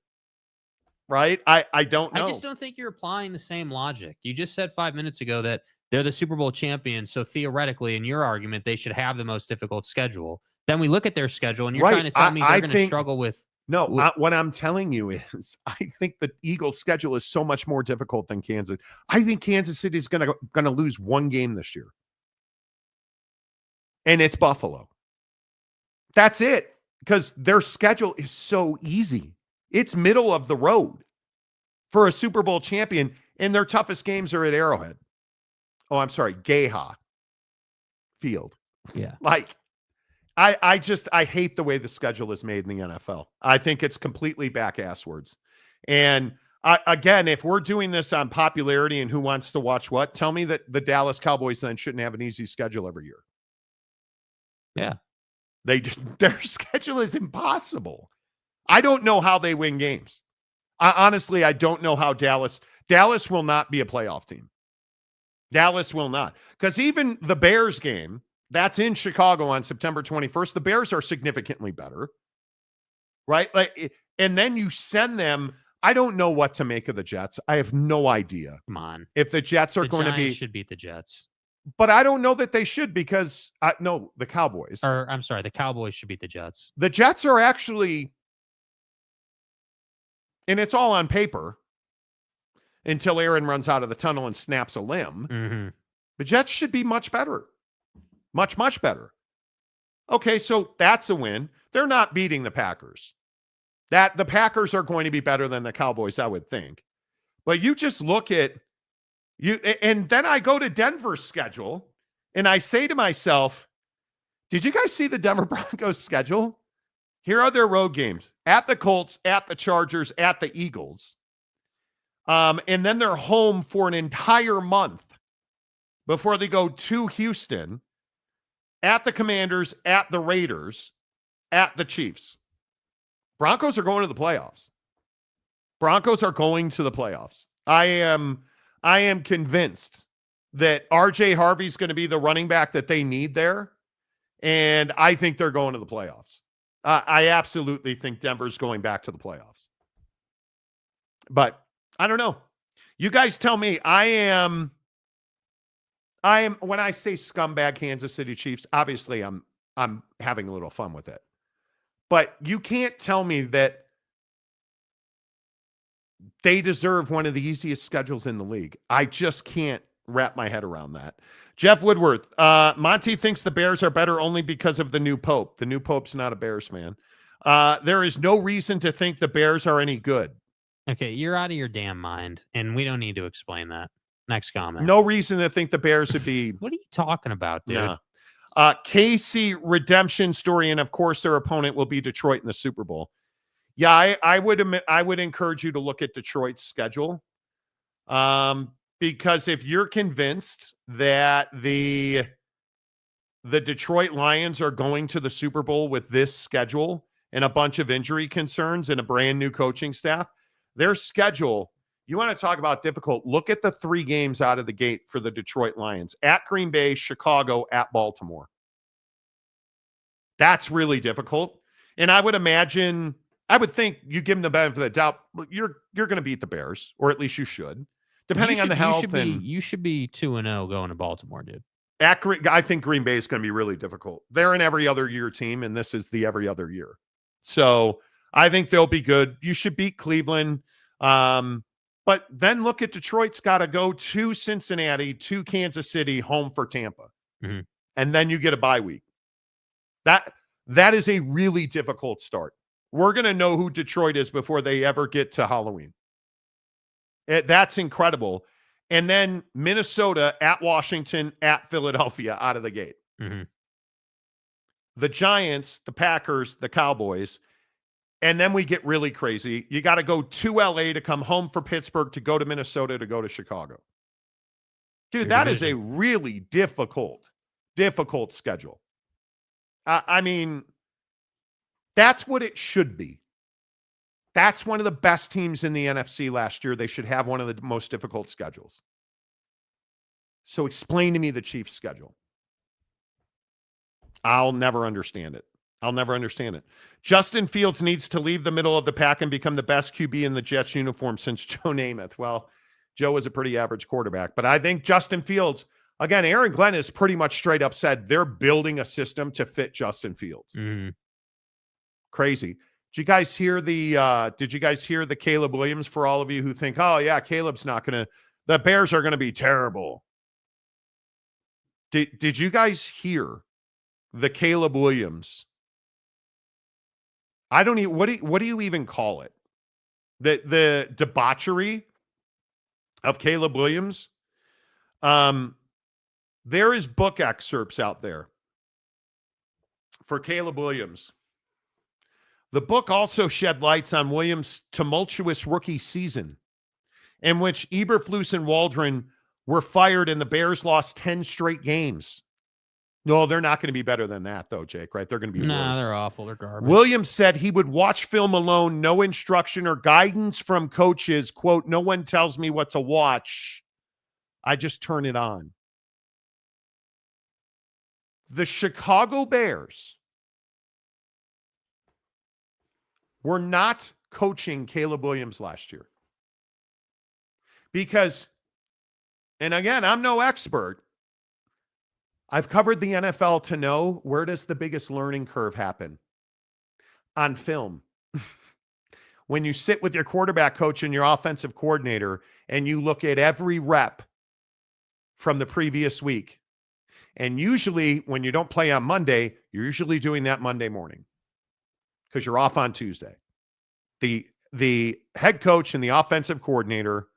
Right? I don't know. I just don't think you're applying the same logic. You just said 5 minutes ago that they're the Super Bowl champions. So theoretically, in your argument, they should have the most difficult schedule. Then we look at their schedule and you're trying to tell me they're going to struggle with. No, what I'm telling you is I think the Eagles' schedule is so much more difficult than Kansas. I think Kansas City is going to lose one game this year. And it's Buffalo. That's it. Because their schedule is so easy. It's middle of the road for a Super Bowl champion, and their toughest games are at Arrowhead. Oh, I'm sorry, Geha Field. Yeah. Like, I hate the way the schedule is made in the NFL. I think it's completely back-asswards. And again, if we're doing this on popularity and who wants to watch what, tell me that the Dallas Cowboys then shouldn't have an easy schedule every year. Yeah. Their schedule is impossible. I don't know how they win games. Honestly, I don't know how Dallas will not be a playoff team. Dallas will not. Because even the Bears game, that's in Chicago on September 21st. The Bears are significantly better, right? Like, and then you send them. I don't know what to make of the Jets. I have no idea. Come on. If the Jets are going to be, should beat the Jets. But I don't know that they should because no, the Cowboys. Or I'm sorry, the Cowboys should beat the Jets. The Jets are actually, and it's all on paper until Aaron runs out of the tunnel and snaps a limb. Mm-hmm. The Jets should be much better. Much, much better. Okay, so that's a win. They're not beating the Packers. The Packers are going to be better than the Cowboys, I would think. But you just look at you, and then I go to Denver's schedule, and I say to myself, did you guys see the Denver Broncos schedule? Here are their road games. At the Colts, at the Chargers, at the Eagles. And then they're home for an entire month before they go to Houston, at the Commanders, at the Raiders, at the Chiefs. Broncos are going to the playoffs. Broncos are going to the playoffs. I am convinced that RJ Harvey's going to be the running back that they need there. And I think they're going to the playoffs. I absolutely think Denver's going back to the playoffs. But I don't know. You guys tell me. I am when I say scumbag Kansas City Chiefs, obviously I'm having a little fun with it. But you can't tell me that they deserve one of the easiest schedules in the league. I just can't wrap my head around that. Jeff Woodworth, Monty thinks the Bears are better only because of the new Pope. The new Pope's not a Bears fan. There is no reason to think the Bears are any good. Okay, you're out of your damn mind, and we don't need to explain that. Next comment. No reason to think the Bears would be. What are you talking about, dude? Nah. KC redemption story, and of course their opponent will be Detroit in the Super Bowl. Yeah, I would encourage you to look at Detroit's schedule, because if you're convinced that the Detroit Lions are going to the Super Bowl with this schedule and a bunch of injury concerns and a brand new coaching staff, their schedule. You want to talk about difficult? Look at the 3 games out of the gate for the Detroit Lions: at Green Bay, Chicago, at Baltimore. That's really difficult. And I would think you give them the benefit of the doubt. You're going to beat the Bears, or at least you should, depending on the health. You should be 2-0 going to Baltimore, dude. I think Green Bay is going to be really difficult. They're an every other year team, and this is the every other year. So I think they'll be good. You should beat Cleveland. But then look at Detroit's got to go to Cincinnati, to Kansas City, home for Tampa. Mm-hmm. And then you get a bye week. That is a really difficult start. We're going to know who Detroit is before they ever get to Halloween. That's incredible. And then Minnesota, at Washington, at Philadelphia, out of the gate. Mm-hmm. The Giants, the Packers, the Cowboys. And then we get really crazy. You got to go to LA to come home for Pittsburgh, to go to Minnesota, to go to Chicago. Dude, that is a really difficult schedule. I mean, that's what it should be. That's one of the best teams in the NFC last year. They should have one of the most difficult schedules. So explain to me the Chiefs' schedule. I'll never understand it. Justin Fields needs to leave the middle of the pack and become the best QB in the Jets uniform since Joe Namath. Well, Joe was a pretty average quarterback, but I think Justin Fields, again, Aaron Glenn has pretty much straight up said they're building a system to fit Justin Fields. Mm-hmm. Crazy. Did you guys hear the Caleb Williams, for all of you who think, oh yeah, Caleb's not going to, the Bears are going to be terrible. Did you guys hear the Caleb Williams? I don't even, what do you even call it? The debauchery of Caleb Williams. There is book excerpts out there for Caleb Williams. The book also shed lights on Williams' tumultuous rookie season, in which Eberflus and Waldron were fired and the Bears lost 10 straight games. No, they're not going to be better than that, though, Jake, right? They're going to be worse. They're awful. They're garbage. Williams said he would watch film alone, no instruction or guidance from coaches. Quote, no one tells me what to watch. I just turn it on. The Chicago Bears were not coaching Caleb Williams last year. Because, and again, I'm no expert. I've covered the NFL to know, where does the biggest learning curve happen? On film. When you sit with your quarterback coach and your offensive coordinator and you look at every rep from the previous week. And usually when you don't play on Monday, you're usually doing that Monday morning because you're off on Tuesday. The head coach and the offensive coordinator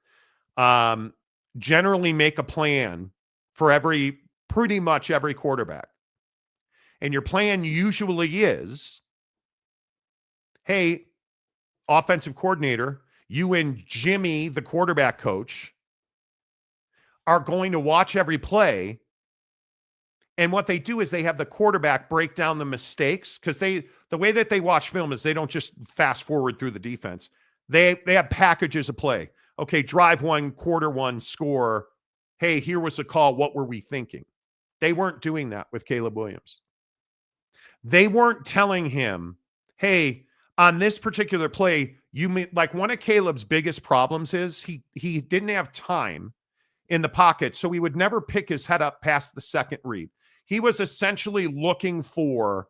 generally make a plan for pretty much every quarterback. And your plan usually is, hey, offensive coordinator, you and Jimmy, the quarterback coach, are going to watch every play. And what they do is they have the quarterback break down the mistakes, because the way that they watch film is they don't just fast forward through the defense. They have packages of play. Okay, drive one, quarter one, score. Hey, here was the call. What were we thinking? They weren't doing that with Caleb Williams. They weren't telling him, hey, on this particular play, like one of Caleb's biggest problems is he didn't have time in the pocket, so he would never pick his head up past the second read. He was essentially looking for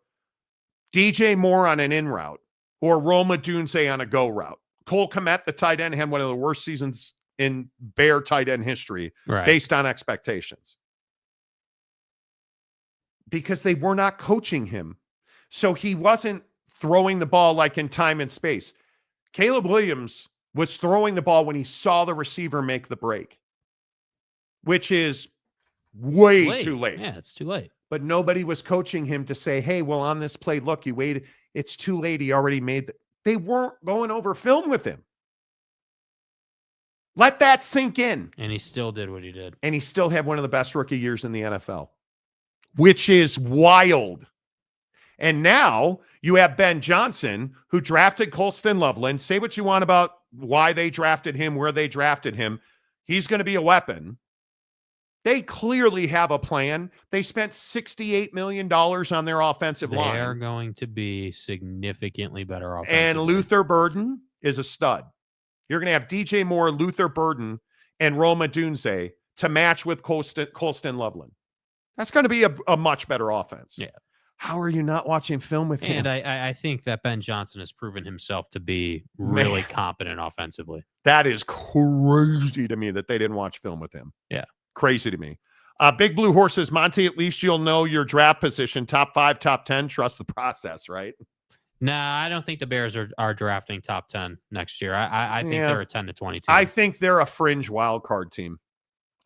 DJ Moore on an in route or Roma Dunze on a go route. Cole Kmet, the tight end, had one of the worst seasons in Bear tight end history, based on expectations. Because they were not coaching him. So he wasn't throwing the ball like in time and space. Caleb Williams was throwing the ball when he saw the receiver make the break, which is way too late. Yeah, it's too late. But nobody was coaching him to say, hey, well, on this play, look, you waited. It's too late. He already made They weren't going over film with him. Let that sink in. And he still did what he did. And he still had one of the best rookie years in the NFL, which is wild. And now you have Ben Johnson, who drafted Colston Loveland. Say what you want about why they drafted him, where they drafted him. He's going to be a weapon. They clearly have a plan. They spent $68 million on their offensive line. They are going to be significantly better offensively. And Luther Burden is a stud. You're going to have DJ Moore, Luther Burden, and Roma Dunze to match with Colston Loveland. That's going to be a much better offense. Yeah. How are you not watching film with him? And I think that Ben Johnson has proven himself to be really competent offensively. That is crazy to me that they didn't watch film with him. Yeah. Crazy to me. Big Blue Horses, Monty, at least you'll know your draft position. Top 5, top 10. Trust the process, right? Nah, I don't think the Bears are drafting top 10 next year. I think they're a 10 to 20 team. I think they're a fringe wild card team.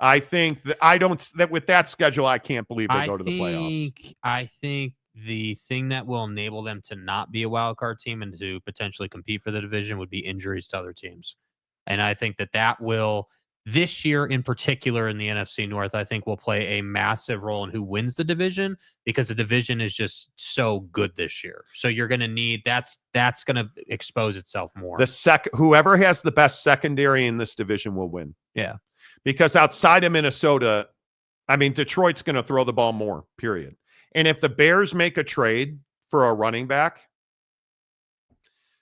I think that with that schedule, I can't believe they go to the playoffs. I think the thing that will enable them to not be a wild card team and to potentially compete for the division would be injuries to other teams. And I think that will, this year in particular in the NFC North, I think will play a massive role in who wins the division, because the division is just so good this year. So you're going to need, that's going to expose itself more. Whoever has the best secondary in this division will win. Yeah. Because outside of Minnesota, I mean, Detroit's going to throw the ball more, period. And if the Bears make a trade for a running back,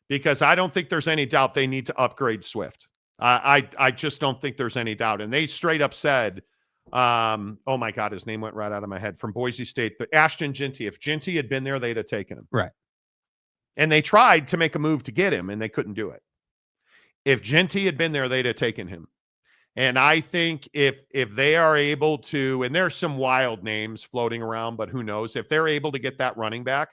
because I don't think there's any doubt they need to upgrade Swift. I just don't think there's any doubt. And they straight up said, oh my God, his name went right out of my head, from Boise State, but Ashton Ginty. If Ginty had been there, they'd have taken him. Right. And they tried to make a move to get him, and they couldn't do it. If Genty had been there, they'd have taken him. And I think if they are able to, and there's some wild names floating around, but who knows, if they're able to get that running back,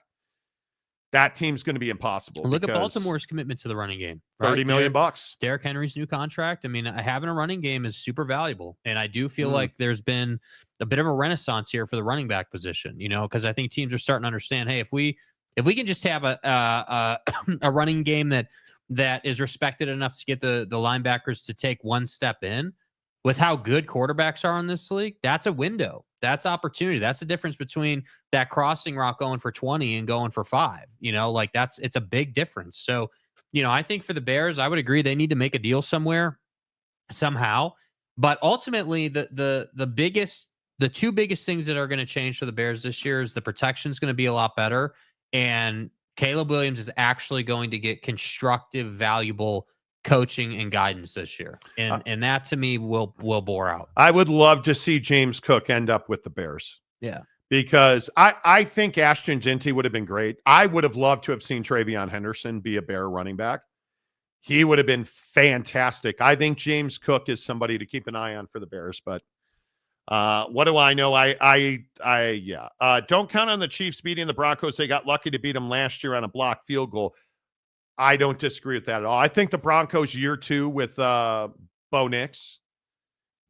that team's going to be impossible. Look at Baltimore's commitment to the running game. Right? $30 million. Derrick Henry's new contract. I mean, having a running game is super valuable. And I do feel like there's been a bit of a renaissance here for the running back position, because I think teams are starting to understand, hey, if we can just have a running game that is respected enough to get the linebackers to take one step in, with how good quarterbacks are in this league, that's a window. That's opportunity. That's the difference between that crossing route going for 20 and going for 5. It's a big difference. So, I think for the Bears, I would agree they need to make a deal somewhere, somehow. But ultimately, the two biggest things that are going to change for the Bears this year is the protection is going to be a lot better, and Caleb Williams is actually going to get constructive, valuable coaching and guidance this year. And that to me will bore out. I would love to see James Cook end up with the Bears. Yeah. Because I think Ashton Genty would have been great. I would have loved to have seen Travion Henderson be a Bear running back. He would have been fantastic. I think James Cook is somebody to keep an eye on for the Bears, but what do I know? Don't count on the Chiefs beating the Broncos. They got lucky to beat them last year on a blocked field goal. I don't disagree with that at all. I think the Broncos year 2 with Bo Nix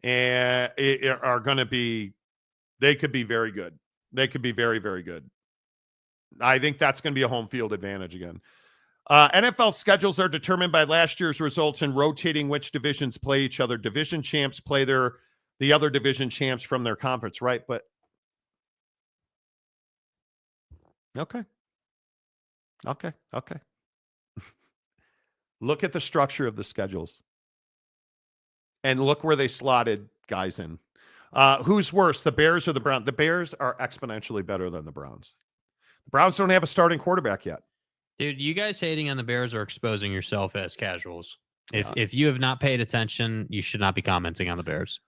are going to be, they could be very good. They could be very, very good. I think that's going to be a home field advantage again. NFL schedules are determined by last year's results and rotating which divisions play each other. Division champs play the other division champs from their conference, right? But okay. Look at the structure of the schedules and look where they slotted guys in. Who's worse, the Bears or the Browns? The Bears are exponentially better than the Browns. The Browns don't have a starting quarterback yet. Dude, you guys hating on the Bears are exposing yourself as casuals. If you have not paid attention, you should not be commenting on the Bears.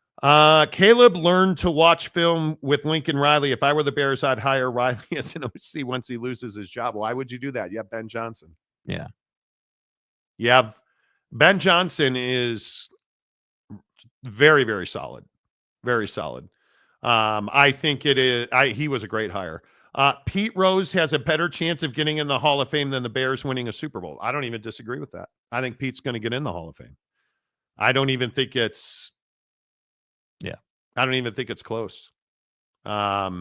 Caleb learned to watch film with Lincoln Riley. If I were the Bears, I'd hire Riley as an OC once he loses his job. Why would you do that? You have Ben Johnson. Yeah. Yeah, Ben Johnson is very, very solid. Very solid. I think it is. He was a great hire. Pete Rose has a better chance of getting in the Hall of Fame than the Bears winning a Super Bowl. I don't even disagree with that. I think Pete's going to get in the Hall of Fame. I don't even think it's close. But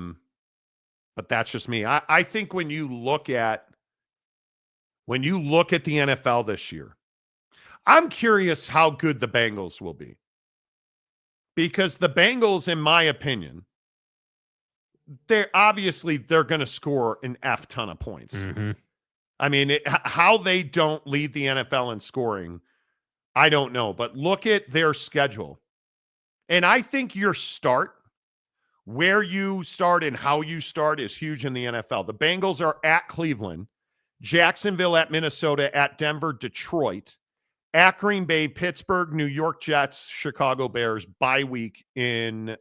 that's just me. I think when you look at the NFL this year, I'm curious how good the Bengals will be. Because the Bengals, in my opinion, they're going to score an F ton of points. Mm-hmm. I mean, how they don't lead the NFL in scoring, I don't know. But look at their schedule. And I think where you start and how you start is huge in the NFL. The Bengals are at Cleveland, Jacksonville at Minnesota, at Denver, Detroit, at Green Bay, Pittsburgh, New York Jets, Chicago Bears, bye week in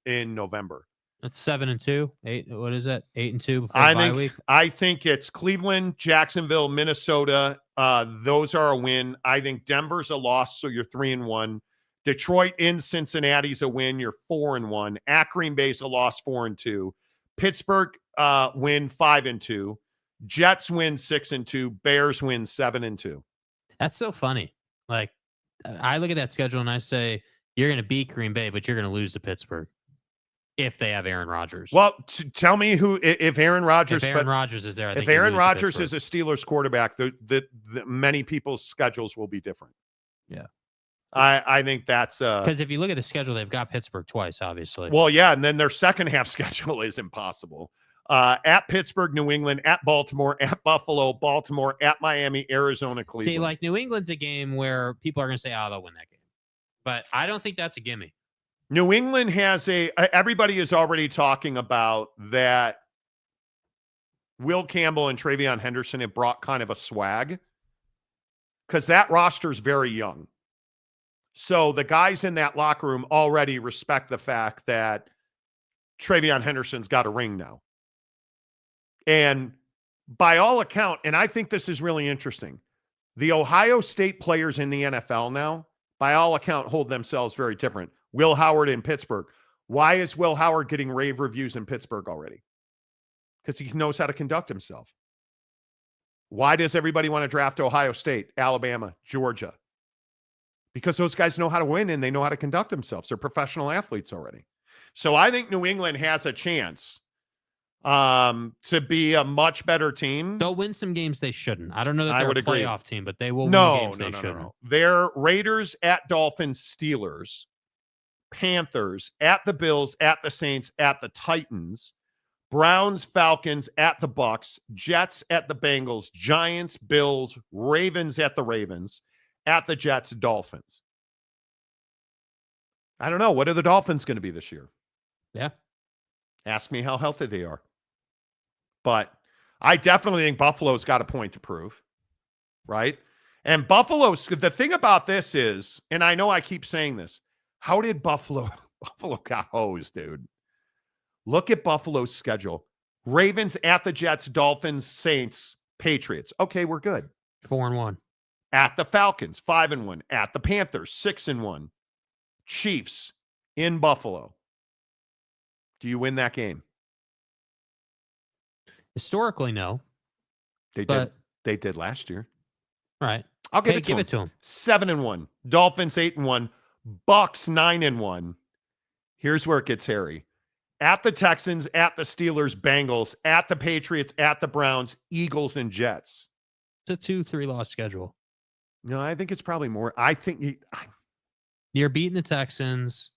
November. That's 7-2. 8. What is that? 8-2 before bye week. I think it's Cleveland, Jacksonville, Minnesota. Those are a win. I think Denver's a loss, so you're 3-1. Detroit in Cincinnati's a win. You're 4-1. At Green Bay's a loss, 4-2. Pittsburgh win 5-2. Jets win 6-2. Bears win 7-2. That's so funny. Like, I look at that schedule and I say, you're going to beat Green Bay, but you're going to lose to Pittsburgh if they have Aaron Rodgers. Well, tell me who, if Aaron Rodgers, is there, if Aaron Rodgers is a Steelers quarterback, the many people's schedules will be different. Yeah. I think that's because if you look at the schedule, they've got Pittsburgh twice, obviously. Well, yeah, and then their second half schedule is impossible. At Pittsburgh, New England, at Baltimore, at Buffalo, Baltimore, at Miami, Arizona, Cleveland. See, like New England's a game where people are going to say, "Oh, they'll win that game," but I don't think that's a gimme. New England has everybody is already talking about that. Will Campbell and Travion Henderson have brought kind of a swag because that roster is very young. So the guys in that locker room already respect the fact that Travion Henderson's got a ring now. And by all account, and I think this is really interesting, the Ohio State players in the NFL now, by all account, hold themselves very different. Will Howard in Pittsburgh. Why is Will Howard getting rave reviews in Pittsburgh already? Because he knows how to conduct himself. Why does everybody want to draft Ohio State, Alabama, Georgia? Because those guys know how to win and they know how to conduct themselves. They're professional athletes already. So I think New England has a chance to be a much better team. They'll win some games they shouldn't. I don't know that I they're would a agree. playoff team, but they will win games they shouldn't. No. They're Raiders at Dolphins, Steelers, Panthers, at the Bills, at the Saints, at the Titans, Browns, Falcons, at the Bucks, Jets at the Bengals, Giants, Bills, Ravens at the Ravens, at the Jets, Dolphins. I don't know. What are the Dolphins going to be this year? Yeah. Ask me how healthy they are. But I definitely think Buffalo's got a point to prove, right? And the thing about this is, and I know I keep saying this, how did Buffalo got hosed, dude? Look at Buffalo's schedule. Ravens at the Jets, Dolphins, Saints, Patriots. Okay, we're good. 4-1. At the Falcons, 5-1. At the Panthers, 6-1. Chiefs in Buffalo. Do you win that game? Historically, no. They did last year. Right. I'll give it to them. 7-1. Dolphins 8-1. Bucks 9-1. Here's where it gets hairy. At the Texans, at the Steelers, Bengals, at the Patriots, at the Browns, Eagles, and Jets. It's a 2-3 loss schedule. No, I think it's probably more. I think you're beating the Texans.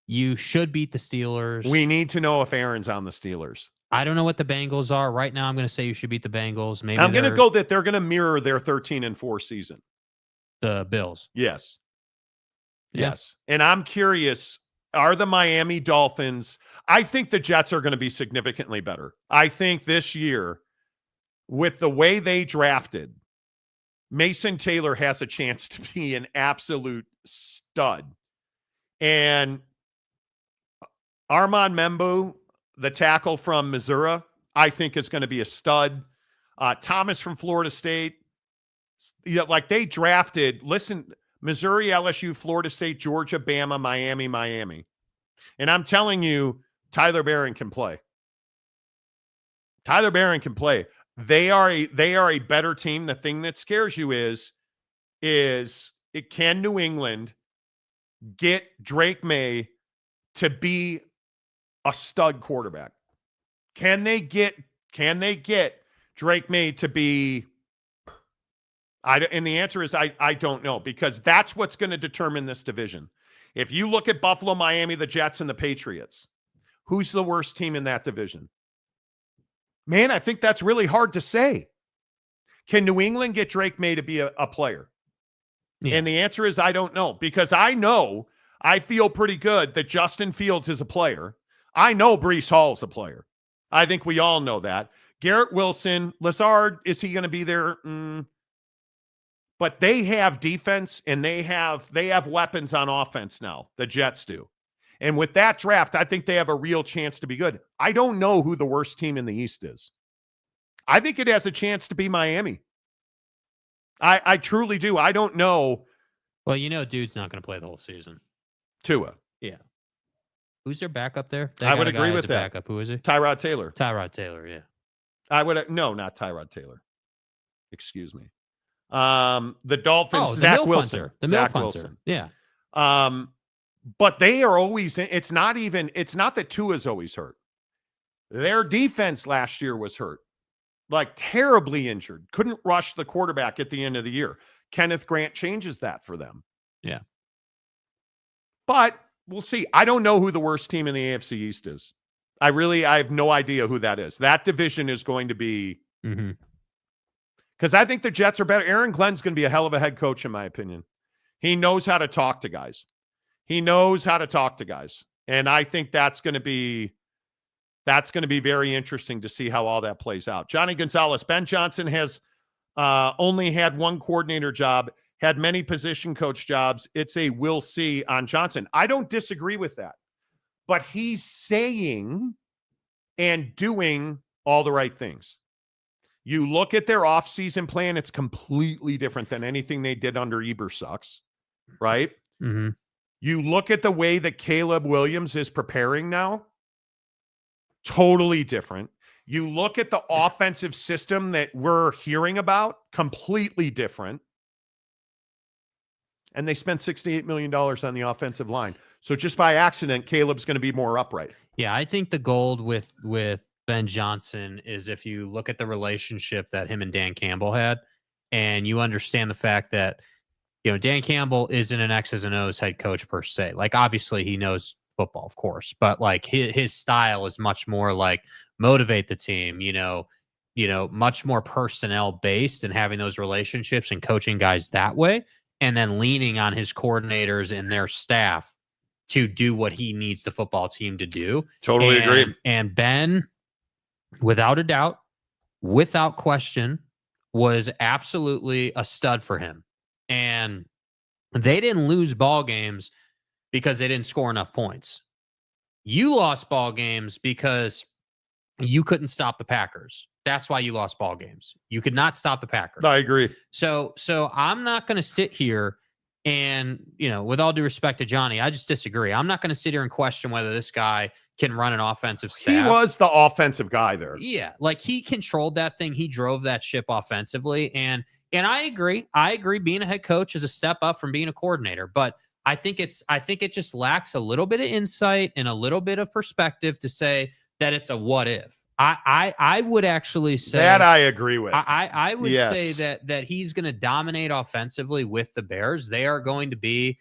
You should beat the Steelers. We need to know if Aaron's on the Steelers. I don't know what the Bengals are. Right now, I'm going to say you should beat the Bengals. Maybe I'm going to go that they're going to mirror their 13-4 season. The Bills. Yes. Yeah. Yes. And I'm curious, are the Miami Dolphins, I think the Jets are going to be significantly better. I think this year, with the way they drafted, Mason Taylor has a chance to be an absolute stud. And Armand Membu, the tackle from Missouri, I think is going to be a stud. Thomas from Florida State. Like they drafted, Missouri, LSU, Florida State, Georgia, Bama, Miami. And I'm telling you, Tyler Barron can play. Tyler Barron can play. They are a better team. The thing that scares you is can New England get Drake May to be a stud quarterback? Can they get Drake May to be? And the answer is I don't know, because that's what's going to determine this division. If you look at Buffalo, Miami, the Jets, and the Patriots, who's the worst team in that division? Man, I think that's really hard to say. Can New England get Drake May to be a player? Yeah. And the answer is I don't know, because I feel pretty good that Justin Fields is a player. I know Breece Hall's a player. I think we all know that. Garrett Wilson, Lazard, is he going to be there? But they have defense and they have weapons on offense now. The Jets do. And with that draft, I think they have a real chance to be good. I don't know who the worst team in the East is. I think it has a chance to be Miami. I truly do. I don't know. Well, dude's not going to play the whole season. Tua. Yeah. Who's their backup there? I would agree with that. Backup. Who is he? Tyrod Taylor. Tyrod Taylor, yeah. No, not Tyrod Taylor. Excuse me. The Dolphins, Zach Wilson. The Zach Wilson. Yeah. But they are always, it's not that Tua's always hurt. Their defense last year was hurt. Like terribly injured. Couldn't rush the quarterback at the end of the year. Kenneth Grant changes that for them. Yeah. But we'll see. I don't know who the worst team in the AFC East is. I have no idea who that is. That division is going to be, because I think the Jets are better. Aaron Glenn's going to be a hell of a head coach, in my opinion. He knows how to talk to guys. And I think that's going to be very interesting to see how all that plays out. Johnny Gonzalez, Ben Johnson has only had one coordinator job, had many position coach jobs. It's a we'll see on Johnson. I don't disagree with that, but he's saying and doing all the right things. You look at their offseason plan, it's completely different than anything they did under Ebersucks, right? Mm-hmm. You look at the way that Caleb Williams is preparing now, totally different. You look at the offensive system that we're hearing about, completely different. And they spent $68 million on the offensive line. So just by accident, Caleb's going to be more upright. Yeah, I think the gold with Ben Johnson is if you look at the relationship that him and Dan Campbell had, and you understand the fact that, Dan Campbell isn't an X's and O's head coach per se. Like, obviously he knows football, of course, but like his style is much more like motivate the team, much more personnel based and having those relationships and coaching guys that way. And then leaning on his coordinators and their staff to do what he needs the football team to do. Totally agree. And Ben, without a doubt, without question, was absolutely a stud for him. And they didn't lose ball games because they didn't score enough points. You lost ball games because you couldn't stop the Packers. That's why you lost ball games. You could not stop the Packers. I agree. So I'm not going to sit here and, with all due respect to Johnny, I just disagree. I'm not going to sit here and question whether this guy can run an offensive staff. He was the offensive guy there. Yeah, like he controlled that thing. He drove that ship offensively. And I agree. Being a head coach is a step up from being a coordinator. But I think it just lacks a little bit of insight and a little bit of perspective to say that it's a what if. I would actually say that I agree with. I would say that he's going to dominate offensively with the Bears. They are going to be.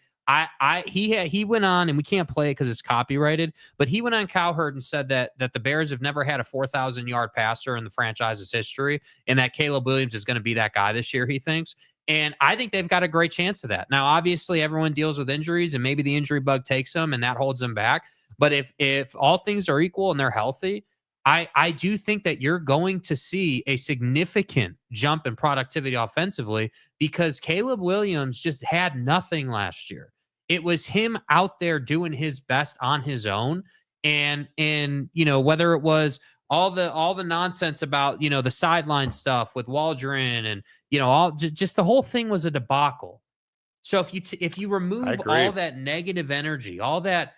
He went on, and we can't play it because it's copyrighted, but he went on Cowherd and said that the Bears have never had a 4,000-yard passer in the franchise's history, and that Caleb Williams is going to be that guy this year, he thinks. And I think they've got a great chance of that. Now, obviously, everyone deals with injuries, and maybe the injury bug takes them, and that holds them back. But if all things are equal and they're healthy, I do think that you're going to see a significant jump in productivity offensively because Caleb Williams just had nothing last year. It was him out there doing his best on his own. And whether it was all the nonsense about, the sideline stuff with Waldron and, just the whole thing was a debacle. So if you remove all that negative energy, all that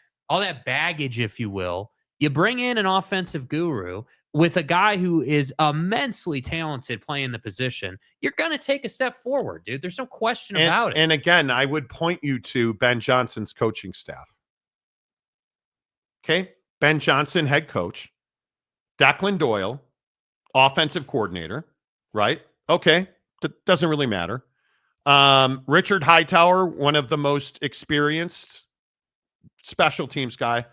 baggage, if you will, you bring in an offensive guru with a guy who is immensely talented playing the position, you're going to take a step forward, dude. There's no question about it. And again, I would point you to Ben Johnson's coaching staff. Okay? Ben Johnson, head coach. Declan Doyle, offensive coordinator, right? Okay. Doesn't really matter. Richard Hightower, one of the most experienced special teams guy.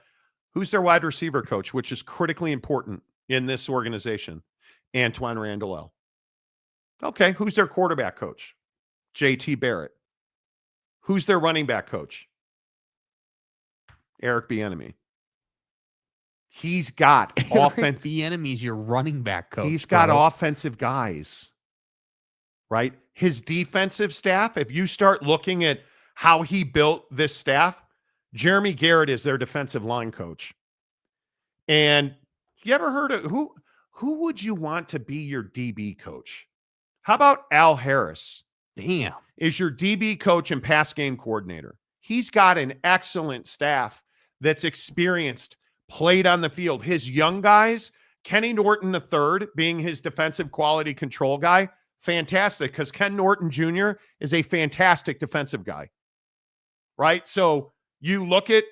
Who's their wide receiver coach, which is critically important in this organization? Antoine Randall. Okay, who's their quarterback coach? JT Barrett. Who's their running back coach? Eric Bieniemy. He's got offensive. Bieniemy's your running back coach. He's got offensive guys, right? His defensive staff, if you start looking at how he built this staff, Jeremy Garrett is their defensive line coach. And you ever heard of who would you want to be your DB coach? How about Al Harris? Damn. Is your DB coach and pass game coordinator. He's got an excellent staff that's experienced, played on the field. His young guys, Kenny Norton III being his defensive quality control guy, fantastic, because Ken Norton Jr. is a fantastic defensive guy. Right? So you look at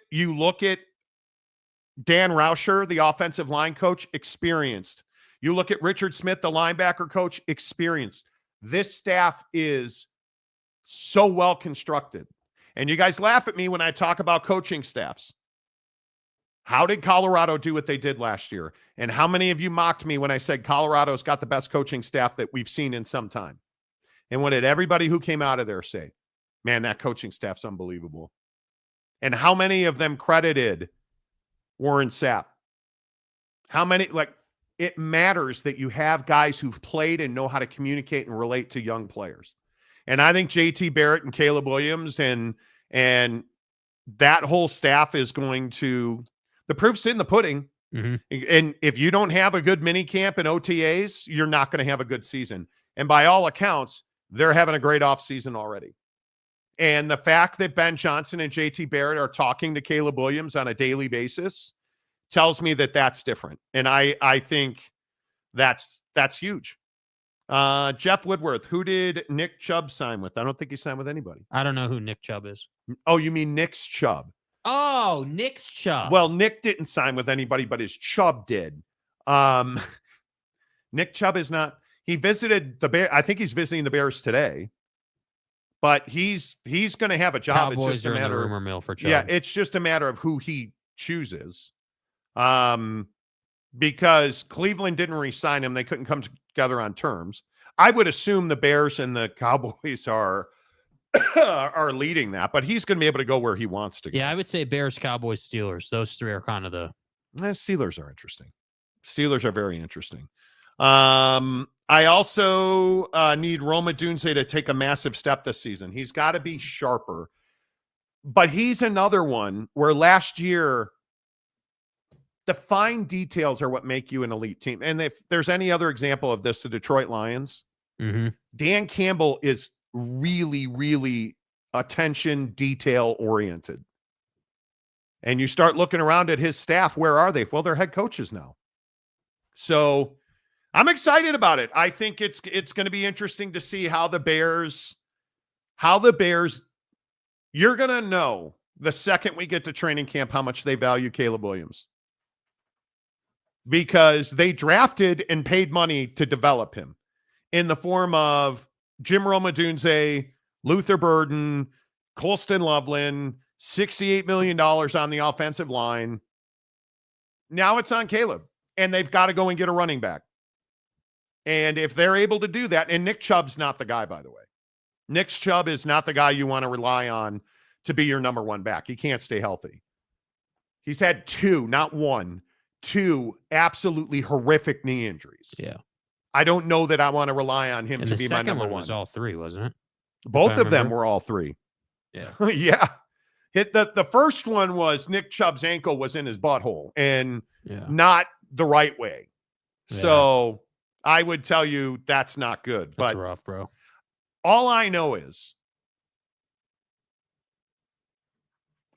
Dan Rauscher, the offensive line coach, experienced. You look at Richard Smith, the linebacker coach, experienced. This staff is so well constructed. And you guys laugh at me when I talk about coaching staffs. How did Colorado do what they did last year? And how many of you mocked me when I said Colorado's got the best coaching staff that we've seen in some time? And what did everybody who came out of there say? Man, that coaching staff's unbelievable. And how many of them credited Warren Sapp? How many, it matters that you have guys who've played and know how to communicate and relate to young players. And I think JT Barrett and Caleb Williams and that whole staff is going to, the proof's in the pudding. And if you don't have a good mini camp and OTAs, you're not going to have a good season. And by all accounts, they're having a great offseason already. And the fact that Ben Johnson and JT Barrett are talking to Caleb Williams on a daily basis tells me that that's different. And I think that's huge. Jeff Woodworth, who did Nick Chubb sign with? I don't think he signed with anybody. I don't know who Nick Chubb is. Oh, you mean Nick's Chubb? Oh, Nick's Chubb. Well, Nick didn't sign with anybody, but his Chubb did. Nick Chubb is not. He visited the Bears. I think he's visiting the Bears today. But he's going to have a job. Cowboys it's just a are in matter the of rumor mill for Chubb. Yeah, it's just a matter of who he chooses. Because Cleveland didn't re-sign him, they couldn't come together on terms. I would assume the Bears and the Cowboys are leading that, but he's going to be able to go where he wants to go. Yeah, I would say Bears, Cowboys, Steelers. Those three are kind of the. Steelers are interesting. Steelers are very interesting. I also need Roma Dunze to take a massive step this season. He's got to be sharper. But he's another one where last year, the fine details are what make you an elite team. And if there's any other example of this, the Detroit Lions, Dan Campbell is really, really attention detail oriented. And you start looking around at his staff, where are they? Well, they're head coaches now. So I'm excited about it. I think it's going to be interesting to see how the Bears, you're going to know the second we get to training camp how much they value Caleb Williams. Because they drafted and paid money to develop him in the form of Jim Romadunze, Luther Burden, Colston Loveland, $68 million on the offensive line. Now it's on Caleb, and they've got to go and get a running back. And if they're able to do that, and Nick Chubb's not the guy, by the way. Nick Chubb is not the guy you want to rely on to be your number one back. He can't stay healthy. He's had two absolutely horrific knee injuries. Yeah. I don't know that I want to rely on him to be my number one. Was all three, wasn't it? Both of them were all three. Yeah. Yeah. The first one was Nick Chubb's ankle was in his butthole and not the right way. Yeah. So I would tell you that's not good. That's but rough, bro. All I know is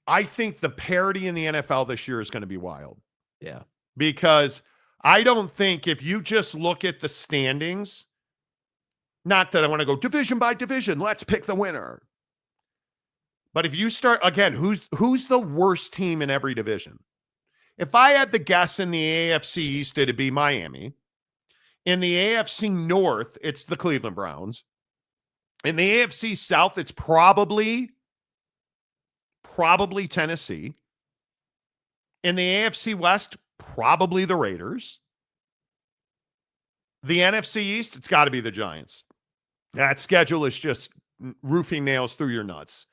I think the parity in the NFL this year is going to be wild. Yeah. Because I don't think if you just look at the standings, not that I want to go division by division, let's pick the winner. But if you start, again, who's the worst team in every division? If I had to guess in the AFC East, it'd be Miami. In the AFC North, it's the Cleveland Browns. In the AFC South, it's probably Tennessee. In the AFC West, probably the Raiders. The NFC East, it's got to be the Giants. That schedule is just roofing nails through your nuts.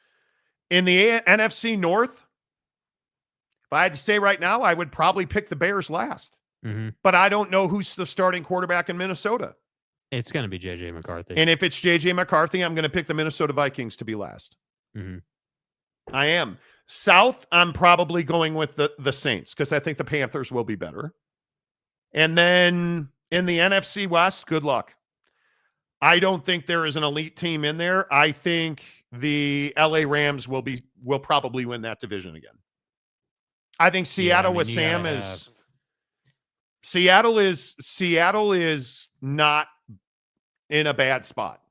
In the NFC North, if I had to say right now, I would probably pick the Bears last. But I don't know who's the starting quarterback in Minnesota. It's going to be J.J. McCarthy. And if it's J.J. McCarthy, I'm going to pick the Minnesota Vikings to be last. I am. South, I'm probably going with the Saints because I think the Panthers will be better. And then in the NFC West, good luck. I don't think there is an elite team in there. I think the LA Rams will probably win that division again. I think Seattle with Sam is Seattle is not in a bad spot.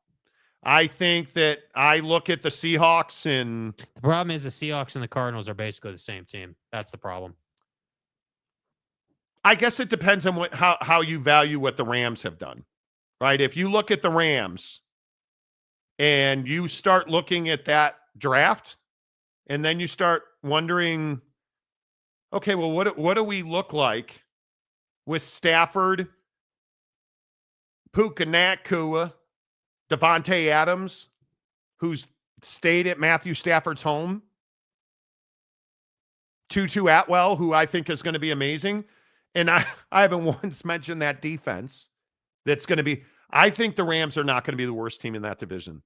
I think that I look at the Seahawks and the problem is the Seahawks and the Cardinals are basically the same team. That's the problem. I guess it depends on how you value what the Rams have done, right? If you look at the Rams and you start looking at that draft and then you start wondering, okay, well, what do we look like with Stafford, Puka Nakua, Devontae Adams, who's stayed at Matthew Stafford's home, Tutu Atwell, who I think is going to be amazing. And I haven't once mentioned that defense that's going to be – I think the Rams are not going to be the worst team in that division.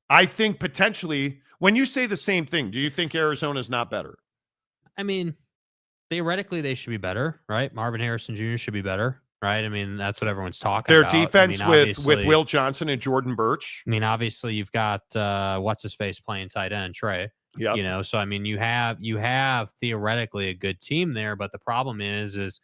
I think potentially – when you say the same thing, do you think Arizona's not better? I mean, theoretically they should be better, right? Marvin Harrison Jr. should be better, right? I mean, that's what everyone's talking Their about. defense I mean, with Will Johnson and Jordan Birch. I mean, obviously you've got what's his face playing tight end, Trey. Yep. You know, so I mean, you have theoretically a good team there, but the problem is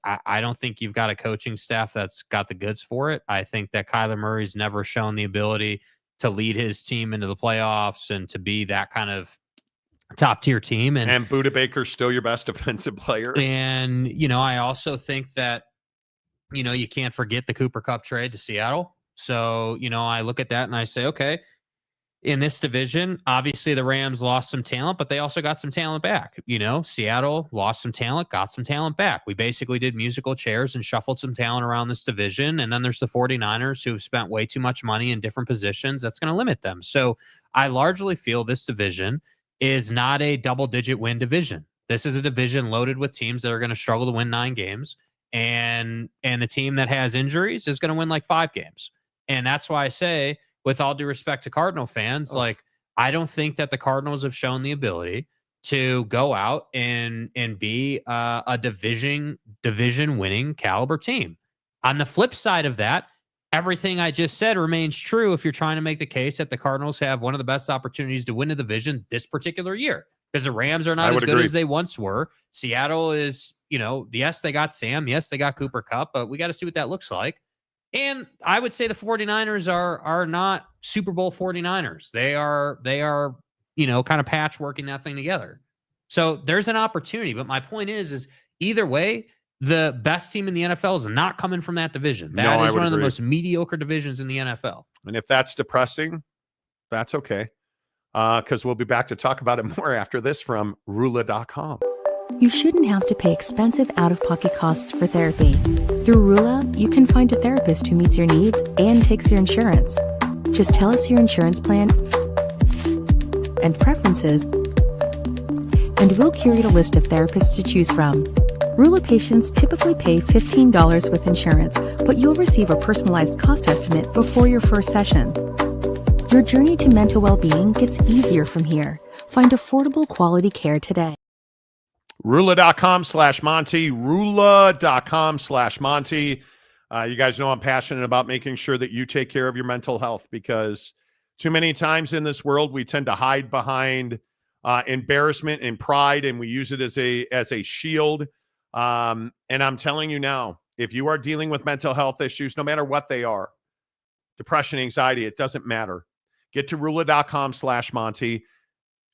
I don't think you've got a coaching staff that's got the goods for it. I think that Kyler Murray's never shown the ability to lead his team into the playoffs and to be that kind of top tier team. And Budda Baker's still your best defensive player. And, you know, I also think that, you know, you can't forget the Cooper Kupp trade to Seattle. So, you know, I look at that and I say, okay, in this division, obviously the Rams lost some talent, but they also got some talent back. You know, Seattle lost some talent, got some talent back. We basically did musical chairs and shuffled some talent around this division. And then there's the 49ers who have spent way too much money in different positions. That's going to limit them. So I largely feel this division is not a double-digit win division. This is a division loaded with teams that are going to struggle to win 9 games. And the team that has injuries is going to win like 5 games. And that's why I say, with all due respect to Cardinal fans, like, I don't think that the Cardinals have shown the ability to go out and be a division winning caliber team. On the flip side of that, everything I just said remains true if you're trying to make the case that the Cardinals have one of the best opportunities to win a division this particular year, because the Rams are not as good as they once were. Seattle is, you know, yes, they got Sam. Yes, they got Cooper Kupp, but we got to see what that looks like. And I would say the 49ers are not Super Bowl 49ers. They are, you know, kind of patchworking that thing together. So there's an opportunity. But my point is either way, the best team in the NFL is not coming from that division. That is one of the most mediocre divisions in the NFL. And if that's depressing, that's okay. Because we'll be back to talk about it more after this from Rula.com. You shouldn't have to pay expensive out-of-pocket costs for therapy. Through Rula, you can find a therapist who meets your needs and takes your insurance. Just tell us your insurance plan and preferences, and we'll curate a list of therapists to choose from. Rula patients typically pay $15 with insurance, but you'll receive a personalized cost estimate before your first session. Your journey to mental well-being gets easier from here. Find affordable quality care today. Rula.com/Monty. Rula.com/Monty. You guys know I'm passionate about making sure that you take care of your mental health, because too many times in this world we tend to hide behind embarrassment and pride, and we use it as a shield. And I'm telling you now, if you are dealing with mental health issues, no matter what they are, depression, anxiety, it doesn't matter. Get to Rula.com/Monty.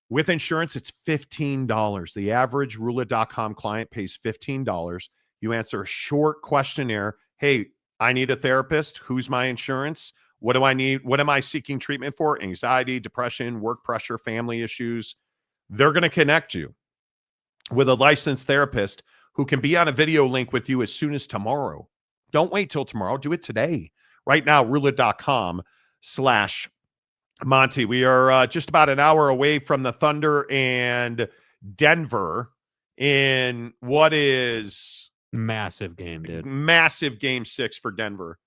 With insurance, it's $15. The average Rula.com client pays $15. You answer a short questionnaire. Hey, I need a therapist. Who's my insurance? What do I need? What am I seeking treatment for? Anxiety, depression, work pressure, family issues. They're going to connect you with a licensed therapist who can be on a video link with you as soon as tomorrow. Don't wait till tomorrow. Do it today. Right now, Rula.com/Monty. We are just about an hour away from the Thunder and Denver in what is massive game, dude. Massive game 6 for Denver.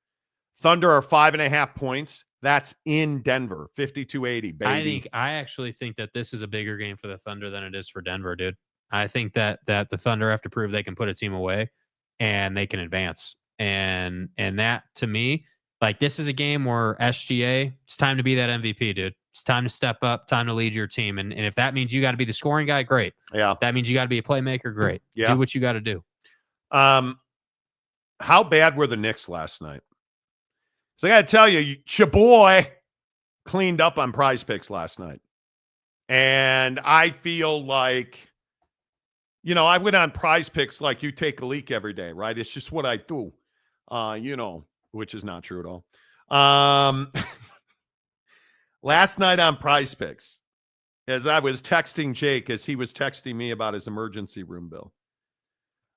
Thunder are 5.5 points. That's in Denver, 52-80, baby. I actually think that this is a bigger game for the Thunder than it is for Denver, dude. I think that the Thunder have to prove they can put a team away and they can advance. And that, to me, like, this is a game where SGA, it's time to be that MVP, dude. It's time to step up, time to lead your team. And if that means you got to be the scoring guy, great. Yeah. If that means you got to be a playmaker, great. Yeah. Do what you got to do. How bad were the Knicks last night? So I got to tell you, your boy cleaned up on Prize Picks last night. And I feel like, you know, I went on Prize Picks like you take a leak every day, right? It's just what I do, you know, which is not true at all. Last night on Prize Picks, as I was texting Jake, as he was texting me about his emergency room bill,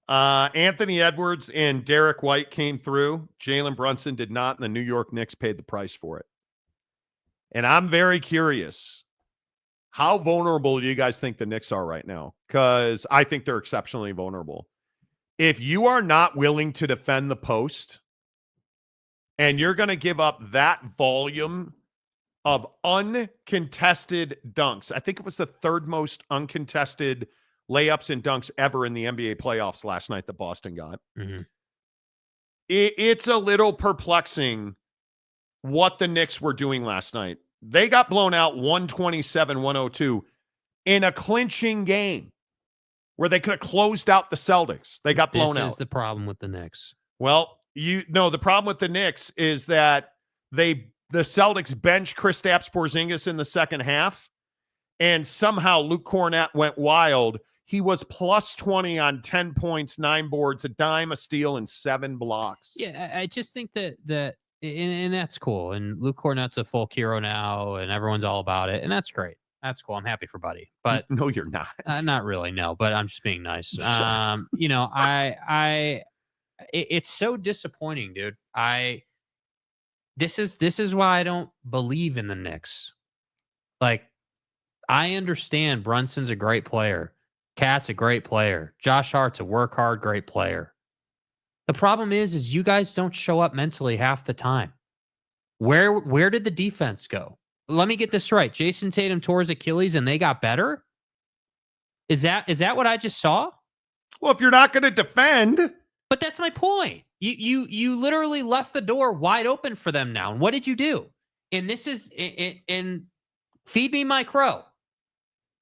Anthony Edwards and Derek White came through. Jalen Brunson did not, and the New York Knicks paid the price for it. And I'm very curious, how vulnerable do you guys think the Knicks are right now? Because I think they're exceptionally vulnerable. If you are not willing to defend the post, and you're going to give up that volume of uncontested dunks, I think it was the third most uncontested layups and dunks ever in the NBA playoffs last night that Boston got. Mm-hmm. It's a little perplexing what the Knicks were doing last night. They got blown out 127-102 in a clinching game where they could have closed out the Celtics. They got blown out. This is the problem with the Knicks. Well, the problem with the Knicks is that the Celtics benched Kristaps Porzingis in the second half, and somehow Luke Cornett went wild. He was plus 20 on 10 points, 9 boards, a dime, a steal, and 7 blocks. Yeah, I just think that and that's cool. And Luke Cornett's a folk hero now, and everyone's all about it, and that's great. That's cool. I'm happy for Buddy. But no, you're not. Not really, no. But I'm just being nice. It's so disappointing, dude. This is why I don't believe in the Knicks. Like, I understand Brunson's a great player. Cat's a great player. Josh Hart's a work hard, great player. The problem is you guys don't show up mentally half the time. Where did the defense go? Let me get this right. Jason Tatum tore his Achilles and they got better? Is that what I just saw? Well, if you're not going to defend. But that's my point. You literally left the door wide open for them now. And what did you do? And this is and feed me my crow.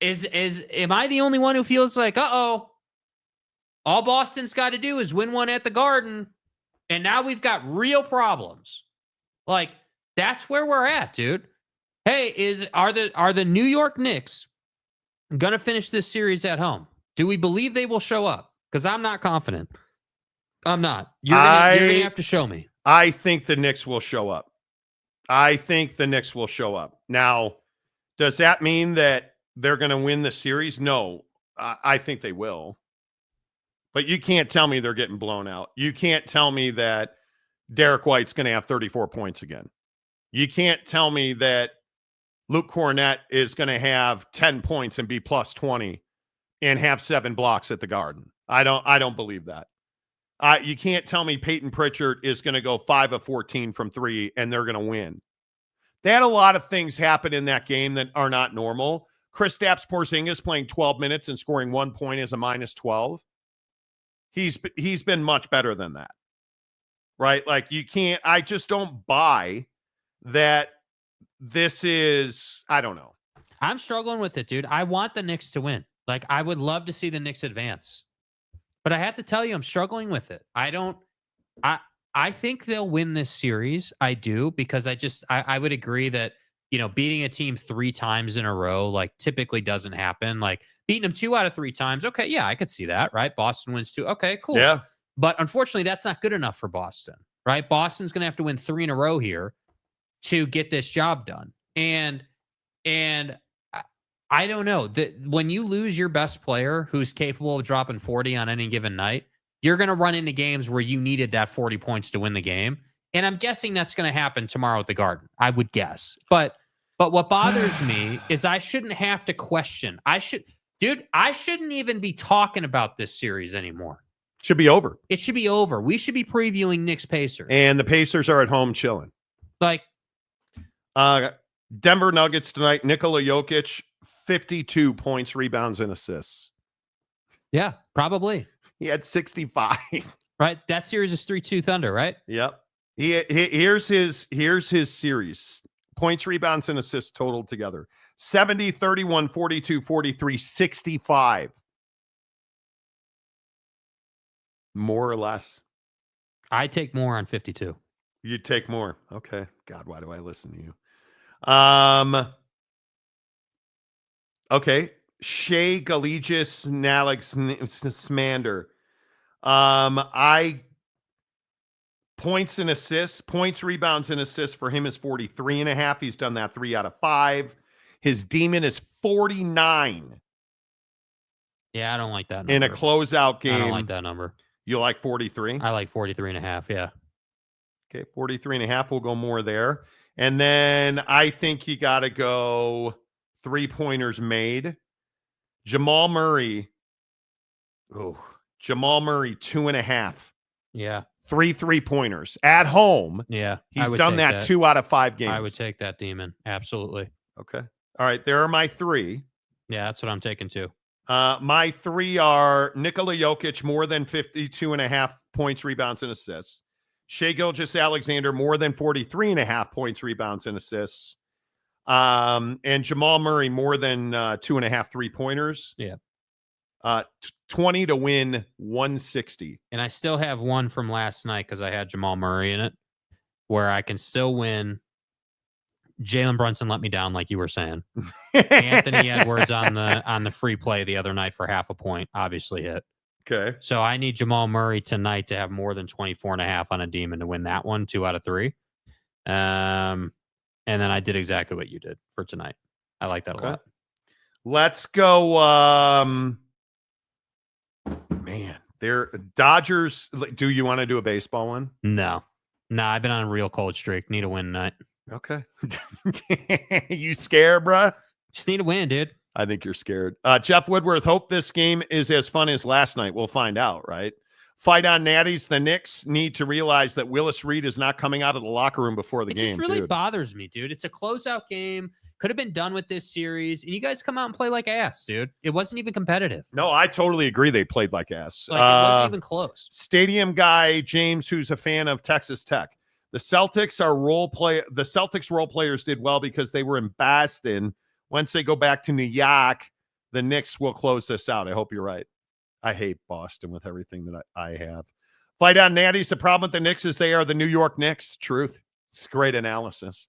Am I the only one who feels like, all Boston's got to do is win one at the Garden, and now we've got real problems? Like, that's where we're at, dude. Hey, are the New York Knicks gonna finish this series at home? Do we believe they will show up? Because I'm not confident. I'm not. You're gonna have to show me. I think the Knicks will show up. Now, does that mean that they're going to win the series? No, I think they will. But you can't tell me they're getting blown out. You can't tell me that Derek White's going to have 34 points again. You can't tell me that Luke Cornett is going to have 10 points and be plus 20 and have 7 blocks at the Garden. I don't believe that. You can't tell me Peyton Pritchard is going to go 5 of 14 from 3 and they're going to win. They had a lot of things happen in that game that are not normal. Kristaps Porzingis playing 12 minutes and scoring 1 point as a minus 12. He's been much better than that. Right? Like, I just don't buy that this is, I don't know. I'm struggling with it, dude. I want the Knicks to win. Like, I would love to see the Knicks advance. But I have to tell you, I'm struggling with it. I think they'll win this series. I do, because I would agree that, beating a team 3 times in a row, like, typically doesn't happen. Like, beating them 2 out of 3 times. Okay. Yeah, I could see that, right? Boston wins 2. Okay, cool. Yeah. But unfortunately, that's not good enough for Boston, right? Boston's going to have to win 3 in a row here to get this job done. And I don't know. When you lose your best player who's capable of dropping 40 on any given night, you're going to run into games where you needed that 40 points to win the game. And I'm guessing that's going to happen tomorrow at the Garden. I would guess. But what bothers me is I shouldn't have to question. I shouldn't even be talking about this series anymore. Should be over. It should be over. We should be previewing Knicks Pacers. And the Pacers are at home chilling. Like, Denver Nuggets tonight, Nikola Jokic, 52 points, rebounds, and assists. Yeah, probably. He had 65. Right? That series is 3-2 Thunder, right? Yep. Here's his series. Points, rebounds, and assists totaled together. 70, 31, 42, 43, 65. More or less. I take more on 52. You take more. Okay. God, why do I listen to you? Okay. Shea Galigius Nalexmander. Points and assists, points, rebounds, and assists for him is 43.5. He's done that 3 out of 5. His demon is 49. Yeah, I don't like that number. In a closeout game. I don't like that number. You like 43? I like 43.5, yeah. Okay, 43.5. We'll go more there. And then I think you got to go 3-pointers made. Jamal Murray. Oh, Jamal Murray, 2.5. Yeah. 3 3-pointers at home. Yeah. He's done that 2 out of 5 games. I would take that demon. Absolutely. Okay. All right. There are my 3. Yeah, that's what I'm taking too. My three are Nikola Jokic, more than 52.5 points, rebounds, and assists. Shai Gilgeous-Alexander, more than 43.5 points, rebounds, and assists. And Jamal Murray, more than 2.5 3-pointers. Yeah. 20 to win 160. And I still have one from last night because I had Jamal Murray in it, where I can still win. Jalen Brunson let me down, like you were saying. Anthony Edwards on the free play the other night for half a point, obviously hit. Okay. So I need Jamal Murray tonight to have more than 24.5 on a demon to win that one, 2 out of 3. And then I did exactly what you did for tonight. I like that a lot. Let's go. Man, they're Dodgers. Do you want to do a baseball one? No, I've been on a real cold streak. Need a win tonight. Okay. You scared, bruh? Just need a win, dude. I think you're scared. Jeff Woodworth, hope this game is as fun as last night. We'll find out, right? Fight on Natties. The Knicks need to realize that Willis Reed is not coming out of the locker room before the game. It just really bothers me, dude. It's a closeout game. Could have been done with this series. And you guys come out and play like ass, dude. It wasn't even competitive. No, I totally agree. They played like ass. Like, it wasn't even close. Stadium guy, James, who's a fan of Texas Tech. The Celtics role players did well because they were in Boston. Once they go back to New York, the Knicks will close this out. I hope you're right. I hate Boston with everything that I have. Fight on Natties. The problem with the Knicks is they are the New York Knicks. Truth. It's great analysis.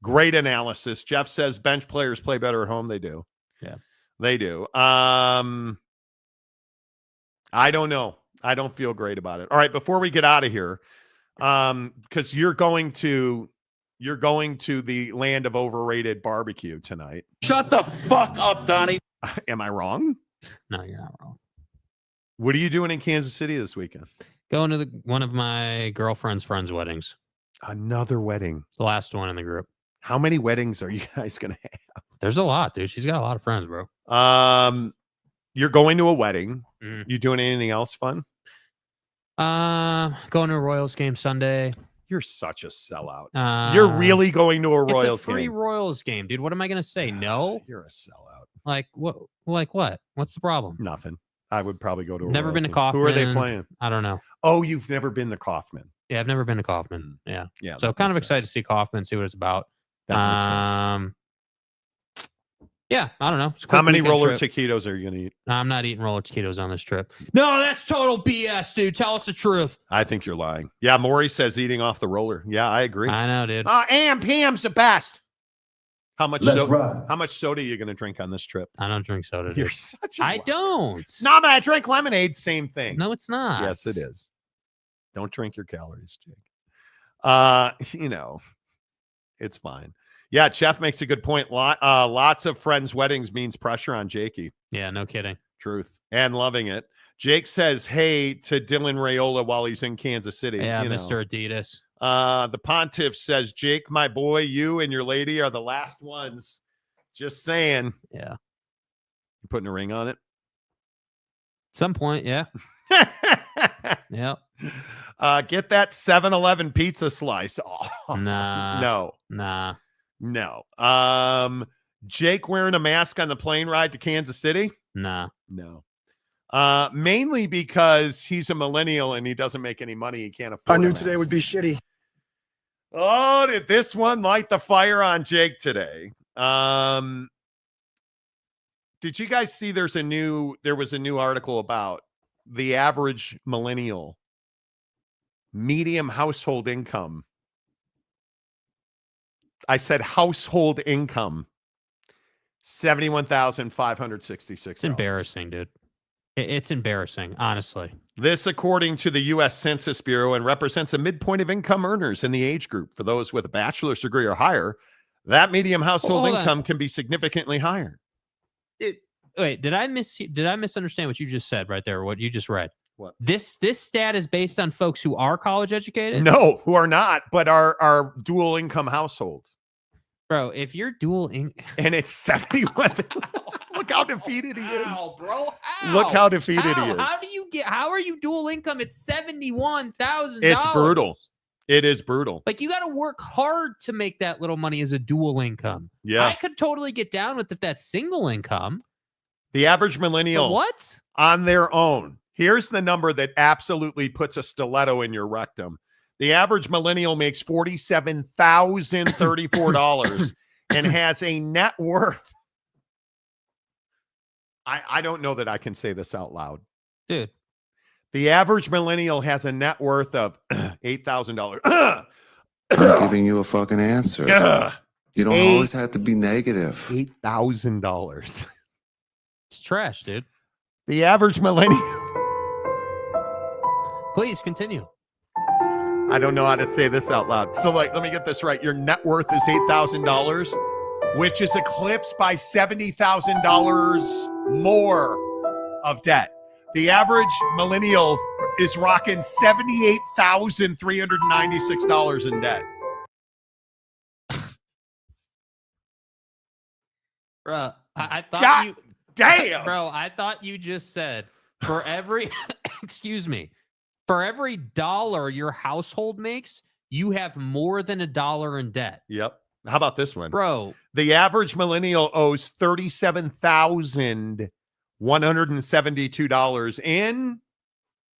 Great analysis. Jeff says bench players play better at home. They do. Yeah. They do. I don't know. I don't feel great about it. All right, before we get out of here, because you're going to the land of overrated barbecue tonight. Shut the fuck up, Donnie. Am I wrong? No, you're not wrong. What are you doing in Kansas City this weekend? Going to one of my girlfriend's friends' weddings. Another wedding. The last one in the group. How many weddings are you guys going to have? There's a lot, dude. She's got a lot of friends, bro. You're going to a wedding. Mm-hmm. You doing anything else fun? Going to a Royals game Sunday. You're such a sellout. You're really going to a Royals it's a free game. Royals game, dude. What am I going to say? No? You're a sellout. Like what? Like what? What's the problem? Nothing. I would probably go to a Never Royals been to game. Kaufman. Who are they playing? I don't know. Oh, you've never been to Kaufman. Yeah, I've never been to Kaufman. Yeah. Yeah. So kind of excited to see Kaufman, see what it's about. That makes sense. Yeah, I don't know. How many roller taquitos are you going to eat? I'm not eating roller taquitos on this trip. No, that's total BS, dude. Tell us the truth. I think you're lying. Yeah, Maury says eating off the roller. Yeah, I agree. I know, dude. AM PM's the best. How much Let's ride. How much soda are you going to drink on this trip? I don't drink soda, dude. You're such a I liar. don't. No, but I drink lemonade. Same thing. No, it's not. Yes, it is. Don't drink your calories, Jake. It's fine. Yeah, Jeff makes a good point. Lots of friends' weddings means pressure on Jakey. Yeah, no kidding. Truth. And loving it. Jake says, hey, to Dylan Raiola while he's in Kansas City. Yeah, Mr. Adidas. The Pontiff says, Jake, my boy, you and your lady are the last ones. Just saying. Yeah. You putting a ring on it? At some point, yeah. Yep. Get that 7-Eleven pizza slice. Oh, nah. No. Jake wearing a mask on the plane ride to Kansas City? Nah. No. Mainly because he's a millennial and he doesn't make any money. He can't afford I knew a today mask. would be shitty. Oh, did this one light the fire on Jake today? Did you guys see there was a new article about the average millennial medium household income? I said household income, $71,566. It's embarrassing, dude. It's embarrassing, honestly. This, according to the U.S. Census Bureau, and represents a midpoint of income earners in the age group. For those with a bachelor's degree or higher, that medium household income can be significantly higher. Dude, wait, did I misunderstand what you just said right there? What you just read? What? This stat is based on folks who are college educated? No, who are not, but are dual income households. Bro, if you're dual income, and it's 71. Look how defeated he is. How, bro? How? Look how defeated he is. How are you dual income? It's $71,000. It's brutal. It is brutal. Like, you got to work hard to make that little money as a dual income. Yeah. I could totally get down with if that's single income. The average millennial what? on their own. Here's the number that absolutely puts a stiletto in your rectum. The average millennial makes $47,034 and has a net worth. I don't know that I can say this out loud. Dude. The average millennial has a net worth of $8,000. I'm giving you a fucking answer. You don't always have to be negative. $8,000. It's trash, dude. The average millennial. Please continue. I don't know how to say this out loud. So, let me get this right. Your net worth is $8,000, which is eclipsed by $70,000 more of debt. The average millennial is rocking $78,396 in debt. Bro, I thought God you damn. Bro, I thought you just said for every excuse me, for every dollar your household makes, you have more than $1 in debt. Yep. How about this one? Bro, the average millennial owes $37,172 in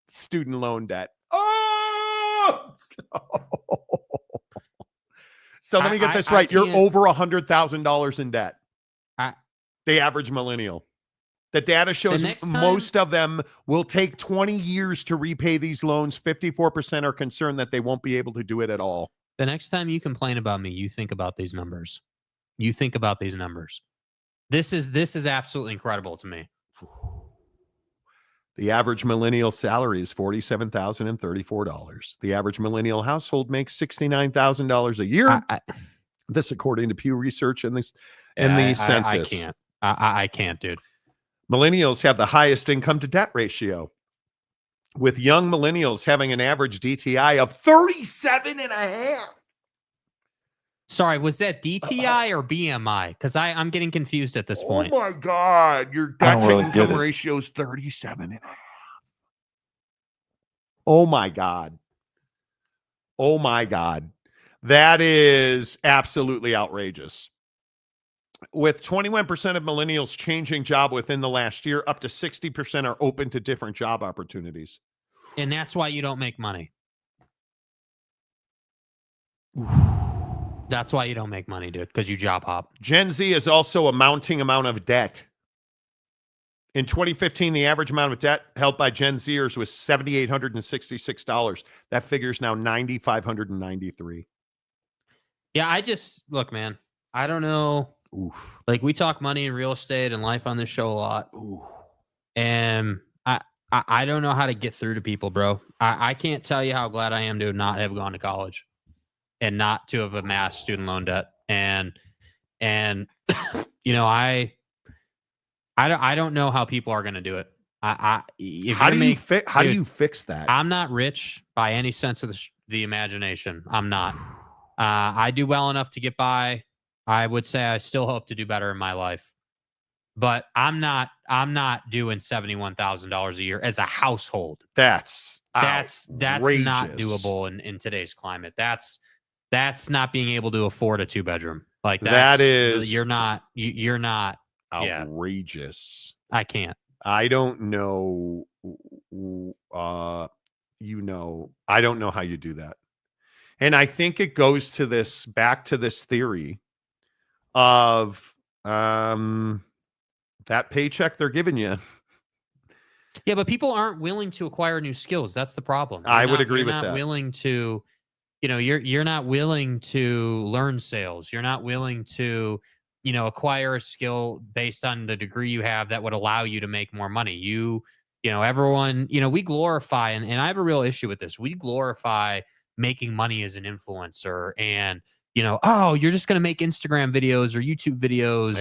student loan debt. Oh! So let me get this right. You're over $100,000 in debt. The average millennial. The data shows most of them will take 20 years to repay these loans. 54% are concerned that they won't be able to do it at all. The next time you complain about me, you think about these numbers. You think about these numbers. This is absolutely incredible to me. The average millennial salary is $47,034. The average millennial household makes $69,000 a year. This, according to Pew Research and the census. I can't. I can't, dude. Millennials have the highest income to debt ratio, with young millennials having an average DTI of 37.5. Sorry, was that DTI or BMI? Because I'm getting confused at this point. Oh my God, your debt to income ratio is 37.5. Oh my God. Oh my God. That is absolutely outrageous. With 21% of millennials changing job within the last year, up to 60% are open to different job opportunities. And that's why you don't make money. That's why you don't make money, dude, because you job hop. Gen Z is also a mounting amount of debt. In 2015, the average amount of debt held by Gen Zers was $7,866. That figure is now $9,593. Yeah, look, man, I don't know. Oof. Like, we talk money and real estate and life on this show a lot. Oof. And I don't know how to get through to people, bro. I can't tell you how glad I am to not have gone to college and not to have amassed student loan debt. And you know, I don't know how people are going to do it. How do you fix that? I'm not rich by any sense of the imagination. I'm not. I do well enough to get by. I would say I still hope to do better in my life, but I'm not doing $71,000 a year as a household. That's not doable in today's climate. That's not being able to afford a 2-bedroom. Like you're not outrageous. Yeah. I can't. I don't know. I don't know how you do that. And I think it goes back to this theory of that paycheck they're giving you. Yeah, but people aren't willing to acquire new skills. That's the problem. I would agree with that. You're not willing to, you're not willing to learn sales. You're not willing to, acquire a skill based on the degree you have that would allow you to make more money. Everyone, we glorify, and I have a real issue with this. We glorify making money as an influencer and, you're just going to make Instagram videos or YouTube videos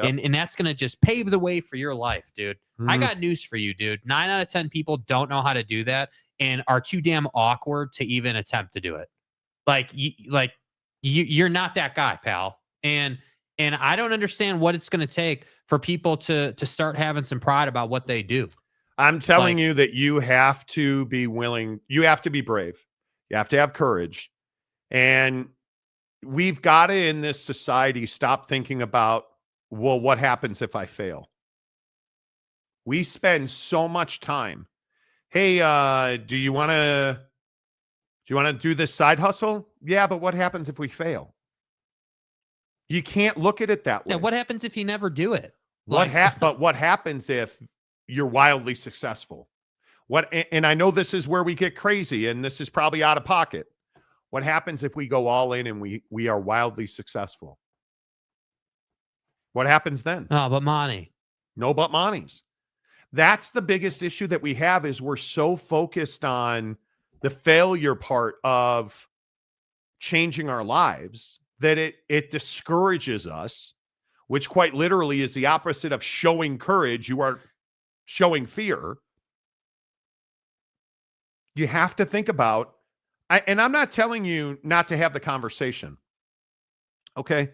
and that's going to just pave the way for your life, dude. I got news for you, dude. 9 out of 10 people don't know how to do that and are too damn awkward to even attempt to do it. You're not that guy, pal. And I don't understand what it's going to take for people to start having some pride about what they do. I'm telling you that you have to be willing. You have to be brave. You have to have courage. And we've got to, in this society, stop thinking about, well, what happens if I fail? We spend so much time. Hey, do you want to do this side hustle? Yeah, but what happens if we fail? You can't look at it that way. Yeah, what happens if you never do it? But what happens if you're wildly successful? And I know this is where we get crazy, and this is probably out of pocket. What happens if we go all in and we are wildly successful? What happens then? Oh, but money. No, but monies. That's the biggest issue that we have, is we're so focused on the failure part of changing our lives that it discourages us, which quite literally is the opposite of showing courage. You are showing fear. You have to think about, and I'm not telling you not to have the conversation. Okay.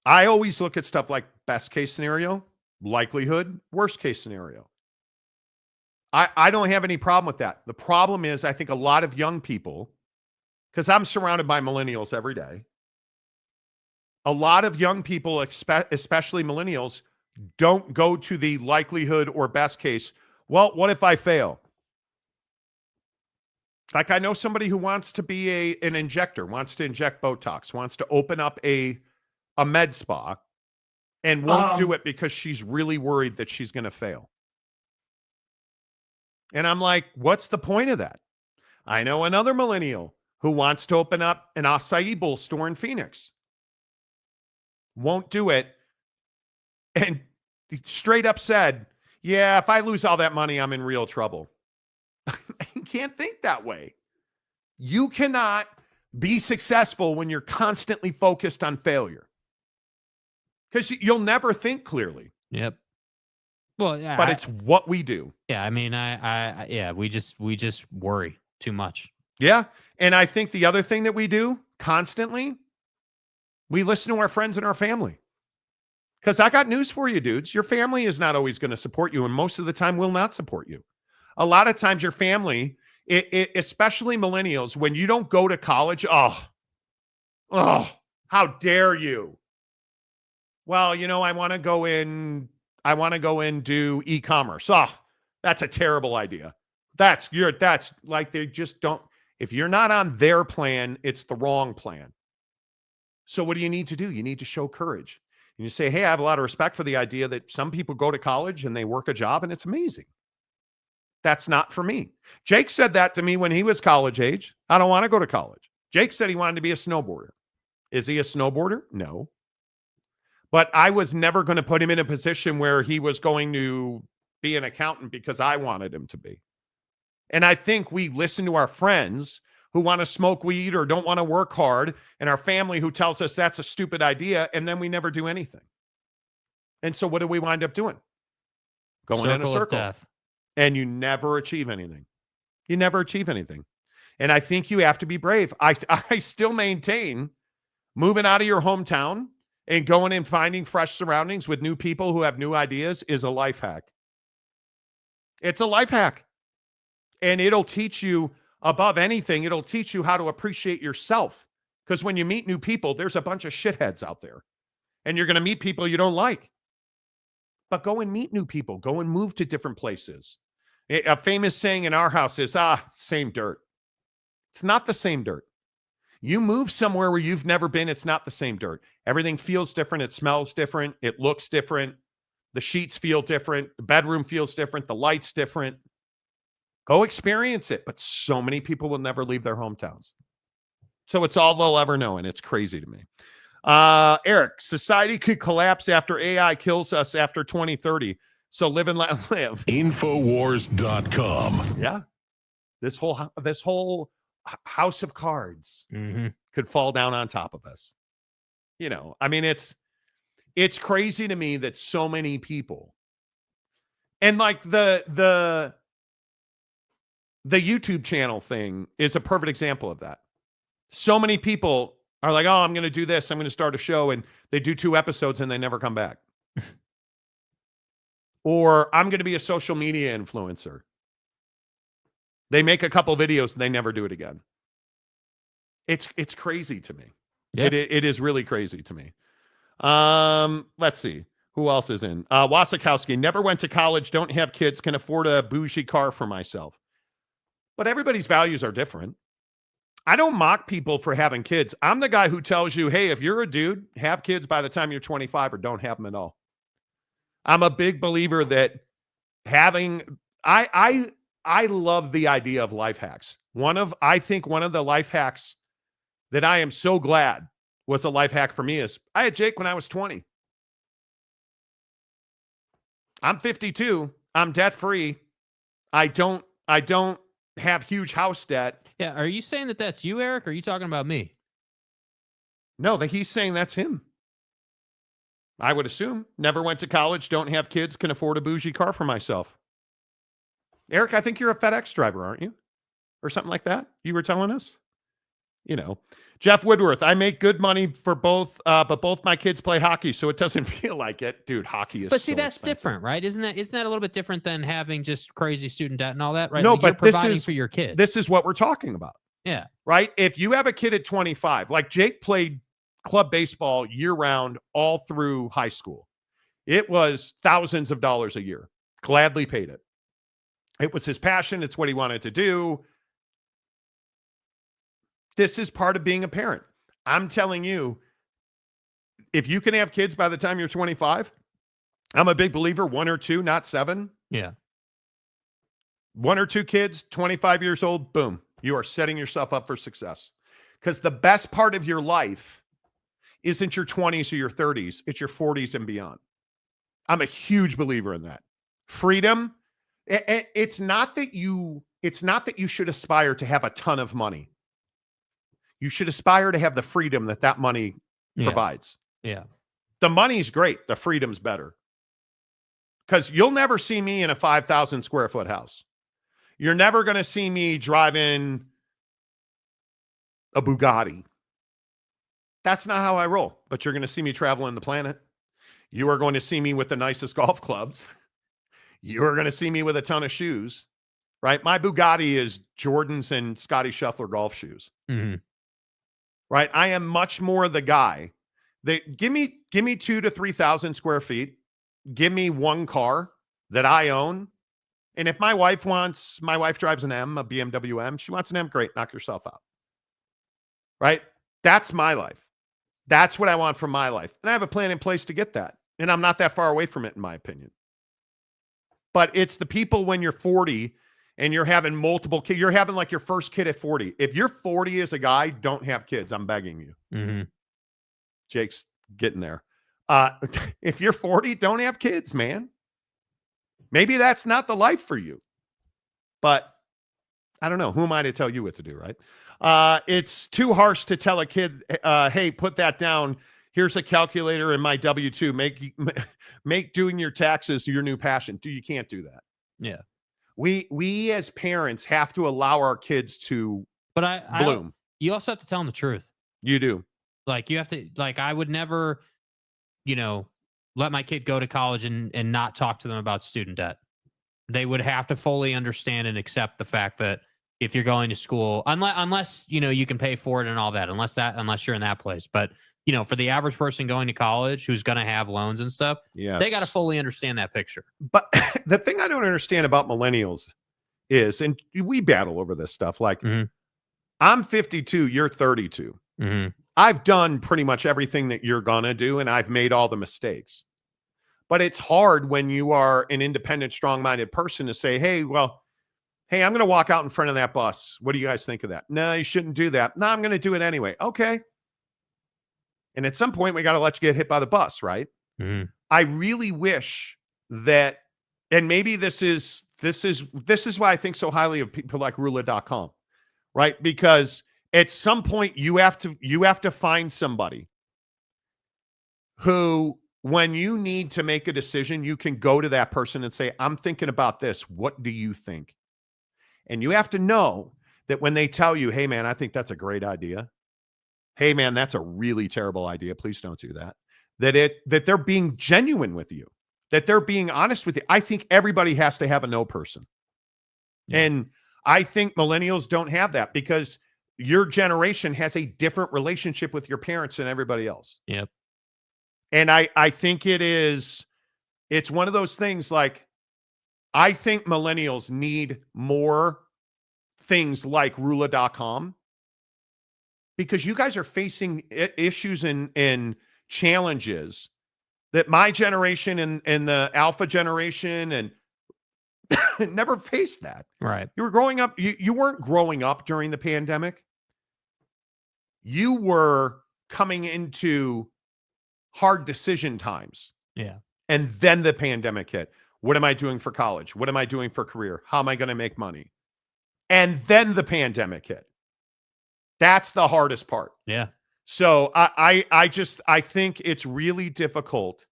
I always look at stuff like best case scenario, likelihood, worst case scenario. I don't have any problem with that. The problem is, I think a lot of young people, because I'm surrounded by millennials every day, a lot of young people, especially millennials, don't go to the likelihood or best case. Well, what if I fail? Like, I know somebody who wants to be an injector, wants to inject Botox, wants to open up a med spa, and won't do it because she's really worried that she's going to fail. And I'm like, what's the point of that? I know another millennial who wants to open up an acai bowl store in Phoenix. Won't do it. And straight up said, yeah, if I lose all that money, I'm in real trouble. You can't think that way. You cannot be successful when you're constantly focused on failure, because you'll never think clearly. Yep. Well, yeah, but it's what we do. Yeah, I mean, we just worry too much. Yeah, and I think the other thing that we do constantly, we listen to our friends and our family. Because I got news for you, dudes. Your family is not always going to support you, and most of the time will not support you. A lot of times your family, especially millennials, when you don't go to college, oh, how dare you? Well, I want to go in do e-commerce. Oh, that's a terrible idea. That's like, they just don't. If you're not on their plan, it's the wrong plan. So what do you need to do? You need to show courage. And you say, hey, I have a lot of respect for the idea that some people go to college and they work a job and it's amazing. That's not for me. Jake said that to me when he was college age. I don't want to go to college. Jake said he wanted to be a snowboarder. Is he a snowboarder? No. But I was never going to put him in a position where he was going to be an accountant because I wanted him to be. And I think we listen to our friends who want to smoke weed or don't want to work hard, and our family who tells us that's a stupid idea, and then we never do anything. And so what do we wind up doing? Going in a circle. Of death. And you never achieve anything. You never achieve anything. And I think you have to be brave. I still maintain moving out of your hometown and going and finding fresh surroundings with new people who have new ideas is a life hack. It's a life hack. And it'll teach you, above anything, it'll teach you how to appreciate yourself. Because when you meet new people, there's a bunch of shitheads out there. And you're going to meet people you don't like. But go and meet new people. Go and move to different places. A famous saying in our house is, same dirt. It's not the same dirt. You move somewhere where you've never been, it's not the same dirt. Everything feels different. It smells different. It looks different. The sheets feel different. The bedroom feels different. The light's different. Go experience it. But so many people will never leave their hometowns. So it's all they'll ever know, and it's crazy to me. Eric, society could collapse after AI kills us after 2030. So live and let live. Infowars.com. Yeah. This whole house of cards could fall down on top of us. I mean, it's crazy to me that so many people, and like the YouTube channel thing is a perfect example of that. So many people are like, oh, I'm going to do this. I'm going to start a show. And they do 2 episodes and they never come back. Or I'm going to be a social media influencer. They make a couple videos and they never do it again. It's crazy to me. Yeah. It is really crazy to me. Let's see. Who else is in? Wasikowski, never went to college, don't have kids, can afford a bougie car for myself. But everybody's values are different. I don't mock people for having kids. I'm the guy who tells you, hey, if you're a dude, have kids by the time you're 25 or don't have them at all. I'm a big believer that I love the idea of life hacks. I think one of the life hacks that I am so glad was a life hack for me is I had Jake when I was 20. I'm 52. I'm debt free. I don't have huge house debt. Yeah. Are you saying that that's you, Eric? Or are you talking about me? No, he's saying that's him. I would assume. Never went to college, don't have kids, can afford a bougie car for myself. Eric, I think you're a FedEx driver, aren't you? Or something like that? You were telling us? You know. Jeff Woodworth, I make good money for both, but both my kids play hockey, so it doesn't feel like it. Dude, hockey is But see, so that's expensive. different, right? Isn't that a little bit different than having just crazy student debt and all that, right? No, Like, you're but this providing is for your kid. This is what we're talking about. Yeah. Right? If you have a kid at 25, like Jake played club baseball year-round all through high school. It was thousands of dollars a year. Gladly paid it. It was his passion. It's what he wanted to do. This is part of being a parent. I'm telling you, if you can have kids by the time you're 25, I'm a big believer, 1 or 2, not 7. Yeah. 1 or 2 kids, 25 years old, boom. You are setting yourself up for success. Because the best part of your life isn't your 20s or your 30s. It's your 40s and beyond. I'm a huge believer in that. Freedom. It's not that you should aspire to have a ton of money. You should aspire to have the freedom that money provides. Yeah. The money's great. The freedom's better. Because you'll never see me in a 5,000 square foot house. You're never going to see me driving a Bugatti. That's not how I roll. But you're going to see me traveling the planet. You are going to see me with the nicest golf clubs. You are going to see me with a ton of shoes. Right? My Bugatti is Jordans and Scotty Scheffler golf shoes. Mm-hmm. Right? I am much more the guy. Give me 2,000 to 3,000 square feet. Give me one car that I own. And if my wife drives an M, a BMW M, she wants an M, great, knock yourself out. Right? That's my life. That's what I want from my life. And I have a plan in place to get that. And I'm not that far away from it, in my opinion. But it's the people when you're 40 and you're having multiple kids, you're having like your first kid at 40. If you're 40 as a guy, don't have kids. I'm begging you. Mm-hmm. Jake's getting there. If you're 40, don't have kids, man. Maybe that's not the life for you. But I don't know. Who am I to tell you what to do, right? It's too harsh to tell a kid, hey, put that down. Here's a calculator in my W-2. Make doing your taxes your new passion. You can't do that. Yeah. We as parents have to allow our kids to bloom. You also have to tell them the truth. You do. Like, you have to, like, I would never, let my kid go to college and not talk to them about student debt. They would have to fully understand and accept the fact that if you're going to school, unless you can pay for it and all that, unless you're in that place. But, for the average person going to college who's going to have loans and stuff, yes, they got to fully understand that picture. But the thing I don't understand about millennials is, and we battle over this stuff, like, I'm 52, you're 32. Mm-hmm. I've done pretty much everything that you're going to do, and I've made all the mistakes. But it's hard when you are an independent, strong-minded person to say, hey, I'm going to walk out in front of that bus. What do you guys think of that? No, you shouldn't do that. No, I'm going to do it anyway. Okay. And at some point, we got to let you get hit by the bus, right? Mm-hmm. I really wish that, and maybe this is why I think so highly of people like Rula.com, right? Because at some point you have to find somebody who, when you need to make a decision, you can go to that person and say, I'm thinking about this. What do you think? And you have to know that when they tell you, hey man, I think that's a great idea. Hey man, that's a really terrible idea. Please don't do that. That they're being genuine with you, that they're being honest with you. I think everybody has to have a no person. Yeah. And I think millennials don't have that because your generation has a different relationship with your parents than everybody else. Yep. And I think it is It's one of those things like, I think millennials need more things like Rula.com, because you guys are facing issues and challenges that my generation and the alpha generation and never faced that. Right. You were growing up. You weren't growing up during the pandemic. You were coming into hard decision times. Yeah. And then the pandemic hit. What am I doing for college? What am I doing for career? How am I going to make money? And then the pandemic hit. That's the hardest part. Yeah. So I think it's really difficult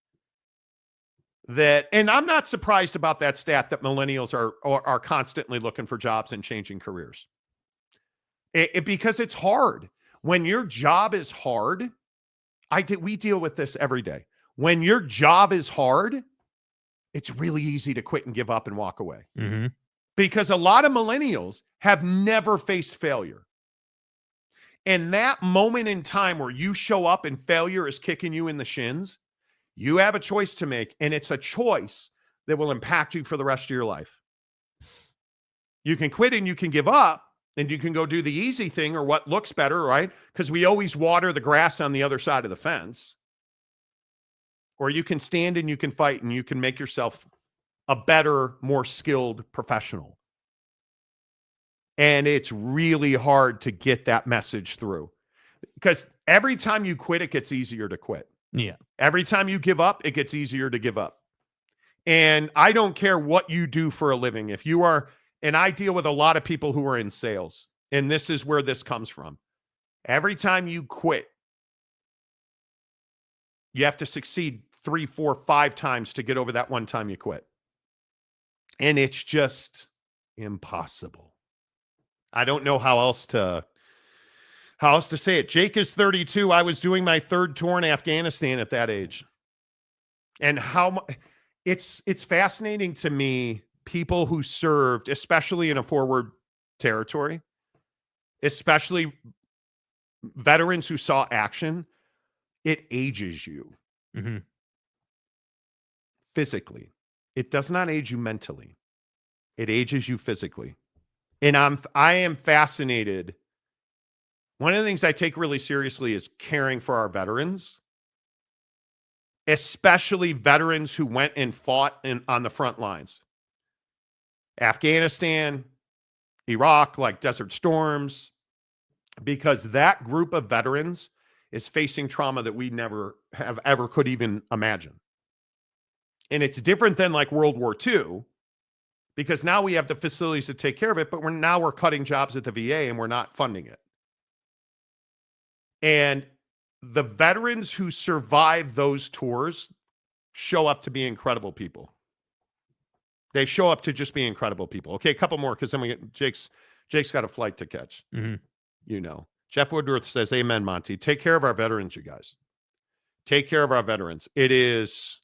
that, and I'm not surprised about that stat that millennials are constantly looking for jobs and changing careers. Because it's hard. When your job is hard, we deal with this every day. When your job is hard, it's really easy to quit and give up and walk away. Mm-hmm. Because a lot of millennials have never faced failure. And that moment in time where you show up and failure is kicking you in the shins, you have a choice to make, and it's a choice that will impact you for the rest of your life. You can quit and you can give up, and you can go do the easy thing or what looks better, right? Because we always water the grass on the other side of the fence. Or you can stand and you can fight and you can make yourself a better, more skilled professional. And it's really hard to get that message through, because every time you quit, it gets easier to quit. Yeah. Every time you give up, it gets easier to give up. And I don't care what you do for a living. If you are, and I deal with a lot of people who are in sales, and this is where this comes from. Every time you quit, you have to succeed 3, 4, 5 times to get over that one time you quit. And it's just impossible. I don't know how else to say it. Jake is 32. I was doing my 3rd tour in Afghanistan at that age. And it's fascinating to me, people who served, especially in a forward territory, especially veterans who saw action, it ages you. Mm-hmm. Physically. It does not age you mentally. It ages you physically. And I am fascinated. One of the things I take really seriously is caring for our veterans, especially veterans who went and fought on the front lines. Afghanistan, Iraq, like Desert Storms, because that group of veterans is facing trauma that we never have ever could even imagine. And it's different than like World War II, because now we have the facilities to take care of it, but we're cutting jobs at the VA and we're not funding it. And the veterans who survive those tours show up to be incredible people. They show up to just be incredible people. Okay, a couple more, because then we get Jake's got a flight to catch. Mm-hmm. You know. Jeff Woodworth says, amen, Monty. Take care of our veterans, you guys. Take care of our veterans. It is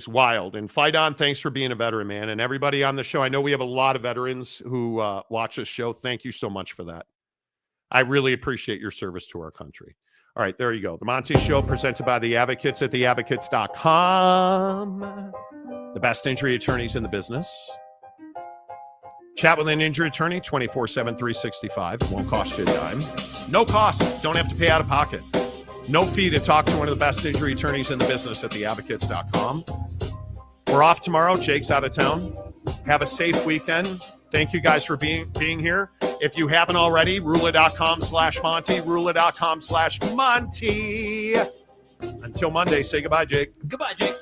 wild. And fight on. Thanks for being a veteran, man. And everybody on the show, I know we have a lot of veterans who watch this show. Thank you so much for that. I really appreciate your service to our country. All right, there you go. The Monty Show, presented by the Advocates at theadvocates.com. The best injury attorneys in the business. Chat with an injury attorney 24/7, 365. It won't cost you a dime. No cost. Don't have to pay out of pocket. No fee to talk to one of the best injury attorneys in the business at theadvocates.com. We're off tomorrow. Jake's out of town. Have a safe weekend. Thank you guys for being here. If you haven't already, Rula.com/Monty, Rula.com/Monty. Until Monday, say goodbye, Jake. Goodbye, Jake.